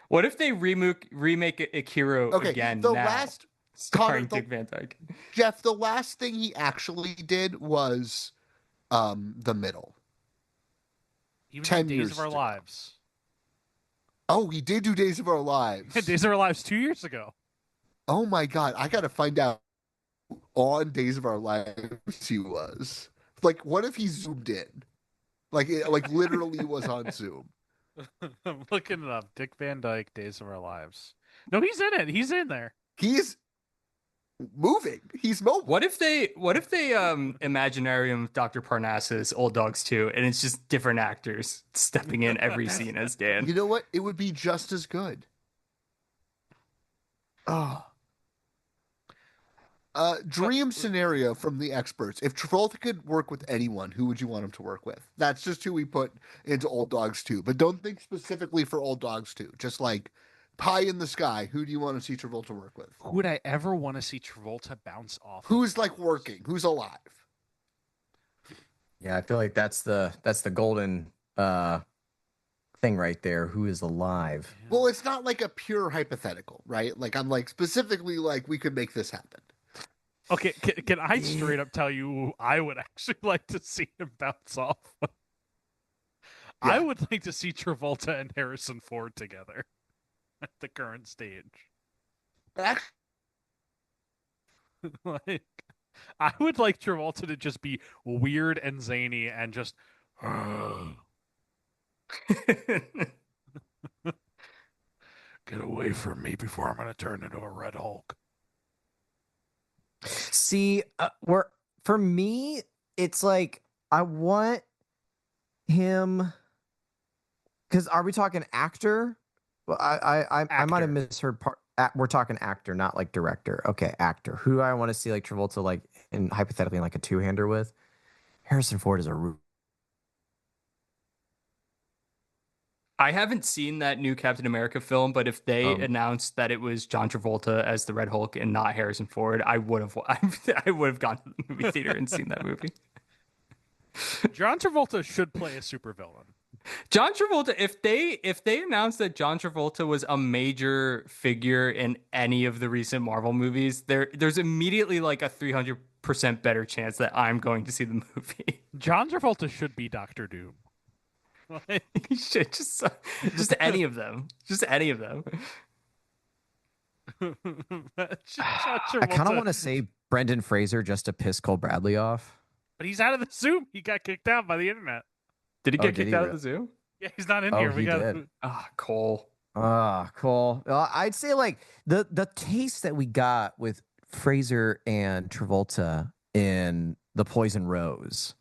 What if they remake Akira Okay, again the now, last starring Connor, Dick Van Dyke? Jeff, the last thing he actually did was The Middle. Even 10 Days years of Our ago. Lives. Oh, he did do Days of Our Lives. Days of Our Lives 2 years ago. Oh my god, I gotta find out on Days of Our Lives he was. Like, what if he zoomed in? Like literally was on Zoom. I'm looking it up. Dick Van Dyke, Days of Our Lives. No, he's in it. He's in there. He's moving. He's mobile. What if they Imaginarium Dr. Parnassus Old Dogs 2 and it's just different actors stepping in every scene as Dan? You know what? It would be just as good. Oh. Dream scenario from the experts. If Travolta could work with anyone, who would you want him to work with? That's just who we put into Old Dogs 2. But don't think specifically for Old Dogs 2. Just like pie in the sky. Who do you want to see Travolta work with? Who would I ever want to see Travolta bounce off? Who's like working? Who's alive? Yeah, I feel like that's the golden thing right there. Who is alive? Well, it's not like a pure hypothetical, right? Like I'm like specifically like we could make this happen. Okay, can I straight up tell you who I would actually like to see him bounce off? I would like to see Travolta and Harrison Ford together at the current stage. Actually, Like, I would like Travolta to just be weird and zany and just. Get away from me before I'm going to turn into a Red Hulk. See, for me, it's like I want him. Because are we talking actor? Well, I might have Actor. misheard part. We're talking actor, not like director. Okay, actor. Who do I want to see like Travolta like in hypothetically like a two-hander with? Harrison Ford is a. I haven't seen that new Captain America film, but if they announced that it was John Travolta as the Red Hulk and not Harrison Ford, I would have gone to the movie theater and seen that movie. John Travolta should play a supervillain. John Travolta, if they announced that John Travolta was a major figure in any of the recent Marvel movies, there's immediately like a 300% better chance that I'm going to see the movie. John Travolta should be Doctor Doom. He should just any of them. Just any of them. I kind of want to say Brendan Fraser just to piss Cole Bradley off. But he's out of the Zoom. He got kicked out by the internet. Did he Oh, get did kicked he out of really? the zoo? Yeah, he's not in Oh, here. he did. Cole. Cool. I'd say like the taste that we got with Fraser and Travolta in The Poison Rose.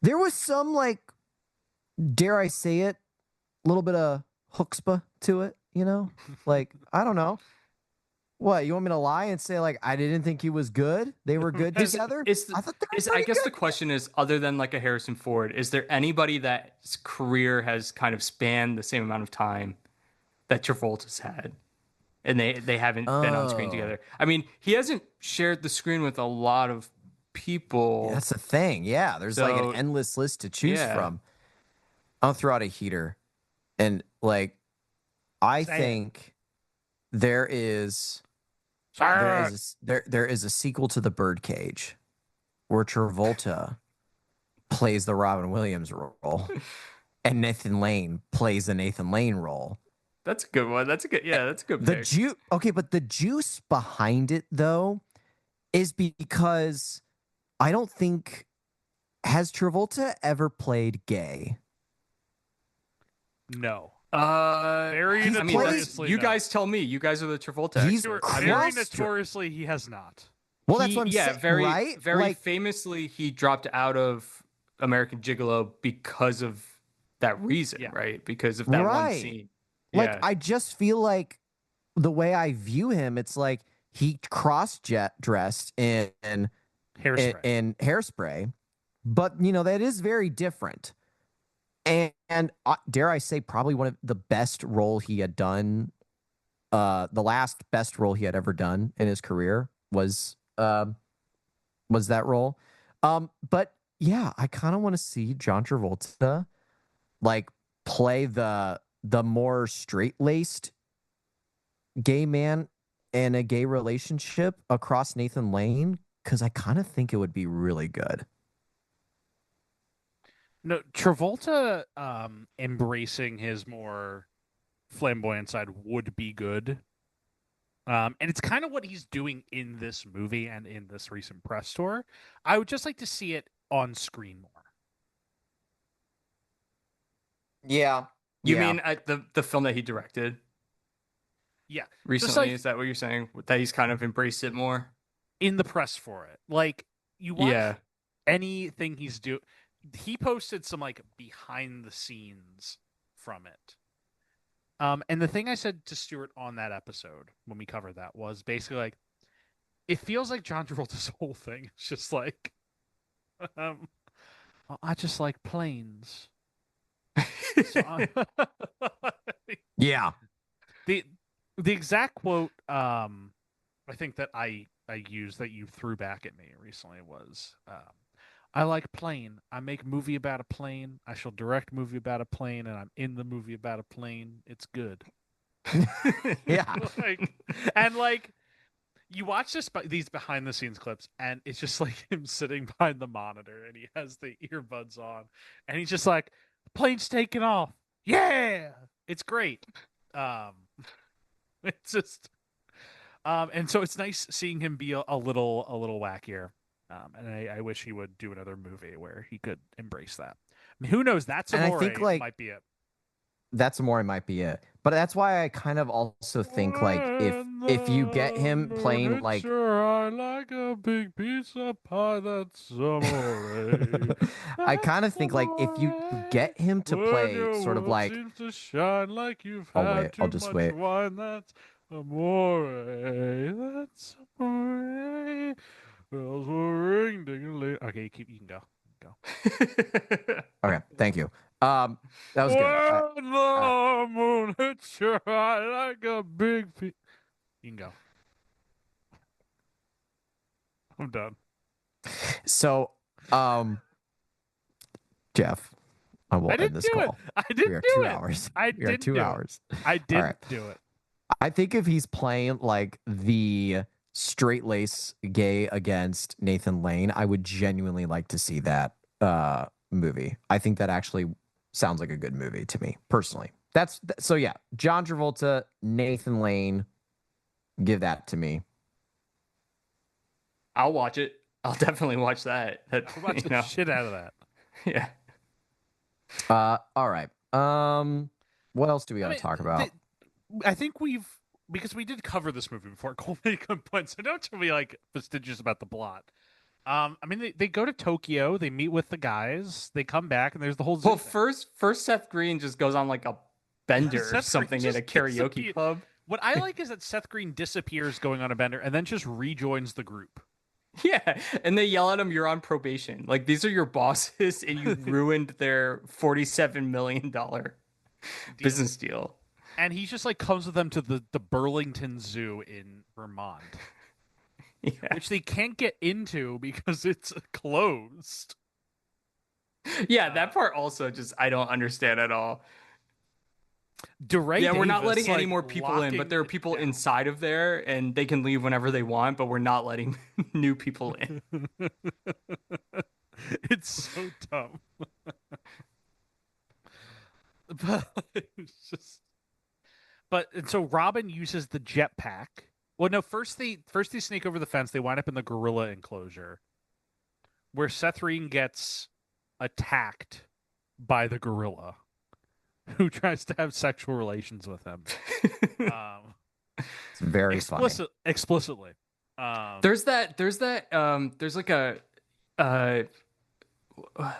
There was some like, dare I say it, a little bit of chutzpah to it, you know? Like, I don't know. What, you want me to lie and say like I didn't think he was good? They were good together? I thought they were I guess pretty the question is, other than like a Harrison Ford, is there anybody that's career has kind of spanned the same amount of time that Travolta's had? And they haven't been on screen Oh. together. I mean, he hasn't shared the screen with a lot of people. That's the thing. Yeah, there's like an So, endless list to choose yeah. from. I'll throw out a heater, and like I Say it. think there is there is a sequel to The Birdcage where Travolta plays the Robin Williams role and Nathan Lane plays the Nathan Lane role. That's a good one. That's a good The pick. okay, but the juice behind it though is because I don't think has Travolta ever played gay. No. Very Very He notoriously. you no. guys tell me. You guys are the Travolta He's experts. Very crossed- notoriously, he has not. Well, that's what I'm saying, very, right? very Like, famously, he dropped out of American Gigolo because of that reason, Yeah. right? Because of that one Right. scene. like Yeah. I just feel like the way I view him, it's like he dressed in Hairspray. Hairspray, but that is very different. And dare I say, probably one of the best role he had done. The last best role he had ever done in his career was that role. But yeah, I kind of want to see John Travolta like play the more straight-laced gay man in a gay relationship across Nathan Lane, because I kind of think it would be really good. No, Travolta embracing his more flamboyant side would be good. And it's kind of what he's doing in this movie and in this recent press tour. I would just like to see it on screen more. Yeah. You mean the film that he directed Yeah. recently? like- Is that what you're saying? That he's kind of embraced it more? In the press for it. Like, you watch Yeah. anything he's doing. He posted some like behind the scenes from it. And the thing I said to Stuart on that episode when we covered that was basically like, it feels like John Travolta's whole thing is just like, well, I just like planes. So Yeah. the exact quote I think that I used that you threw back at me recently was I like plane. I make movie about a plane. I shall direct movie about a plane, and I'm in the movie about a plane. It's good. Yeah. like you watch these behind the scenes clips, and it's just like him sitting behind the monitor, and he has the earbuds on, and he's just like, plane's taking off. Yeah, it's great. It's just and so it's nice seeing him be a little wackier. And I wish he would do another movie where he could embrace that. I mean, who knows? That's And I Amore think, like, might be it. That's more might be it. But that's why I kind of also think like if you get him playing like I like a big pizza pie, that's amore. I kind of think like if you get him to play sort of like seems to shine like you've I'll had wait, too I'll just much wait. wine, that's amore. That's amore. Bells will ring, ding-a-ling. Okay, you can go. Okay, thank you. That was good. When the moon hits your eye like a big You can go. I'm done. So, Jeff, I will I end didn't this do it. call. I We didn't are do 2 it. hours. I We are didn't 2 do it. hours. I didn't right. do it. I think if he's playing like the straight lace gay against Nathan Lane, I would genuinely like to see that movie. I think that actually sounds like a good movie to me personally. So yeah, John Travolta, Nathan Lane, give that to me. I'll watch it. I'll definitely watch that. I'll watch the shit out of that. Yeah. All right. What else do we got to talk about? I think because we did cover this movie before. Cole made good points. So don't tell me like fastidious about the plot. I mean, they go to Tokyo. They meet with the guys. They come back, and there's the whole. Well, first Seth Green just goes on like a bender or Seth something Green at a just karaoke disappeared. club. What I like is that Seth Green disappears going on a bender, and then just rejoins the group. Yeah, and they yell at him, "You're on probation. Like these are your bosses, and you ruined their $47 million business deal." And he just like comes with them to the Burlington Zoo in Vermont. Yeah. which they can't get into because it's closed. Yeah, that part also just I don't understand at all. DeRay Yeah, we're not Davis, letting any like, more people in, but there are locking people it down. inside of there and they can leave whenever they want, but we're not letting new people in. It's so dumb. But it's just. But and so Robin uses the jetpack. Well, no, first they sneak over the fence. They wind up in the gorilla enclosure, where Seth Green gets attacked by the gorilla, who tries to have sexual relations with him. It's very funny. Explicitly. There's like a uh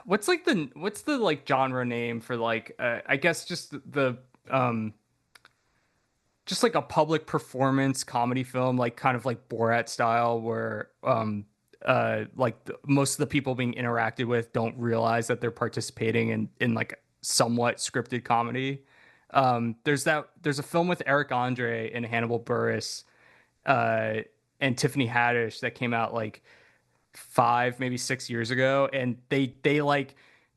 what's the like genre name for like I guess just the just like a public performance comedy film, like kind of like Borat style, where most of the people being interacted with don't realize that they're participating in like somewhat scripted comedy. There's a film with Eric Andre and Hannibal Buress uh, and Tiffany Haddish that came out like 5 maybe 6 years ago, and they like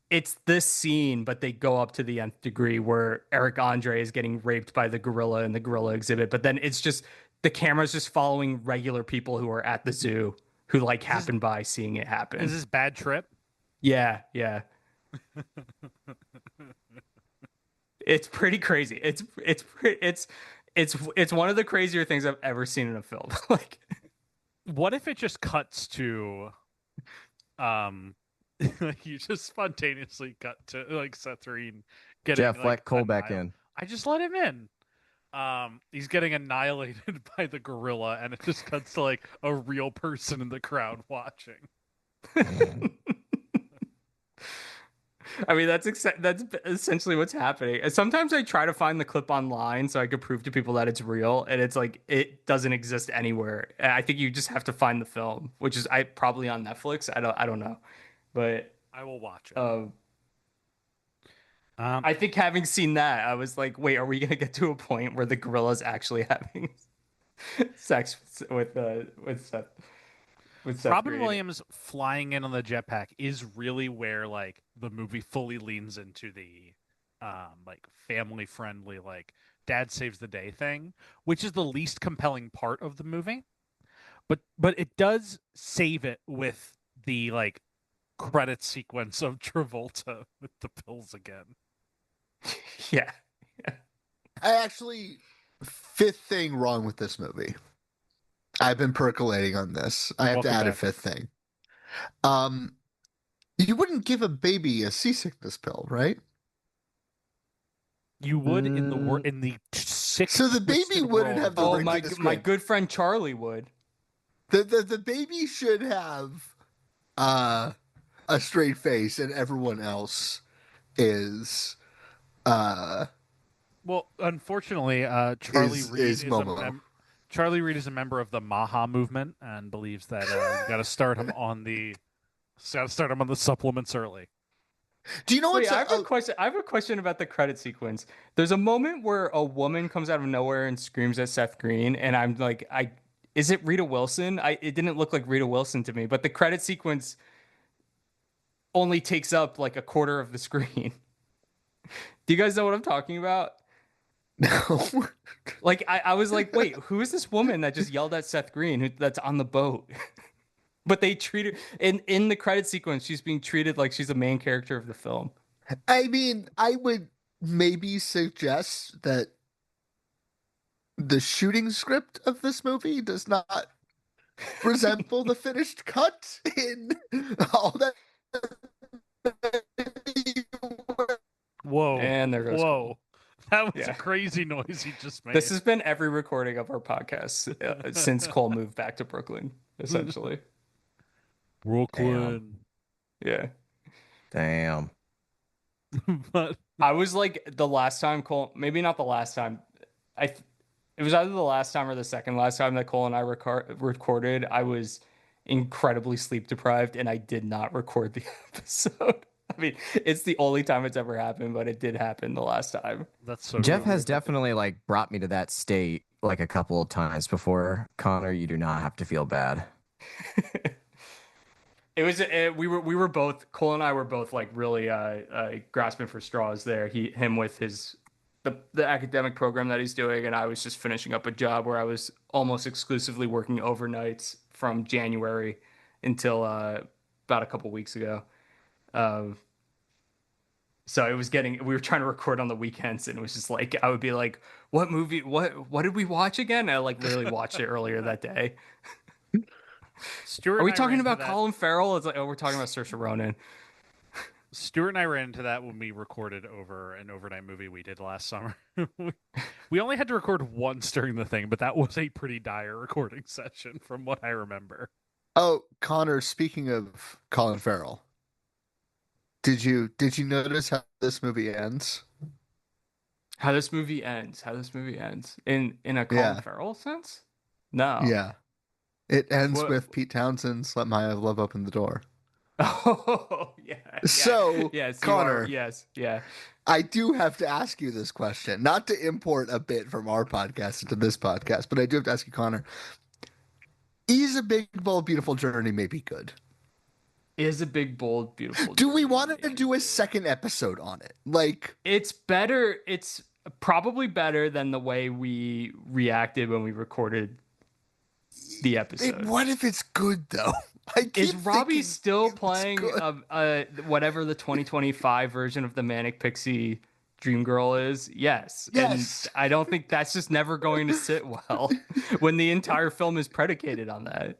it's this scene, but they go up to the nth degree where Eric Andre is getting raped by the gorilla in the gorilla exhibit, but then it's just the camera's just following regular people who are at the zoo who like happen by seeing it happen. Is this Bad Trip? Yeah. It's pretty crazy. It's one of the crazier things I've ever seen in a film. Like, what if it just cuts to, like you just spontaneously cut to like Seth Green getting Jeff, like, let Cole back in. I just let him in. He's getting annihilated by the gorilla, and it just cuts to like a real person in the crowd watching. I mean, that's essentially what's happening. And sometimes I try to find the clip online so I could prove to people that it's real, and it's like it doesn't exist anywhere. I think you just have to find the film, which is probably on Netflix. I don't know, but I will watch it. I think having seen that, I was like, wait, are we gonna get to a point where the gorilla's actually having sex with Seth? With Seth Robin Green? Williams flying in on the jetpack is really where like the movie fully leans into the like family friendly like dad saves the day thing, which is the least compelling part of the movie. But it does save it with the like credit sequence of Travolta with the pills again. Yeah. I actually, fifth thing wrong with this movie. I've been percolating on this. I have to add a fifth thing. You wouldn't give a baby a seasickness pill, right? You would in the sick. So the baby wouldn't have the right to discriminate. My good friend Charlie would. The baby should have a straight face, and everyone else is well, unfortunately, Charlie Reed is a member of the Maha movement and believes that you got to start him on the supplements early. Do you know what's I have a question. I have a question about the credit sequence. There's a moment where a woman comes out of nowhere and screams at Seth Green, and I'm like, is it Rita Wilson? It didn't look like Rita Wilson to me, but the credit sequence only takes up like a quarter of the screen. Do you guys know what I'm talking about? No. Like I was like, wait, who is this woman that just yelled at Seth Green that's on the boat? But they treat her in the credit sequence, she's being treated like she's a main character of the film. I mean, I would maybe suggest that the shooting script of this movie does not resemble the finished cut in all that. Whoa. And there goes Whoa. Cole. That was a crazy noise he just made. This has been every recording of our podcast since Cole moved back to Brooklyn, essentially. Brooklyn. Yeah. Damn. But I was like the last time Cole, maybe not the last time. It was either the last time or the second last time that Cole and I recorded. I was incredibly sleep deprived and I did not record the episode. I mean, it's the only time it's ever happened, but it did happen the last time. That's so Jeff cool. has definitely like brought me to that state like a couple of times before. Connor, you do not have to feel bad. It was we were both, Cole and I were both like really grasping for straws there. Him with the academic program that he's doing, and I was just finishing up a job where I was almost exclusively working overnights from January until about a couple weeks ago. So it was we were trying to record on the weekends, and it was just like I would be like, "What movie? What did we watch again?" And I like literally watched it earlier that day. Stuart Are we and I talking ran about into that. Colin Farrell? It's like, oh, we're talking about Saoirse Ronan. Stuart and I ran into that when we recorded over an overnight movie we did last summer. We only had to record once during the thing, but that was a pretty dire recording session from what I remember. Oh, Connor, speaking of Colin Farrell, did you notice how this movie ends? How this movie ends? In a Colin Farrell sense? No. Yeah. It ends What- with Pete Townsend's "Let My Love Open the Door." Oh yeah. So, yes, Connor, yes, yeah. I do have to ask you this question, not to import a bit from our podcast into this podcast, but I do have to ask you, Connor, is A Big, Bold, Beautiful Journey maybe good? Is a big, bold, beautiful. Do we journey, want to maybe. do a second episode on it? Like, It's better. It's probably better than the way we reacted when we recorded the episode. what if it's good though? I keep Is Robbie thinking still it's playing good. whatever the 2025 version of the Manic Pixie Dream Girl is? Yes. Yes. And I don't think that's just never going to sit well when the entire film is predicated on that.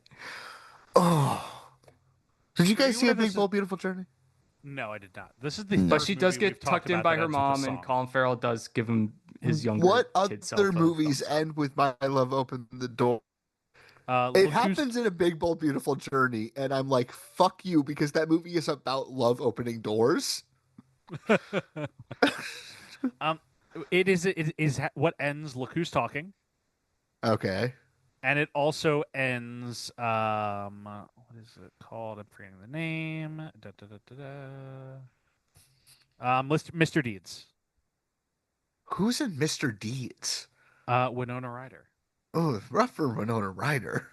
Oh. Did you guys you see A aware Big, this Bold, Beautiful Journey? No, I did not. This is the No. third But she does movie we've get talked tucked in about by that her ends with a mom, and song. Colin Farrell does give him his younger What kid self other a movies thumbs up. end with "My Love Opened the Door"? Look It who's- happens in A Big, Bold, Beautiful Journey, and I'm like, fuck you, because that movie is about love opening doors. It is what ends. Look who's talking, Okay. and it also ends. What is it called? I'm forgetting the name. Mr. Deeds. Who's in Mr. Deeds? Winona Ryder. Oh, it's rough for Winona Ryder.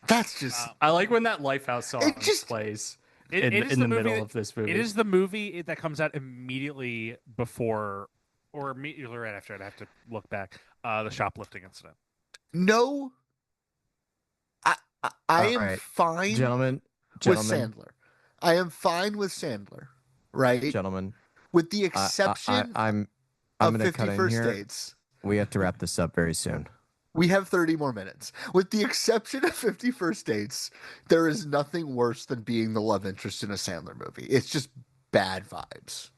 That's just... I like when that Lifehouse song It just- plays It is in the movie middle that- of this movie. It is the movie that comes out immediately before, or immediately right after. I'd have to look back. The shoplifting incident. No. I All am right. fine Gentlemen, with Sandler. I am fine with Sandler, right? gentlemen, With the exception I'm of going to 50 cut in First here. Dates. We have to wrap this up very soon. We have 30 more minutes. With the exception of 50 First Dates, there is nothing worse than being the love interest in a Sandler movie. It's just bad vibes.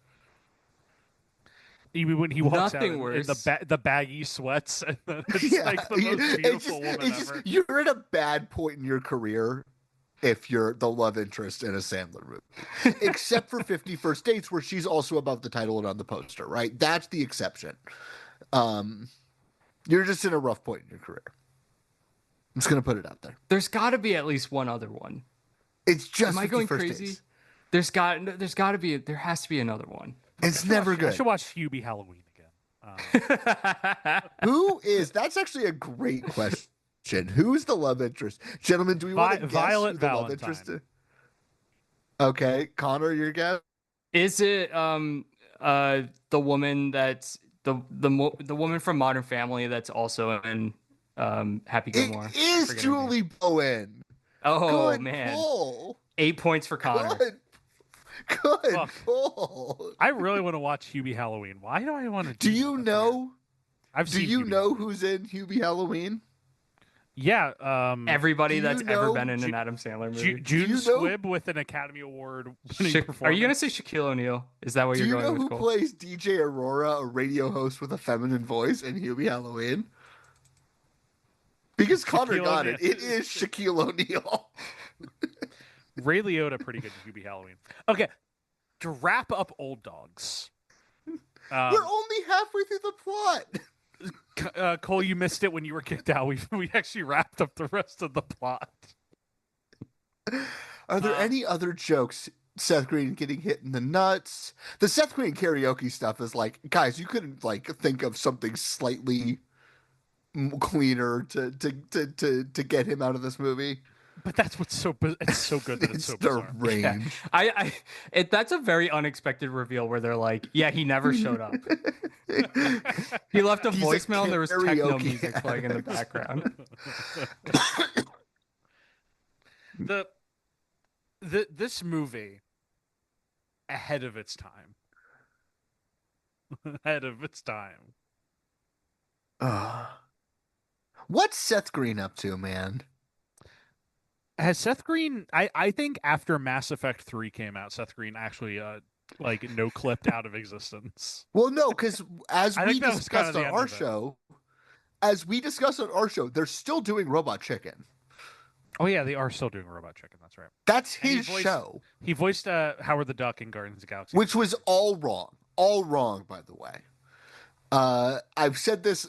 Even when he walks Nothing out in worse. the baggy sweats, and then it's like the most beautiful woman ever. You're at a bad point in your career if you're the love interest in a Sandler movie. Except for 50 First Dates, where she's also above the title and on the poster, right? That's the exception. You're just in a rough point in your career. I'm just going to put it out there. There's got to be at least one other one. It's just Am I 50 going First crazy? Dates. There has to be another one. It's never I good. should watch Hubie Halloween again. Who is? That's actually a great question. Who's the love interest, gentlemen? Do we want to guess Violet who the love Valentine. interest is? Okay, Connor, your guess. Is it the woman that's the woman from Modern Family that's also in Happy Gilmore? It is Forget her name. Julie Bowen. Oh Good man, pull. 8 points for Connor. Good Fuck. pull. I really want to watch Hubie Halloween. Why do I want to? Do you that? know? I've Do seen. you Hubie know Halloween. who's in Hubie Halloween? Yeah. Everybody Do you that's ever know been in Ju- an Adam Sandler movie. June you know- Squibb with an Academy Award winning Are performance. you gonna say Shaquille O'Neal? Is that what Do you're you going know with, who Cole? plays DJ Aurora, a radio host with a feminine voice in Hubie Halloween? Because Connor Shaquille got it. O'Neal. It is Shaquille O'Neal. Ray Liotta, pretty good in Hubie Halloween. Okay, to wrap up Old Dogs. We're only halfway through the plot. Cole, you missed it when you were kicked out. We actually wrapped up the rest of the plot. Are there any other jokes? Seth Green getting hit in the nuts. The Seth Green karaoke stuff is like, guys, you couldn't like think of something slightly cleaner to get him out of this movie. But that's what's it's so good that it's so the bizarre. range. That's a very unexpected reveal where they're like, yeah, he never showed up. He left a He's a voicemail and there was techno karaoke music playing in the background. This movie ahead of its time. Ahead of its time. What's Seth Green up to, man? Has Seth Green? I think after Mass Effect 3 came out, Seth Green actually like no clipped out of existence. Well, no, because as I we think that was kind discussed of the on end our of it. they're still doing Robot Chicken. Oh yeah, they are still doing Robot Chicken. That's right. That's And he his voiced- show, He voiced Howard the Duck in Guardians of the Galaxy, which was all wrong, by the way. I said this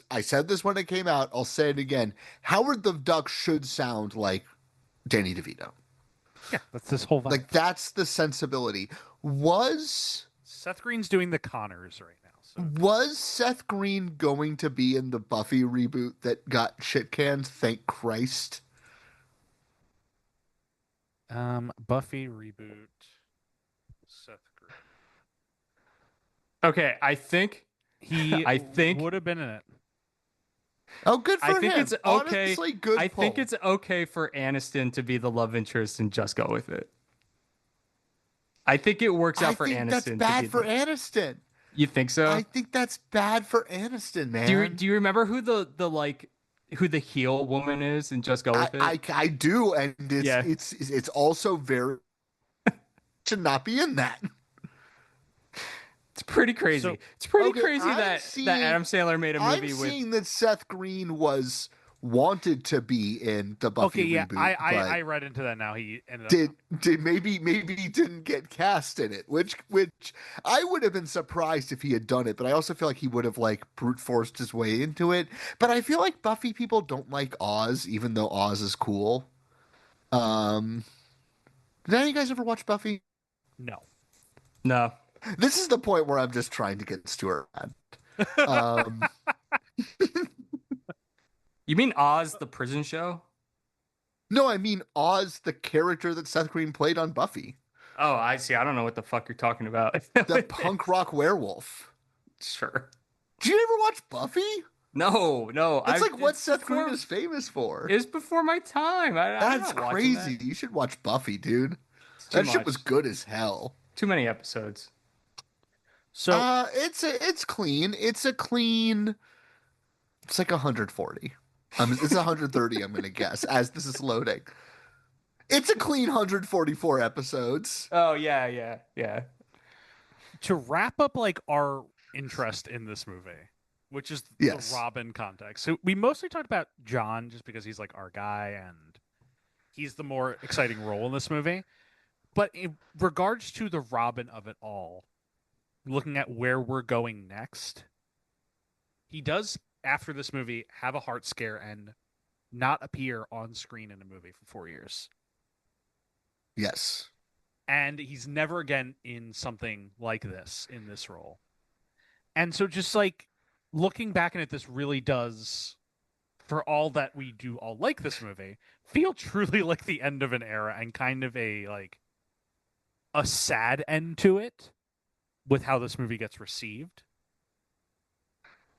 when it came out. I'll say it again. Howard the Duck should sound like Danny DeVito. yeah, that's this whole vibe. Like that's the sensibility. Was Seth Green's doing the Connors right now. So Seth Green going to be in the Buffy reboot that got shit canned? Thank Christ. Buffy reboot. Seth Green. Okay, I think would have been in it. Oh, good for I think him. it's okay. Honestly, good. I think pull. it's okay for Aniston to be the love interest and just go with it. I think it works out for I think Aniston. that's bad for Aniston. You think so? I think that's bad for Aniston, man. Do you remember who the heel woman is and just go with it? I do, and it's also very should not be in that. It's pretty crazy. So- it's pretty Okay, crazy I'm that seeing- Adam Sandler made a movie I'm with. seeing that Seth Green was wanted to be in the Buffy Okay, yeah, reboot. I read into that now. He ended up. did maybe he didn't get cast in it, which I would have been surprised if he had done it, but I also feel like he would have like brute forced his way into it. But I feel like Buffy people don't like Oz, even though Oz is cool. Did any of you guys ever watch Buffy? No. No. This is the point where I'm just trying to get Stuart mad. You mean Oz the prison show? No, I mean Oz, the character that Seth Green played on Buffy, Oh, I see. I don't know what the fuck you're talking about. the punk rock werewolf. Sure. Did you ever watch Buffy? No. It's like what Seth before- Green is famous for. It's before my time. I'm That's not watching crazy. that. You should watch Buffy, dude. It's too That shit was much. good as hell. Too many episodes. So It's clean. It's like 140. It's 130. I'm gonna guess as this is loading. It's a clean 144 episodes. Oh yeah. to wrap up like our interest in this movie, which is Yes. the Robin context. So we mostly talked about John just because he's like our guy and he's the more exciting role in this movie. But in regards to the Robin of it all, looking at where we're going next, he does, after this movie, have a heart scare and not appear on screen in a movie for 4 years. Yes. And he's never again in something like this, in this role. And so just like looking back at it, this really does, for all that we do all like this movie, feel truly like the end of an era and kind of a sad end to it with how this movie gets received.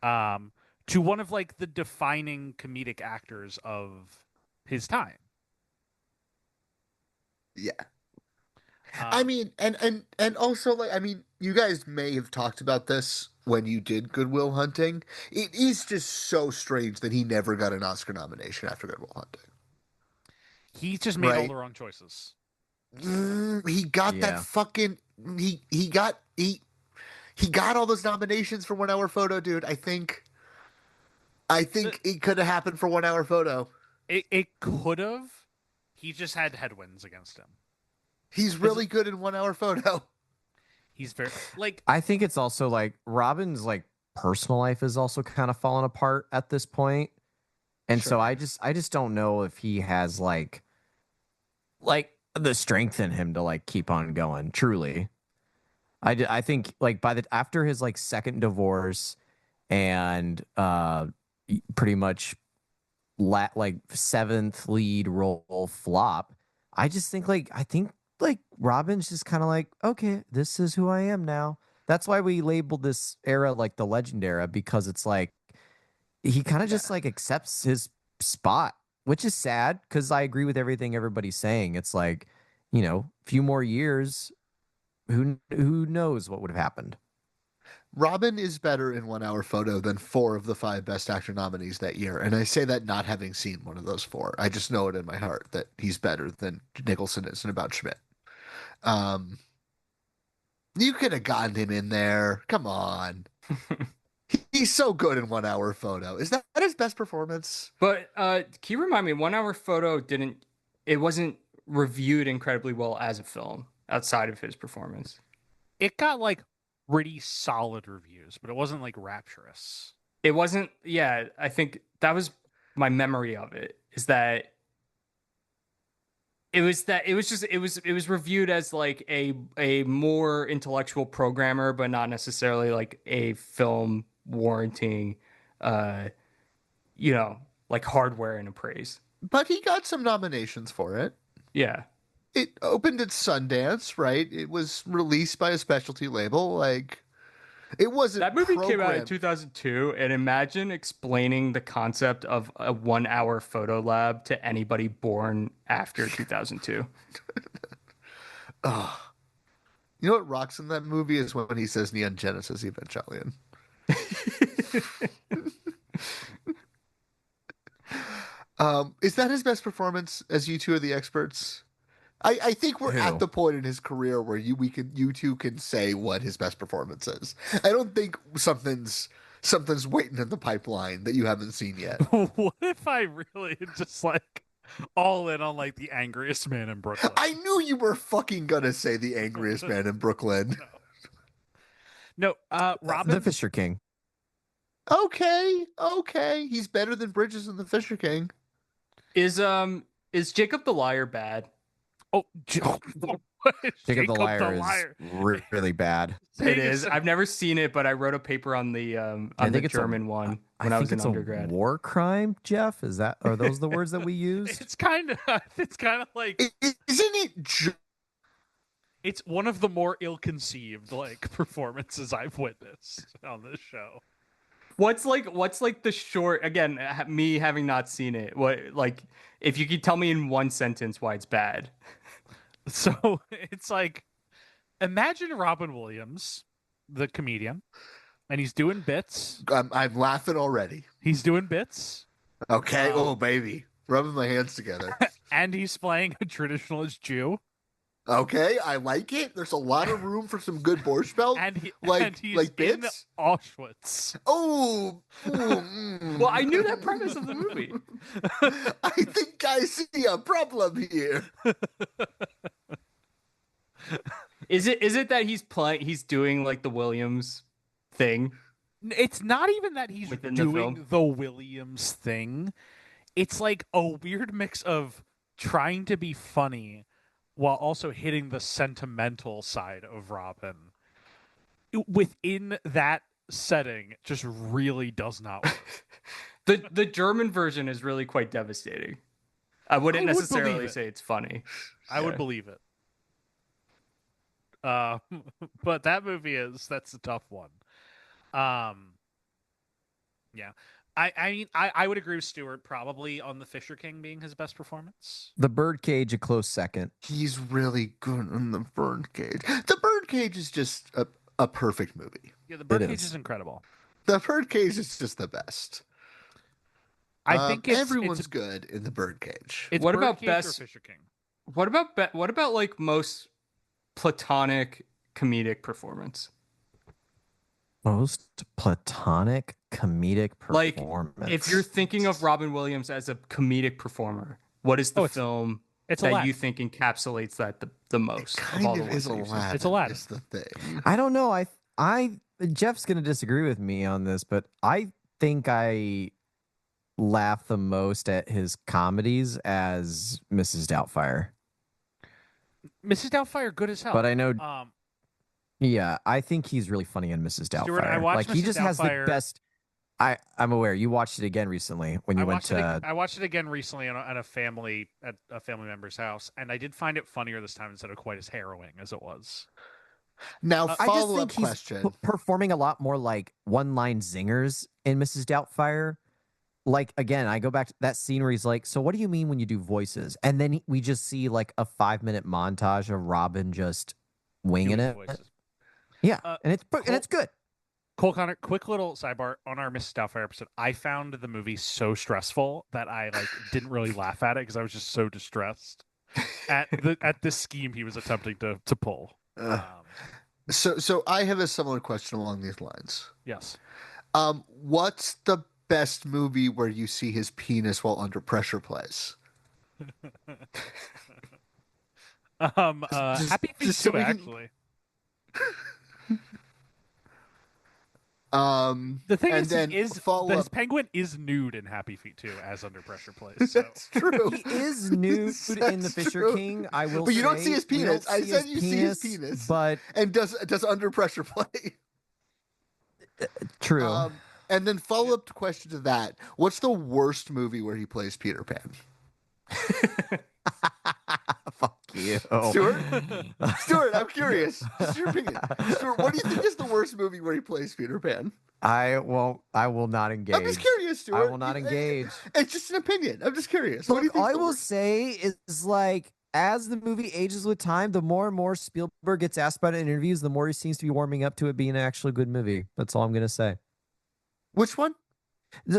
To one of like the defining comedic actors of his time. Yeah. I mean, and also like, I mean, you guys may have talked about this when you did Good Will Hunting. It is just so strange that he never got an Oscar nomination after Good Will Hunting. He just made all Right. the wrong choices. He got Yeah. that fucking he got all those nominations for 1 Hour Photo, dude. I think it could have happened for 1 Hour Photo. It could have. He just had headwinds against him. He's really good in 1 Hour Photo. He's very like I think it's also like Robin's like personal life is also kind of falling apart at this point. And so I just don't know if he has like the strength in him to like keep on going. Truly. I think like after his like second divorce and pretty much like seventh lead role flop. I just think I think Robin's just kind of like, okay, this is who I am now. That's why we labeled this era like the legend era, because it's like he kind of just like accepts his spot, which is sad because I agree with everything everybody's saying. It's like, a few more years, who knows what would have happened. Robin is better in 1 Hour Photo than 4 of the 5 Best Actor nominees that year. And I say that not having seen one of those 4. I just know it in my heart that he's better than Nicholson is in About Schmidt. You could have gotten him in there. Come on. He's so good in 1 Hour Photo. Is that his best performance? But can you remind me, 1 Hour Photo wasn't reviewed incredibly well as a film outside of his performance. It got like pretty solid reviews, but it wasn't like rapturous. It wasn't. Yeah, I think that was my memory of it. Is that it was reviewed as like a more intellectual programmer, but not necessarily like a film warranting, like hardware and appraise. But he got some nominations for it. Yeah. It opened at Sundance, right? It was released by a specialty label. Like, it wasn't That movie came out in programmed. 2002, and imagine explaining the concept of a 1 hour photo lab to anybody born after 2002. Oh. You know what rocks in that movie is when he says Neon Genesis Evangelion. Is that his best performance, as you two are the experts? I think we're Who? at the point in his career where you two can say what his best performance is. I don't think something's waiting in the pipeline that you haven't seen yet. What if I really just like all in on like the angriest man in Brooklyn? I knew you were fucking gonna say The Angriest Man in Brooklyn. No, Robin. The Fisher King. Okay. He's better than Bridges and the Fisher King. Is Jacob the Liar bad? Oh, Jacob the Liar is really bad. It is. I've never seen it, but I wrote a paper on the German one when I was in undergrad. A war crime, Jeff? Are those the words that we use? It's kind of like Isn't it? It's one of the more ill-conceived like performances I've witnessed on this show. What's like the short, again, me having not seen it, what, like, if you could tell me in one sentence why it's bad. So it's like, imagine Robin Williams, the comedian, and he's doing bits. I'm laughing already. He's doing bits. Okay. Oh, baby. Rubbing my hands together. And he's playing a traditionalist Jew. Okay, I like it. There's a lot of room for some good Borscht Belt. And he's like in bits. Auschwitz. Oh. Well, I knew that premise of the movie. I think I see a problem here. Is it that he's doing like the Williams thing? It's not even that he's Within the doing film? the Williams thing. It's like a weird mix of trying to be funny while also hitting the sentimental side of Robin. Within that setting, just really does not work. The German version is really quite devastating. I wouldn't I would necessarily believe it. say it's funny. I would believe it. But that movie that's a tough one. Yeah. I mean, I would agree with Stuart probably on the Fisher King being his best performance. The Birdcage, a close second. He's really good in the Birdcage. The Birdcage is just a perfect movie. Yeah, the Birdcage is incredible. The Birdcage is just the best. I think everyone's good in the Birdcage. It's What about Birdcage or best- Fisher King? What about like most platonic comedic performance? Most platonic comedic Like, performance. if you're thinking of Robin Williams as a comedic performer, what is the film It's that Aladdin. you think encapsulates that the most? Kind all the of ones is that you've seen? Aladdin. It's Aladdin. Is the thing. I don't know. Jeff's gonna disagree with me on this, but I think I laugh the most at his comedies as Mrs. Doubtfire. Mrs. Doubtfire, good as hell. But I know, Um, yeah, I think he's really funny in Mrs. Doubtfire. Stuart, I watched like he Mrs. just has the Doubtfire- best I'm aware. You watched it again recently when you went to. I watched it again recently at a family member's house, and I did find it funnier this time instead of quite as harrowing as it was. Now, I just follow-up think he's question. performing a lot more like one-line zingers in Mrs. Doubtfire. Like, again, I go back to that scene where he's like, "So what do you mean when you do voices?" And then we just see like a 5-minute montage of Robin just winging Doing it. voices. Yeah, and it's Cole- good. Cole Connor, quick little sidebar on our Mrs. Doubtfire episode. I found the movie so stressful that I didn't really laugh at it because I was just so distressed at the scheme he was attempting to pull. So I have a similar question along these lines. Yes. What's the best movie where you see his penis while under pressure plays? Happy Feet just so 2, we can- actually. The thing and is, then his follow-up. penguin is nude in Happy Feet 2 as under pressure plays. So. That's true. He is nude in The That's Fisher true. King. I will But you don't say. see his We don't penis. I said you see his penis, penis. but And does under pressure play? true. And then follow-up question to that. What's the worst movie where he plays Peter Pan? Fuck you, Stuart? Stuart, I'm curious. Just your opinion. Stuart, what do you think is the worst movie where he plays Peter Pan? I will not engage. I'm just curious, Stuart. I will not engage. It's just an opinion. I'm just curious. Look, What do you think all I the will worst- say is like as the movie ages with time, the more and more Spielberg gets asked about it in interviews, the more he seems to be warming up to it being an actually good movie. That's all I'm gonna say. Which one?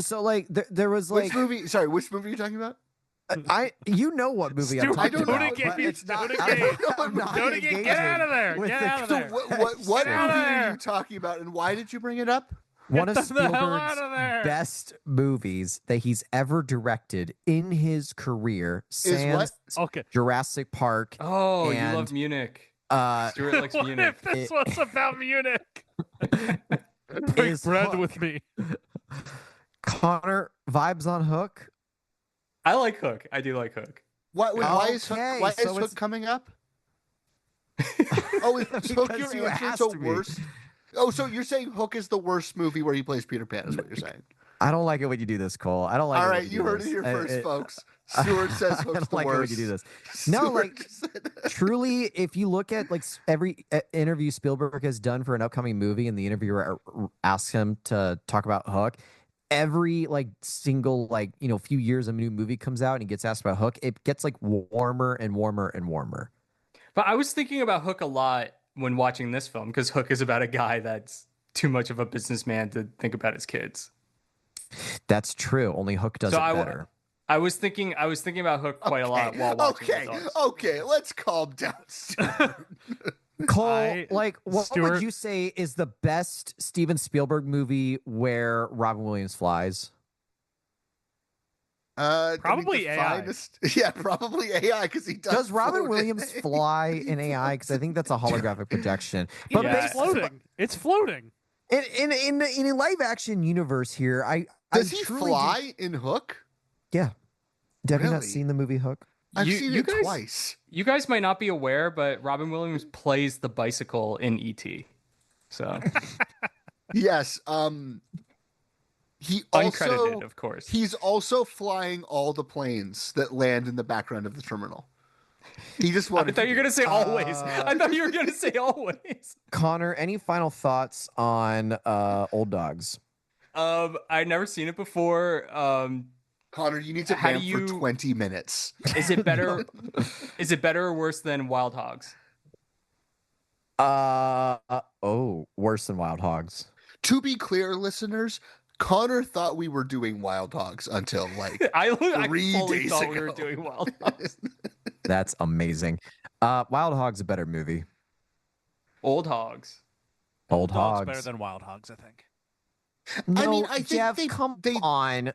So like there was like Which movie? Sorry, which movie are you talking about? you know what movie I'm Stuart, talking don't about. know, but engage, it's not- don't I'm engage. not- I'm not Don't engage. engaging Get out of there. with Get the out of So there. what Get out movie of are there. you talking about, and why did you bring it up? One of Get the hell out Spielberg's of there. best movies that he's ever directed in his career, sans Okay. Jurassic Park. Oh, you And, love Munich. Uh, Stuart likes What Munich. if this It- was about Munich? Break is bread Hook. with me. Connor, vibes on Hook. I like Hook. I do like Hook. Why is Hook, Okay, why so is Hook it's- coming up? Oh, is Hook Because your you answer asked to me. worst? Oh, so you're saying Hook is the worst movie where he plays Peter Pan, is what you're saying. I don't like it when you do this, Cole. I don't like All it. right, when you do heard this. it here first, It- folks. Stuart says I Hook's don't the like it when worst. you do this. No, Stuart like- just said- Truly, if you look at like every interview Spielberg has done for an upcoming movie, and the interviewer asks him to talk about Hook, every like single few years a new movie comes out and he gets asked about Hook, it gets like warmer and warmer and warmer. But I was thinking about Hook a lot when watching this film because Hook is about a guy that's too much of a businessman to think about his kids. That's true. Only Hook does So it I better. was thinking about Hook quite a lot while watching Okay, Old Dogs. okay, let's calm down, Stuart. Cole, what Stuart- would you say is the best Steven Spielberg movie where Robin Williams flies? Probably the AI. finest- Yeah, probably AI because he does. Does Robin float in Williams it. fly in AI? Because I think that's a holographic projection. But Yeah, Yeah. it's floating. It's floating. in a live action universe here, Does I he truly fly in Hook? Yeah. Have you not Really? seen the movie Hook? I've You- seen you it guys- twice. You guys might not be aware, but Robin Williams plays the bicycle in E.T. So Yes. He also uncredited, of course. he's also flying all the planes that land in the background of the terminal. He just I wanted. thought you were gonna say always. Uh, I thought you were gonna say always. Connor, any final thoughts on Old Dogs? I'd never seen it before. Connor, you need to How do vamp for you- 20 minutes. Is it better? Is it better or worse than Wild Hogs? Worse than Wild Hogs. To be clear, listeners, Connor thought we were doing Wild Hogs until like I 3 fully days thought we were ago. doing Wild Hogs. That's amazing. Wild Hogs a better movie. Old Hogs. Old Dogs Hogs. better than Wild Hogs, I think. No, I mean, I think Jeff, they- come they- on.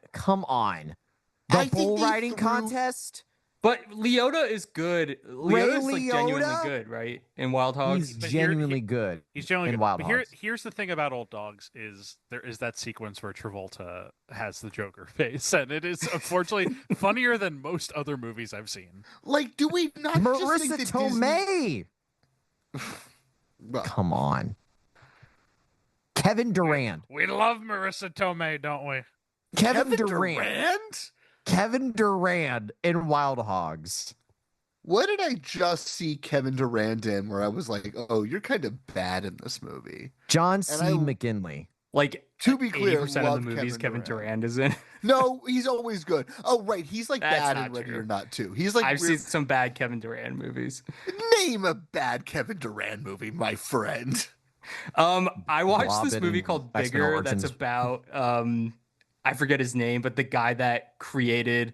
The I think bull they riding threw- contest. But Leota is good. Ray Leota's like genuinely Liotta? good, right? In Wild Hogs. He's But here- genuinely good. He's generally In good. Wild But Hogs. here's the thing about Old Dogs is there is that sequence where Travolta has the Joker face, and it is unfortunately funnier than most other movies I've seen. Like, do we not just Marissa think that Disney... Tomei. Well, Come on. Kevin Durand. We love Marissa Tomei, don't we? Kevin Durand. Kevin Durand in Wild Hogs. What did I just see Kevin Durand in where I was like, oh, you're kind of bad in this movie? John C. McGinley. Like, to be clear, 80% of the love movies Kevin Durand is in. No, he's always good. Oh, right. He's like That's bad not in Ready true. or Not too. He's like I've seen some bad Kevin Durand movies. Name a bad Kevin Durand movie, my friend. I watched Blob this movie and called X-Men Bigger Origins. that's about I forget his name, but the guy that created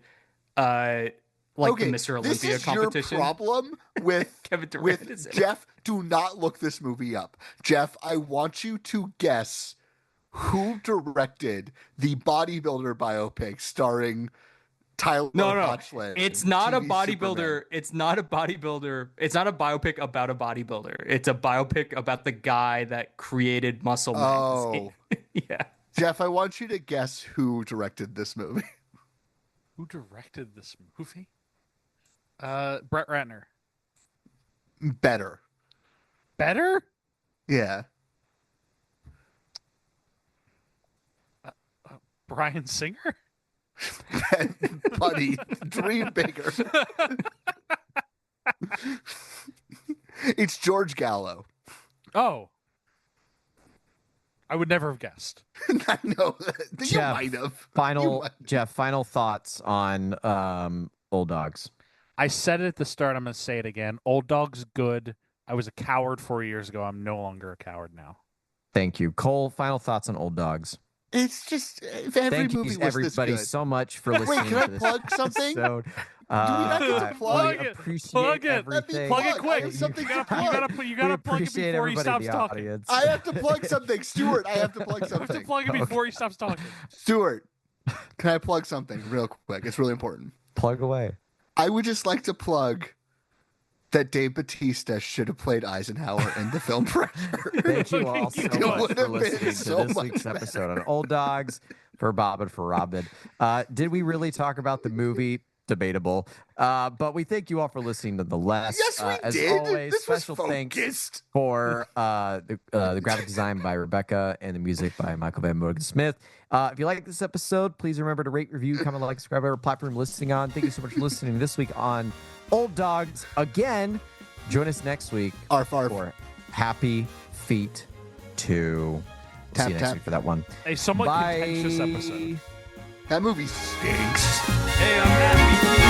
the Mr. Olympia this is competition. Your problem with Kevin Durand with is in it. Jeff. Do not look this movie up, Jeff. I want you to guess who directed the bodybuilder biopic starring Tyler Hoechlin. It's not a TV bodybuilder. Superman. It's not a bodybuilder. It's not a biopic about a bodybuilder. It's a biopic about the guy that created Muscle Magazine. Oh, Yeah. Jeff, I want you to guess who directed this movie. Who directed this movie? Brett Ratner. Better. Better? Yeah. Bryan Singer? Buddy, dream bigger. It's George Gallo. Oh. I would never have guessed. I know. You Jeff, might have. Final thoughts on Old Dogs. I said it at the start. I'm going to say it again. Old Dog's good. I was a coward 4 years ago. I'm no longer a coward now. Thank you. Cole, final thoughts on Old Dogs. It's just if every Thank movie you, was everybody, this good. so much for listening. Wait, can I to this plug something? episode. Do we not get to plug we it? appreciate Plug it. everything. Plug it I quick. have something to You plug. gotta We plug it appreciate before he everybody in stops the talking. audience. I have to plug something. Stuart, I have to plug You have to something. plug it before he stops talking. Stuart, can I plug something real quick? It's really important. Plug away. I would just like to plug that Dave Bautista should have played Eisenhower in the film Pressure. Thank you all so It much would for have been listening so to this much week's better. episode on Old Dogs for Bob and for Robin. Did we really talk about the movie? Debatable. But we thank you all for listening nonetheless. Yes, we as did. Always, This was special focused. thanks for the graphic design by Rebecca and the music by Michael Van Morgan Smith. If you like this episode, please remember to rate, review, comment, like, subscribe, whatever platform you're listening on. Thank you so much for listening this week on Old Dogs. Again, join us next week Arf, arf. for Happy Feet 2. We'll Tap, see you next tap. week for that one. A somewhat Bye. contentious episode. That movie stinks. Hey, I'm happy.